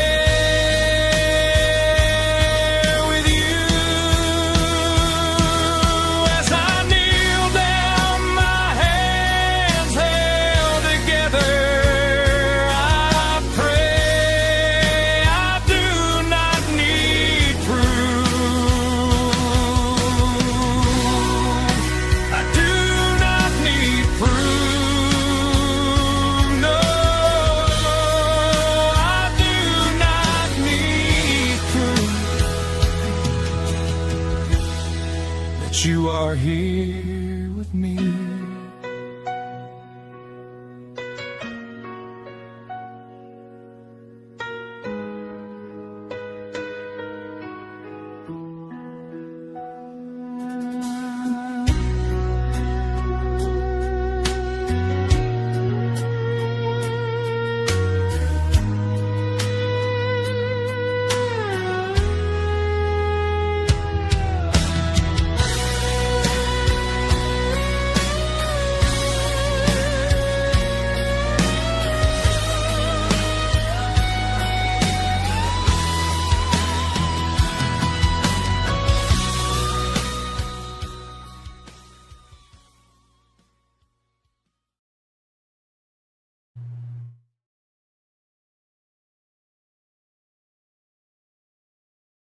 with you. As I kneel down, my hands held together, I pray. I do not need proof. I do not need proof. No, I do not need proof that you are here with me.